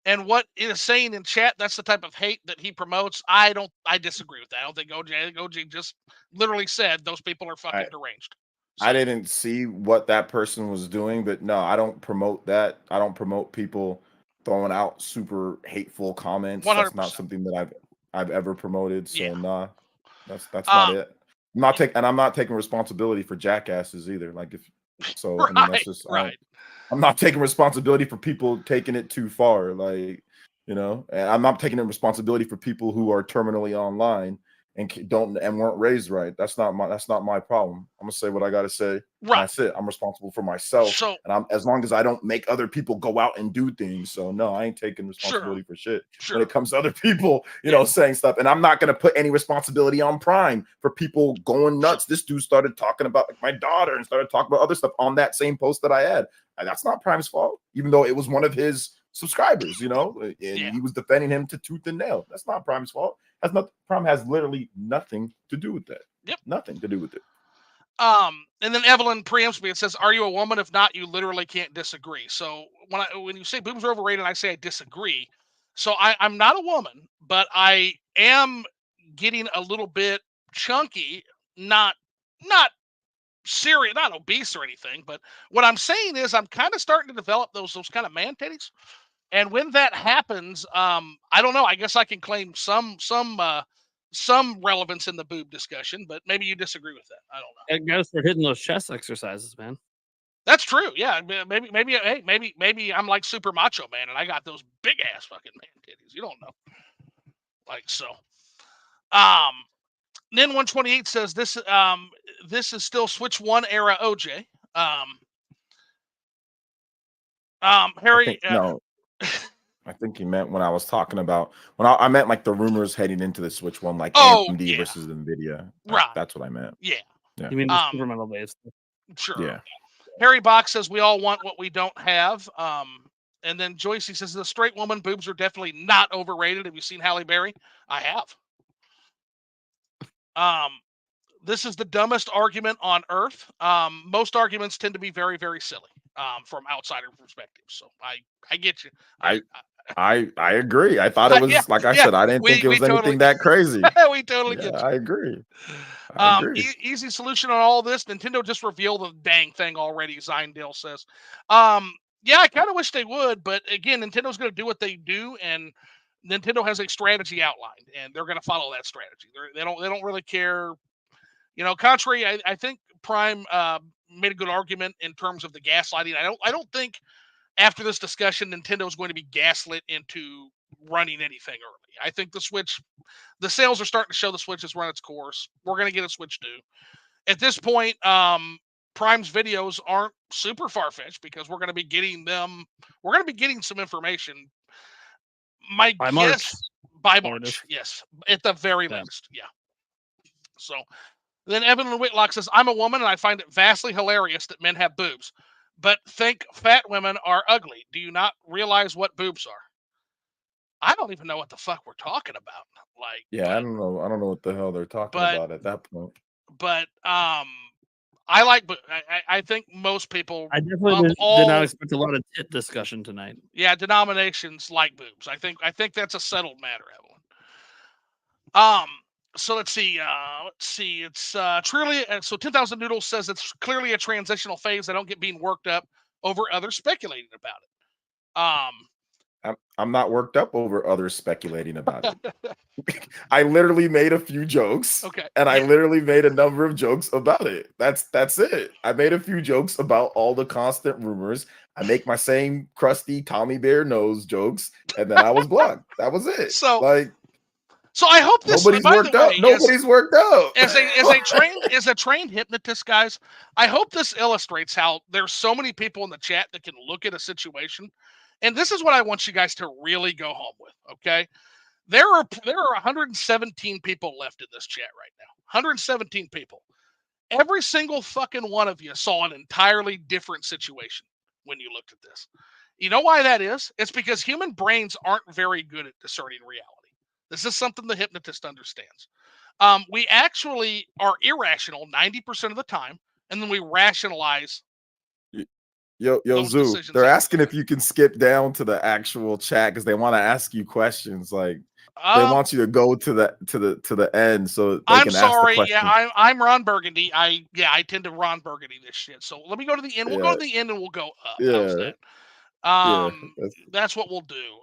and what it is saying in chat. That's the type of hate that he promotes. I disagree with that. I don't think OJ just literally said those people are fucking deranged. So, I didn't see what that person was doing, but no, I don't promote that. I don't promote people throwing out super hateful comments. 100%. That's not something that I've ever promoted. So nah, that's not it. I'm not taking responsibility for jackasses either. Like if so, right, I mean that's just right. I'm not taking responsibility for people taking it too far. Like, you know, and I'm not taking responsibility for people who are terminally online and weren't raised right. That's not my problem. I'm gonna say what I gotta say. Right. That's it. I'm responsible for myself. And I'm as long as I don't make other people go out and do things. So no, I ain't taking responsibility for shit when it comes to other people, you know, saying stuff. And I'm not gonna put any responsibility on Prime for people going nuts. This dude started talking about my daughter and started talking about other stuff on that same post that I had. And that's not Prime's fault, even though it was one of his subscribers, you know, and he was defending him to tooth and nail. That's not Prime's fault. Prime has literally nothing to do with that. Yep. Nothing to do with it. And then Evelyn preempts me and says, "Are you a woman? If not, you literally can't disagree." So when you say boobs are overrated, I say I disagree. So I'm not a woman, but I am getting a little bit chunky, not serious, not obese or anything. But what I'm saying is I'm kind of starting to develop those kind of man titties. And when that happens, I don't know. I guess I can claim some relevance in the boob discussion, but maybe you disagree with that. I don't know. It goes for hitting those chest exercises, man. That's true. Yeah, maybe I'm like super macho man, and I got those big ass fucking man titties. You don't know, like so. Nin 128 says this is still Switch 1 era OJ. Harry. No. I think he meant when I was talking about I meant like the rumors heading into the Switch 1, like AMD versus Nvidia. Right. That's what I meant. Yeah. You mean the supermental base? Sure. Yeah. Harry Box says we all want what we don't have. And then Joycey says the straight woman boobs are definitely not overrated. Have you seen Halle Berry? I have. This is the dumbest argument on earth. Most arguments tend to be very, very silly from outsider perspectives. So I get you. I agree. I thought it was like I said. I didn't think it was anything that crazy. We totally get you. I agree. Easy solution on all this. Nintendo just revealed the dang thing already. Zyndale says. Yeah, I kind of wish they would, but again, Nintendo's going to do what they do, and Nintendo has a strategy outlined, and they're going to follow that strategy. They don't really care. You know, contrary, I think Prime made a good argument in terms of the gaslighting. I don't think after this discussion, Nintendo is going to be gaslit into running anything early. I think the Switch, the sales are starting to show the Switch has run its course. We're going to get a Switch 2. At this point, Prime's videos aren't super far-fetched because we're going to be getting them. We're going to be getting some information. My guess by March, yes, at the very least, yeah. So then Evelyn Whitlock says, "I'm a woman and I find it vastly hilarious that men have boobs, but think fat women are ugly. Do you not realize what boobs are?" I don't even know what the fuck we're talking about. Like, yeah, I don't know what the hell they're talking about at that point. But I like, but I think most people. I definitely did not expect a lot of tit discussion tonight. Yeah, denominations like boobs. I think that's a settled matter, Evelyn. So let's see. It's truly. So 10,000 Noodles says it's clearly a transitional phase. I don't get being worked up over others speculating about it. I'm not worked up over others speculating about it. I literally made a few jokes. Okay. And I literally made a number of jokes about it. That's it. I made a few jokes about all the constant rumors. I make my same crusty Tommy Bear nose jokes, and then I was blocked. That was it. So like So I hope this. Nobody's By the worked out. way, Nobody's worked out. as a trained hypnotist, guys, I hope this illustrates how there's so many people in the chat that can look at a situation, and this is what I want you guys to really go home with. Okay, there are 117 people left in this chat right now. 117 people. Every single fucking one of you saw an entirely different situation when you looked at this. You know why that is? It's because human brains aren't very good at discerning reality. This is something the hypnotist understands. We actually are irrational 90% of the time, and then we rationalize Yo, those Zoo, decisions. they're asking if you can skip down to the actual chat because they want to ask you questions. Like they want you to go to the end so they I'm can sorry. ask the question. Yeah, I'm Ron Burgundy. I tend to Ron Burgundy this shit. So let me go to the end. We'll go to the end and we'll go up. How's that? That's what we'll do.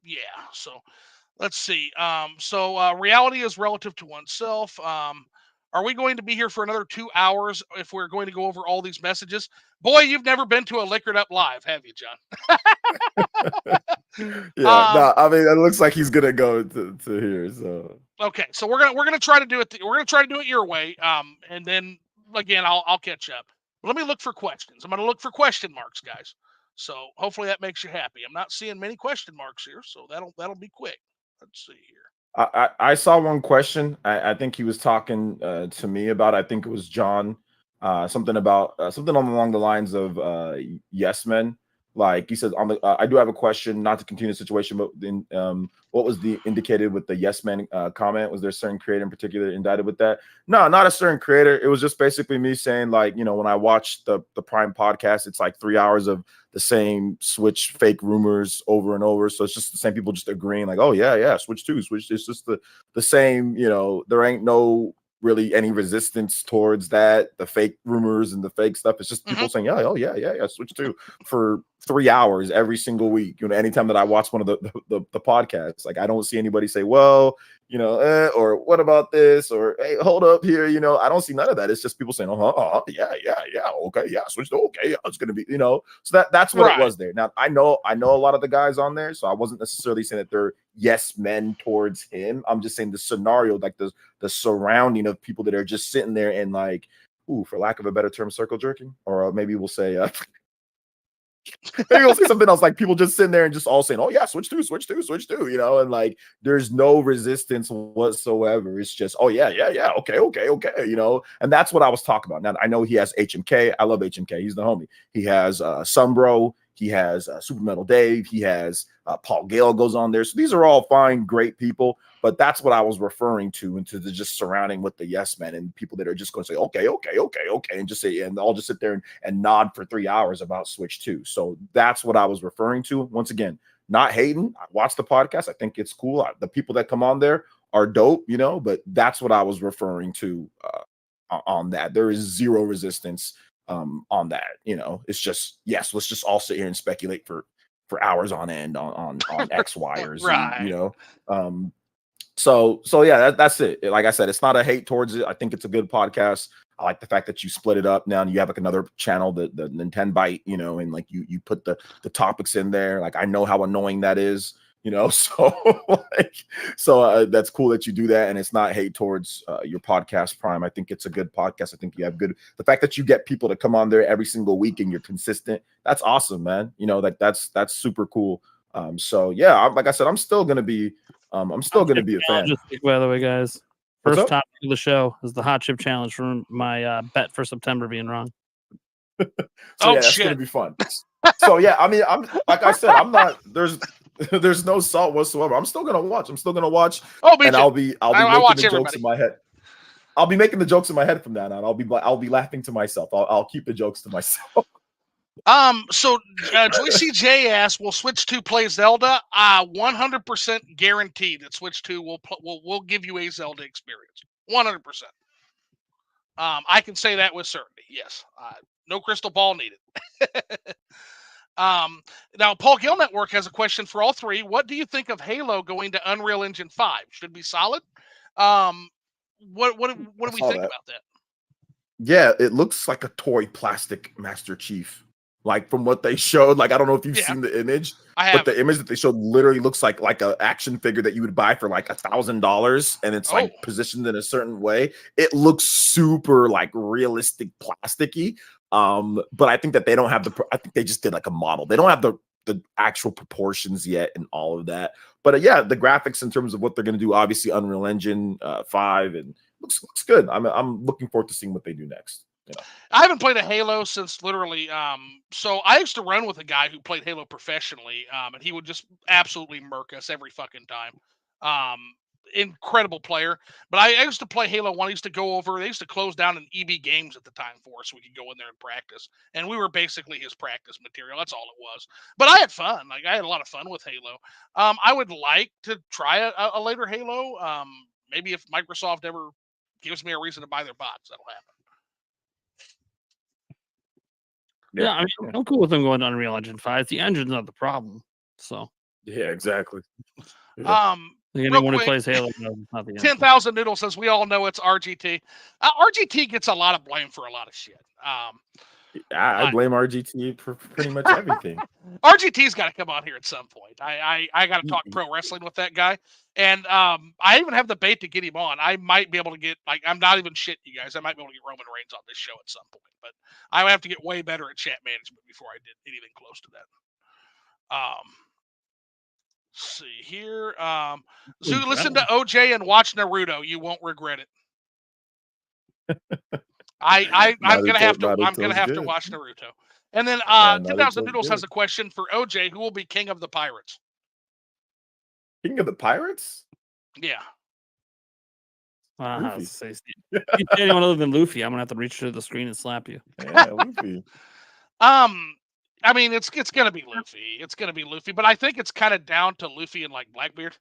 Yeah. So let's see. So reality is relative to oneself. Are we going to be here for another 2 hours if we're going to go over all these messages? Boy, you've never been to a Liquored Up Live, have you, John? No, I mean it looks like he's gonna go to here. So okay, so we're gonna try to do it. We're gonna try to do it your way. And then again, I'll catch up. Let me look for questions. I'm gonna look for question marks, guys. So hopefully that makes you happy. I'm not seeing many question marks here, so that'll be quick. Let's see here. I saw one question. I think he was talking to me about. I think it was John. Something about something along the lines of yes men. Like he said on the. I do have a question, not to continue the situation, but in what was the indicated with the yes men comment? Was there a certain creator in particular indicted with that? No, not a certain creator. It was just basically me saying like, when I watch the Prime podcast, it's like 3 hours of the same Switch fake rumors over and over. So it's just the same people just agreeing like, oh yeah, Switch 2, Switch. It's just the same, there ain't no really any resistance towards that, the fake rumors and the fake stuff. It's just people saying, yeah, Switch 2 for 3 hours every single week. Anytime that I watch one of the podcasts, like I don't see anybody say, well, or what about this, or hey, hold up here, I don't see none of that. It's just people saying, yeah, okay, yeah, Switch 2, okay, yeah, it's gonna be, so that's what it was there. Now I know a lot of the guys on there, so I wasn't necessarily saying that they're yes men towards him. I'm just saying the scenario, like the surrounding of people that are just sitting there and like, for lack of a better term, circle jerking, or maybe we'll say maybe we'll say something else, like people just sitting there and just all saying, oh yeah, Switch 2, and like there's no resistance whatsoever. It's just, oh yeah, okay, and that's what I was talking about. Now I know he has HMK. I love HMK. He's the homie. He has Sunbro. He has Super Metal Dave. He has Paul Gale goes on there. So these are all fine, great people. But that's what I was referring to, into the just surrounding with the yes men and people that are just going to say, okay, and just say, and I'll just sit there and nod for 3 hours about Switch 2. So that's what I was referring to. Once again, not hating. I watch the podcast. I think it's cool. The people that come on there are dope, but that's what I was referring to on that. There is zero resistance on that. It's just, yes, let's just all sit here and speculate for hours on end on X, Y, or Z, right. So yeah, that's it. Like I said, it's not a hate towards it. I think it's a good podcast. I like the fact that you split it up now and you have like another channel, the Nintendo Byte, and like you put the topics in there. Like I know how annoying that is, so that's cool that you do that, and it's not hate towards your podcast, Prime. I think it's a good podcast. I think you have the fact that you get people to come on there every single week and you're consistent. That's awesome, man. That's super cool. So yeah, like I said, I'm still gonna be a fan. Just by the way, guys, first topic of the show is the hot chip challenge for my bet for September being wrong. So yeah, that's gonna be fun. So yeah, I mean, I'm like I said, I'm not there's no salt whatsoever. I'm still gonna watch. Oh, me and too. I'll be making the jokes in my head. I'll be making the jokes in my head from that on. I'll be laughing to myself. I'll keep the jokes to myself. So Joyce J asks, will Switch 2 play Zelda? 100% guaranteed that Switch 2 will give you a Zelda experience. 100%. I can say that with certainty. Yes. No crystal ball needed. Now Paul Gill Network has a question for all three. What do you think of Halo going to Unreal Engine 5? Should be solid. What do we think about that? Yeah, it looks like a toy plastic Master Chief. Like from what they showed, like I don't know if you've Yeah. seen the image, I but have. the image that they showed literally looks like a action figure that you would buy for like $1,000, and it's like positioned in a certain way. It looks super like realistic, plasticky. But I think that they don't have I think they just did like a model. They don't have the actual proportions yet and all of that. But yeah, the graphics in terms of what they're going to do, obviously Unreal Engine 5, and looks good. I'm looking forward to seeing what they do next. You know. I haven't played a Halo since literally. So I used to run with a guy who played Halo professionally, and he would just absolutely murk us every fucking time. Incredible player. But I used to play Halo 1. I used to go over. They used to close down an EB Games at the time for us, so we could go in there and practice. And we were basically his practice material. That's all it was. But I had fun. Like I had a lot of fun with Halo. I would like to try a later Halo. Maybe if Microsoft ever gives me a reason to buy their box, that'll happen. Yeah, I mean, I'm cool with them going to Unreal Engine 5. The engine's not the problem. So yeah, exactly. Yeah. Anyone who plays Halo knows it's not the engine. 10,000 Noodles says we all know it's RGT. RGT gets a lot of blame for a lot of shit. I blame RGT for pretty much everything. RGT's got to come on here at some point. I got to talk pro wrestling with that guy, and I even have the bait to get him on. I might be able to get I'm not even shitting you guys. I might be able to get Roman Reigns on this show at some point, but I would have to get way better at chat management before I did anything close to that. See here. Zoo, listen to OJ and watch Naruto. You won't regret it. I'm gonna have to watch Naruto. And then 10,000 Noodles has a question for OJ. Who will be king of the pirates? King of the pirates? Yeah. If you say anyone other than Luffy, I'm gonna have to reach to the screen and slap you. Yeah, Luffy. I mean, it's gonna be Luffy. It's gonna be Luffy, but I think it's kind of down to Luffy and like Blackbeard.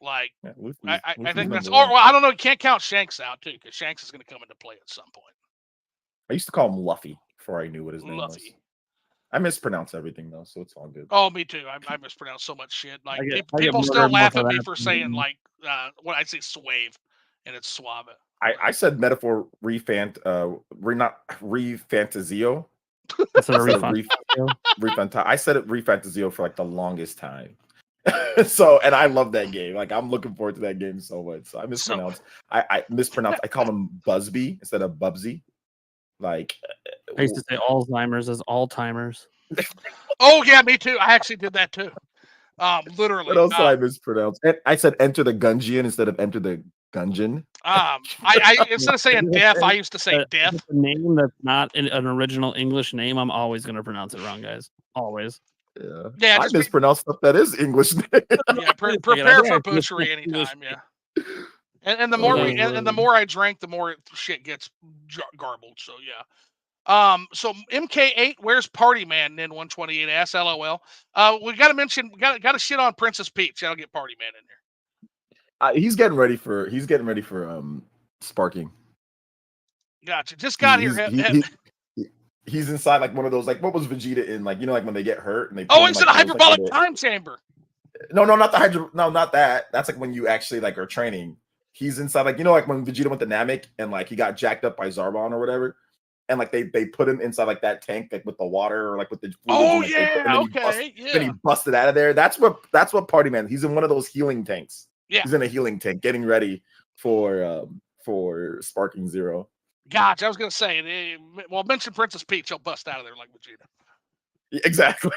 Like, yeah, I think that's. Or well, I don't know. You can't count Shanks out too, because Shanks is gonna come into play at some point. I used to call him Luffy before I knew what his name was. I mispronounce everything though, so it's all good. Oh, me too. I mispronounce so much shit. Like people still laugh at me for saying like what I say swave, and it's suave. I said metaphor refantazio. I said it refantazio for like the longest time. So, and I love that game. Like I'm looking forward to that game so much. So I mispronounced. I mispronounced. I call him Busby instead of Bubsy. Like I used to say Alzheimer's as all-timers. Oh yeah, me too. I actually did that too. Literally. What else did I mispronounce? I said enter the Gungeon instead of enter the Gungeon. I instead of saying death, I used to say death. A name that's not an original English name, I'm always going to pronounce it wrong, guys. Always. Yeah, I mispronounce stuff that is English name. Yeah, prepare for butchery anytime. Yeah. And the more the more I drank, the more shit gets garbled. So yeah. So MK8, where's Party Man? Nin 128 asks, LOL. We got to mention, we got to shit on Princess Peach. That'll get Party Man in there. He's getting ready for sparking. Gotcha. Just got here. He's inside like one of those, like what was Vegeta in, like, you know, like when they get hurt and they he's in a hyperbolic time chamber. No, not the no, not that. That's like when you actually like are training. He's inside, like, you know, like when Vegeta went to Namek and like he got jacked up by Zarbon or whatever, and like they put him inside like that tank, like with the water or like with the fluids, then he busted out of there. That's what Party Man. He's in one of those healing tanks. Yeah, he's in a healing tank, getting ready for Sparking Zero. Gotcha. I was gonna say, well, mention Princess Peach, he'll bust out of there like Vegeta. Exactly.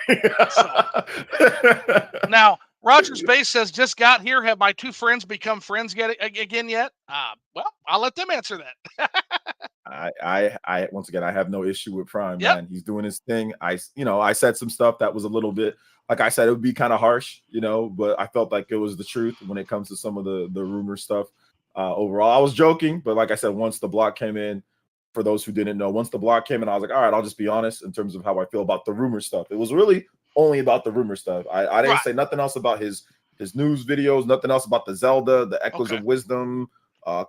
Now, Rogers Base says, just got here. Have my two friends become friends again yet? Well, I'll let them answer that. I once again, I have no issue with Prime, man. He's doing his thing. I said some stuff that was a little bit, like I said, it would be kind of harsh, but I felt like it was the truth when it comes to some of the rumor stuff. Overall, I was joking, but like I said, once the block came in, for those who didn't know, once the block came in, I was like, all right, I'll just be honest in terms of how I feel about the rumor stuff. It was really only about the rumor stuff. I didn't say nothing else about his news videos, nothing else about the Zelda, the Echoes of Wisdom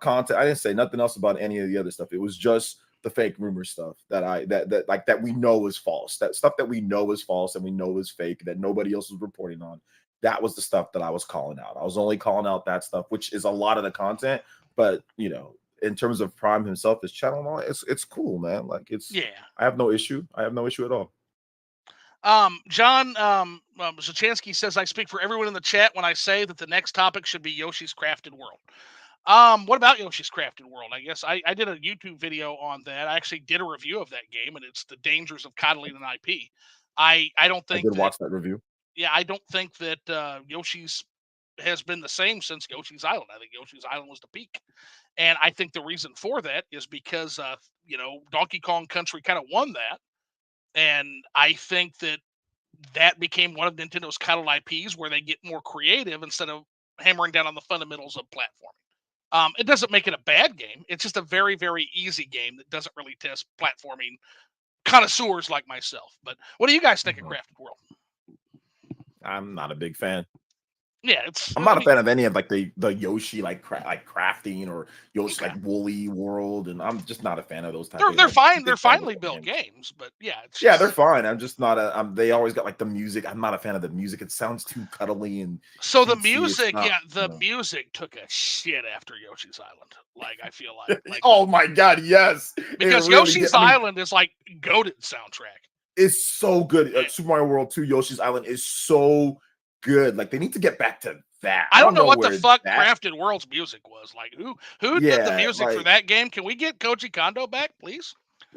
content. I didn't say nothing else about any of the other stuff. It was just the fake rumor stuff that we know is false. That stuff that we know is false and we know is fake that nobody else was reporting on. That was the stuff that I was calling out. I was only calling out that stuff, which is a lot of the content, but in terms of Prime himself, his channel and all, it's cool, man. Like I have no issue. I have no issue at all. John Zachansky says, I speak for everyone in the chat when I say that the next topic should be Yoshi's Crafted World. What about Yoshi's Crafted World? I guess I did a YouTube video on that. I actually did a review of that game, and it's the dangers of coddling an IP. I don't think I did watch that review. Yeah, I don't think that Yoshi's has been the same since Yoshi's Island. I think Yoshi's Island was the peak. And I think the reason for that is because, Donkey Kong Country kind of won that. And I think that became one of Nintendo's coddled IPs where they get more creative instead of hammering down on the fundamentals of platforming. It doesn't make it a bad game. It's just a very, very easy game that doesn't really test platforming connoisseurs like myself. But what do you guys think of Crafted World? I'm not a big fan. Yeah, I'm not a fan of any of like the Yoshi like crafting or Yoshi like Woolly World, and I'm just not a fan of those types. They're fine. They're finely built games, but yeah, they're fine. I'm just not they always got like the music. I'm not a fan of the music. It sounds too cuddly and so the music. Music took a shit after Yoshi's Island. Like I feel like oh my god, yes, because really Yoshi's Island is like goated soundtrack. It's so good. Super Mario World 2 Yoshi's Island is so good. Like they need to get back to that. I don't know what the fuck Crafted World's music was. Like who did the music for that game? Can we get Koji Kondo back, please?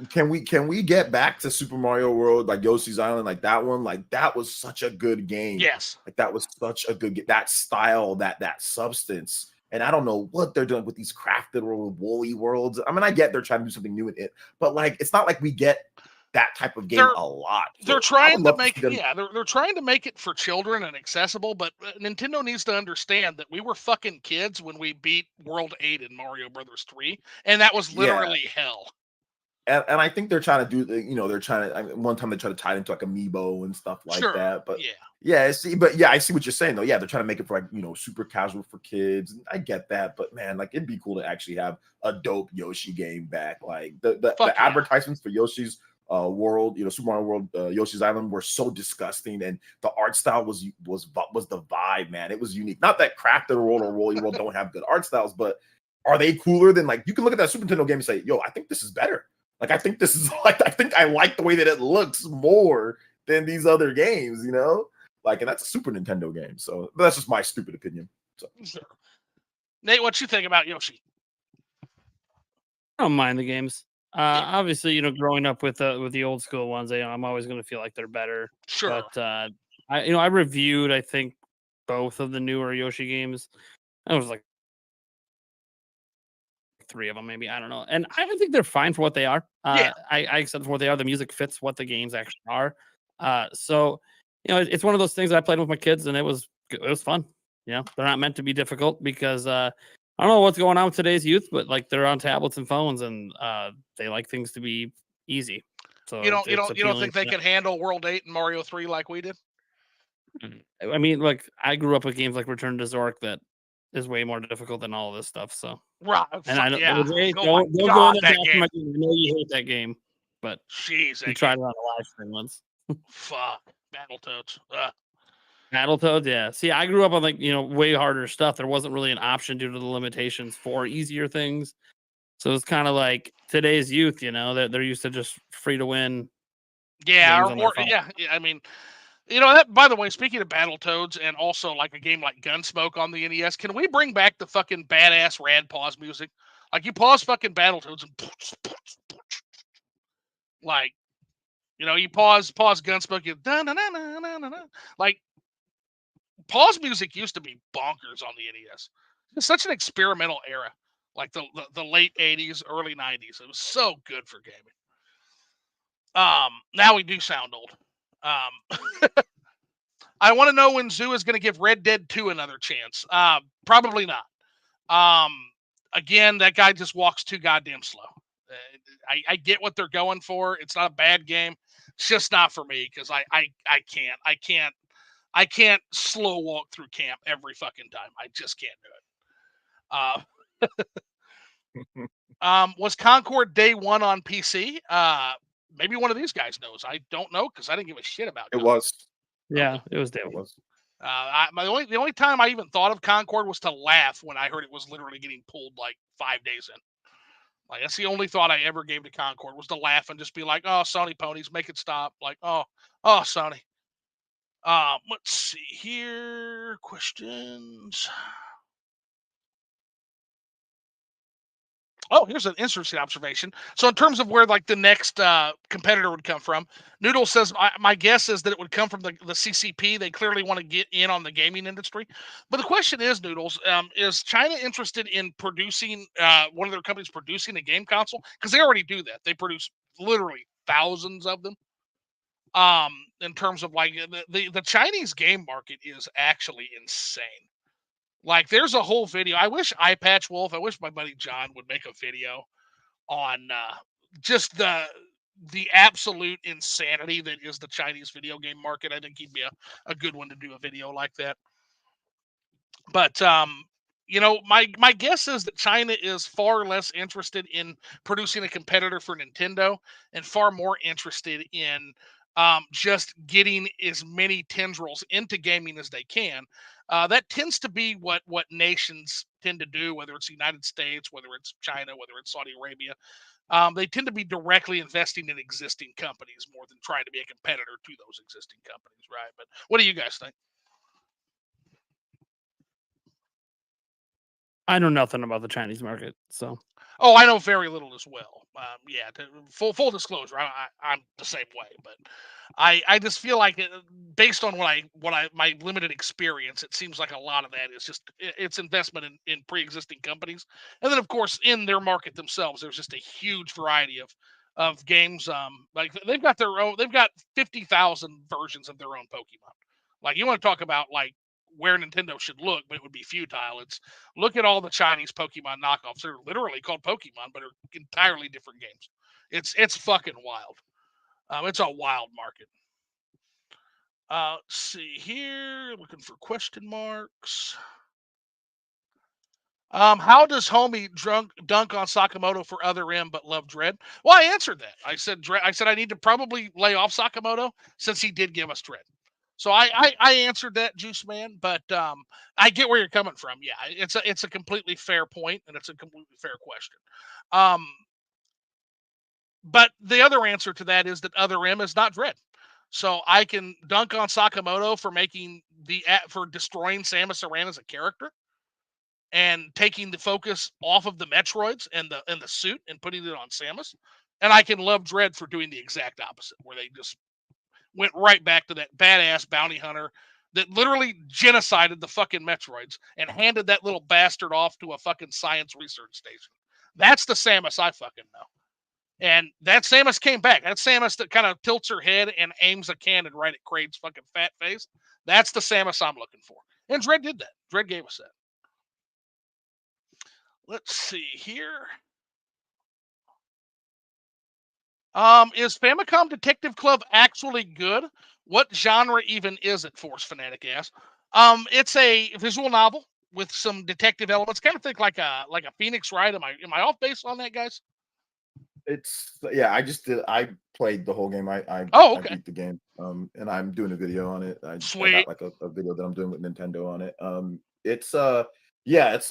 Can we get back to Super Mario World, like Yoshi's Island, like that one? Like that was such a good game. Yes. Like that was such a good that style, that substance. And I don't know what they're doing with these Crafted World, Woolly Worlds. I mean, I get they're trying to do something new with it, but like it's not like we get that type of game a lot. So they're trying to make they're trying to make it for children and accessible, but Nintendo needs to understand that we were fucking kids when we beat World 8 in Mario Brothers 3, and that was literally hell. And I think they're trying to do, they're trying to. One time they tried to tie it into like Amiibo and stuff like that. But I see what you're saying though. Yeah, they're trying to make it for like super casual for kids. I get that, but man, like it'd be cool to actually have a dope Yoshi game back. Like the advertisements for Yoshi's World, Super Mario World, Yoshi's Island were so disgusting, and the art style was the vibe, man. It was unique. Not that Crafted World or Woolly World don't have good art styles, but are they cooler than like you can look at that Super Nintendo game and say, yo, I think this is better. Like I think this is like I like the way that it looks more than these other games, Like, and that's a Super Nintendo game. So that's just my stupid opinion. So Nate, what you think about Yoshi? I don't mind the games. Obviously, growing up with the old school ones, I'm always going to feel like they're better. Sure. But I reviewed, I think, both of the newer Yoshi games. I was like 3 of them, maybe. I don't know. And I think they're fine for what they are. I accept for what they are. The music fits what the games actually are. So it's one of those things that I played with my kids, and it was fun. They're not meant to be difficult because I don't know what's going on with today's youth, but like they're on tablets and phones, and they like things to be easy. So you don't think they could handle World 8 and Mario 3 like we did? I mean, like I grew up with games like Return to Zork that is way more difficult than all of this stuff. So right, and I don't go in that game. I know you hate that game, but jeez, you tried it on a live stream once. Fuck Battletoads. Battletoads, yeah. See, I grew up on like way harder stuff. There wasn't really an option due to the limitations for easier things. So it's kind of like today's youth, they're used to just free to win. Yeah, I mean, that. By the way, speaking of Battletoads and also like a game like Gunsmoke on the NES, can we bring back the fucking badass rad pause music? Like you pause fucking Battletoads and like, you pause Gunsmoke, you like pause music used to be bonkers on the NES. It's such an experimental era, like the late 80s, early 90s. It was so good for gaming. Now we do sound old. I want to know when Zoo is going to give Red Dead 2 another chance. Probably not. Again, that guy just walks too goddamn slow. I get what they're going for. It's not a bad game. It's just not for me because I can't slow walk through camp every fucking time. I just can't do it. Was Concord day 1 on PC? Maybe one of these guys knows. I don't know because I didn't give a shit about it. It was. Yeah, it was day 1. The only time I even thought of Concord was to laugh when I heard it was literally getting pulled like 5 days in. Like, that's the only thought I ever gave to Concord, was to laugh and just be like, "Oh, Sony ponies, make it stop." Like, oh, Sony. Let's see here. Questions. Oh, here's an interesting observation. So, in terms of where like the next competitor would come from, Noodle says, my guess is that it would come from the CCP. They clearly want to get in on the gaming industry. But the question is, Noodles, is China interested in producing one of their companies producing a game console? Because they already do that. They produce literally thousands of them. In terms of like the Chinese game market is actually insane. Like, there's a whole video. I wish iPatch I wish my buddy John would make a video on just the absolute insanity that is the Chinese video game market. I think he'd be a good one to do a video like that. But my guess is that China is far less interested in producing a competitor for Nintendo and far more interested in just getting as many tendrils into gaming as they can. That tends to be what nations tend to do, whether it's the United States, whether it's China, whether it's Saudi Arabia. They tend to be directly investing in existing companies more than trying to be a competitor to those existing companies, right? But what do you guys think? I know nothing about the Chinese market, so. Oh, I know very little as well. Yeah, full disclosure, I'm the same way, but I just feel like based on my limited experience, it seems like a lot of that is just it's investment in pre-existing companies, and then of course in their market themselves, there's just a huge variety of games. Like they've got 50,000 versions of their own Pokemon. Like, you want to talk about like where Nintendo should look, but it would be futile. It's look at all the Chinese Pokemon knockoffs. They're literally called Pokemon, but are entirely different games. It's fucking wild. It's a wild market. Let's see here. Looking for question marks. How does Homie dunk on Sakamoto for other M but love Dread? Well, I answered that. I said I need to probably lay off Sakamoto since he did give us Dread. So I answered that, Juice Man, but I get where you're coming from. Yeah, it's a completely fair point, and it's a completely fair question. But the other answer to that is that other M is not Dread. So I can dunk on Sakamoto for destroying Samus Aran as a character and taking the focus off of the Metroids and the suit and putting it on Samus. And I can love Dread for doing the exact opposite, where they just went right back to that badass bounty hunter that literally genocided the fucking Metroids and handed that little bastard off to a fucking science research station. That's the Samus I fucking know. And that Samus came back. That Samus that kind of tilts her head and aims a cannon right at Kraid's fucking fat face. That's the Samus I'm looking for. And Dredd did that. Dredd gave us that. Let's see here. Is Famicom Detective Club actually good? What genre even is it? Force Fanatic asks. It's a visual novel with some detective elements. Kind of think like a Phoenix Wright. Am I off base on that, guys? I played the whole game. Okay. I beat the game. And I'm doing a video on it. I Sweet. got like a video that I'm doing with Nintendo on it. It's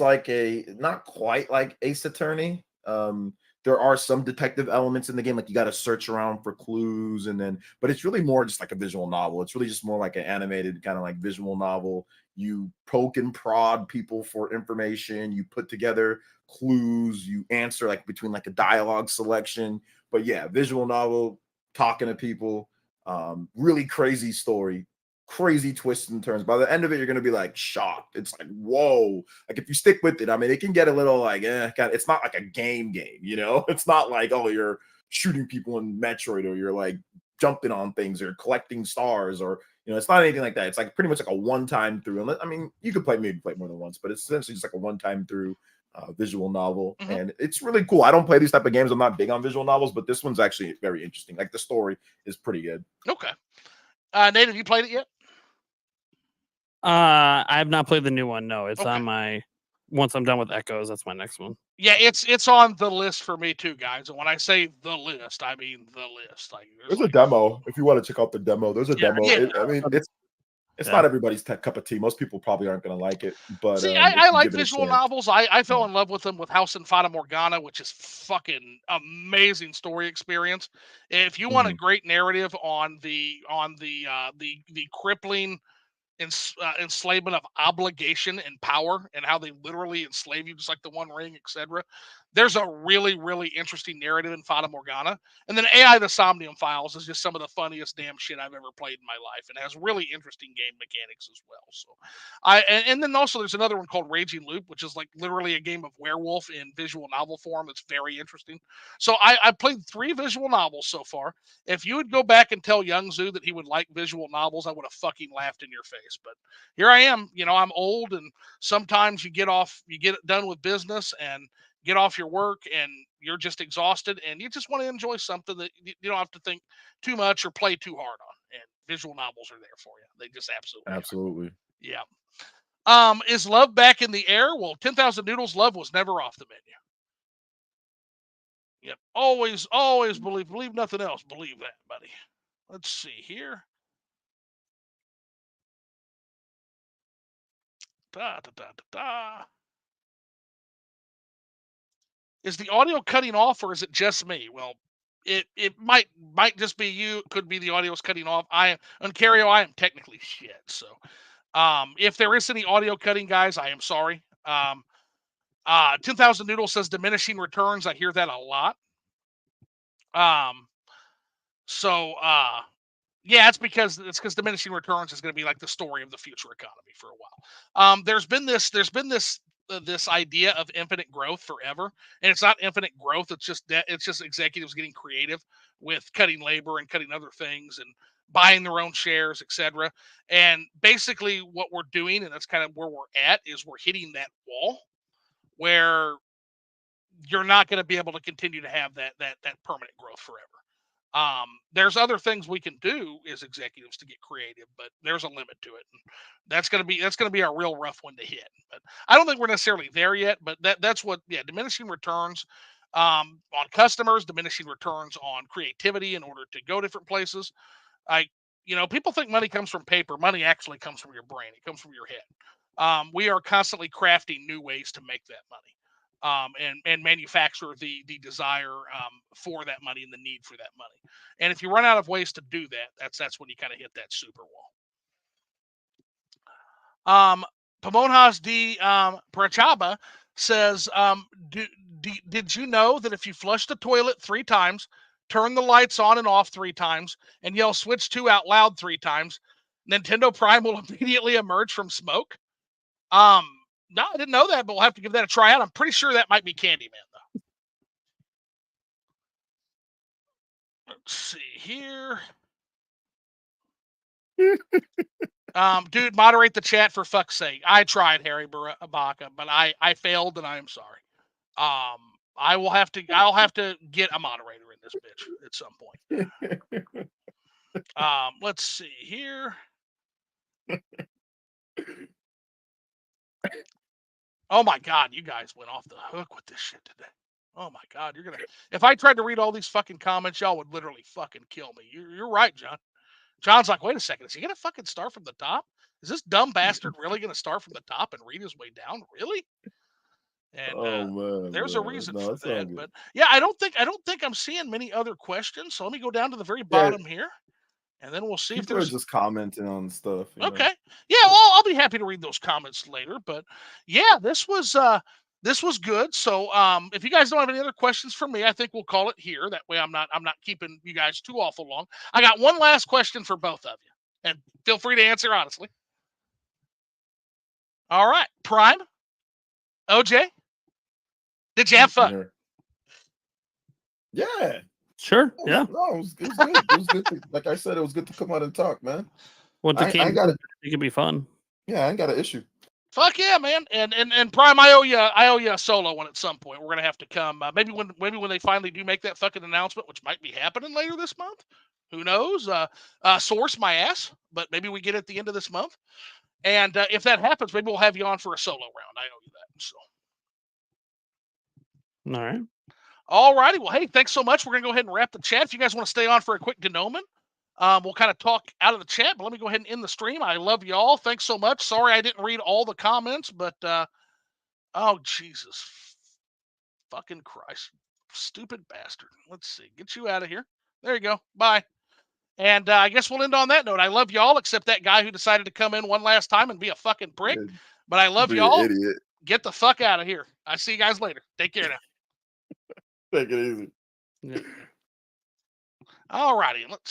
like not quite like Ace Attorney. There are some detective elements in the game, like you got to search around for clues, but it's really more just like a visual novel. It's really just more like an animated kind of like visual novel. You poke and prod people for information. You put together clues. You answer like between like a dialogue selection. But yeah, visual novel, talking to people. Really crazy story. Crazy twists and turns. By the end of it, you're going to be like shocked. It's like, whoa. Like if you stick with it, I mean, it can get a little like, it's not like a game, you know? It's not like, oh, you're shooting people in Metroid or you're like jumping on things or collecting stars or, it's not anything like that. It's like pretty much like a one-time through. I mean, you could maybe play more than once, but it's essentially just like a one-time through visual novel. Mm-hmm. And it's really cool. I don't play these type of games. I'm not big on visual novels, but this one's actually very interesting. Like the story is pretty good. Okay. Nate, have you played it yet? I have not played the new one. No, it's on my. Once I'm done with Echoes, that's my next one. Yeah, it's on the list for me too, guys. And when I say the list, I mean the list. Like there's a demo if you want to check out the demo. There's a demo. Yeah. I mean, It's not everybody's cup of tea. Most people probably aren't going to like it. But see, if I you like give it a visual chance, novels. I fell in love with them with House and Fata Morgana, which is fucking amazing story experience. If you want a great narrative on the crippling enslavement of obligation and power and how they literally enslave you, just like the One Ring, etc. There's a really, really interesting narrative in Fata Morgana. And then AI The Somnium Files is just some of the funniest damn shit I've ever played in my life and has really interesting game mechanics as well. So and then also there's another one called Raging Loop, which is like literally a game of werewolf in visual novel form. It's very interesting. So I played 3 visual novels so far. If you would go back and tell Young Zoo that he would like visual novels, I would have fucking laughed in your face. But here I am. I'm old, and sometimes you get done with business and get off your work, and you're just exhausted, and you just want to enjoy something that you don't have to think too much or play too hard on. And visual novels are there for you. They just absolutely are. Yeah. Is love back in the air? Well, 10,000 Noodles, love was never off the menu. Yep. Always believe nothing else. Believe that, buddy. Let's see here. Da, da, da, da, da. Is the audio cutting off, or is it just me? Well, it might just be you. It could be the audio's cutting off. Ontario, I am technically shit. So, if there is any audio cutting, guys, I am sorry. 10,000 Noodle says diminishing returns. I hear that a lot. So, yeah, it's because diminishing returns is going to be like the story of the future economy for a while. There's been this idea of infinite growth forever, and it's not infinite growth. It's just executives getting creative with cutting labor and cutting other things and buying their own shares, etc. And basically, what we're doing, and that's kind of where we're at, is we're hitting that wall where you're not going to be able to continue to have that permanent growth forever. There's other things we can do as executives to get creative, but there's a limit to it. And that's gonna be a real rough one to hit. But I don't think we're necessarily there yet. But that's what diminishing returns on customers, diminishing returns on creativity in order to go different places. People think money comes from paper. Money actually comes from your brain. It comes from your head. We are constantly crafting new ways to make that money. And manufacture the desire for that money and the need for that money. And if you run out of ways to do that, that's when you kind of hit that super wall. Pamonhas D. Prachaba says, did you know that if you flush the toilet 3 times, turn the lights on and off 3 times, and yell switch to out loud 3 times, Nintendo Prime will immediately emerge from smoke? No, I didn't know that, but we'll have to give that a try out. I'm pretty sure that might be Candyman, though. Let's see here. Dude, moderate the chat for fuck's sake. I tried, Harry Baraka, but I failed, and I am sorry. I'll have to get a moderator in this bitch at some point. Let's see here. Oh my God, you guys went off the hook with this shit today. Oh my God, if I tried to read all these fucking comments, y'all would literally fucking kill me. You're right, John. John's like, wait a second, is he gonna fucking start from the top? Is this dumb bastard really gonna start from the top and read his way down? Really? And there's a reason for that. But yeah, I don't think I'm seeing many other questions. So let me go down to the very bottom here. And then we'll see if there's just commenting on stuff. Okay. Yeah, well, I'll be happy to read those comments later. But yeah, this was good. So if you guys don't have any other questions for me, I think we'll call it here. That way I'm not keeping you guys too awful long. I got one last question for both of you. And feel free to answer honestly. All right. Prime. OJ. Did you have fun? Yeah. Sure. Yeah. No, it was good. It was good. Like I said, it was good to come out and talk, man. Well, I got it. It could be fun. Yeah, I ain't got an issue. Fuck yeah, man! And Prime, I owe you a solo one at some point. We're gonna have to come. Maybe when they finally do make that fucking announcement, which might be happening later this month. Who knows? Source my ass, but maybe we get it at the end of this month. And if that happens, maybe we'll have you on for a solo round. I owe you that. So. All right. All righty. Well, hey, thanks so much. We're gonna go ahead and wrap the chat. If you guys want to stay on for a quick denouement, We'll kind of talk out of the chat, but let me go ahead and end the stream. I love y'all. Thanks so much. Sorry I didn't read all the comments, but oh Jesus fucking Christ. Stupid bastard. Let's see. Get you out of here. There you go. Bye. And I guess we'll end on that note. I love y'all, except that guy who decided to come in one last time and be a fucking prick. But I love Be y'all. an idiot. Get the fuck out of here. I see you guys later. Take care now. Take it easy. Yeah. All righty. Let's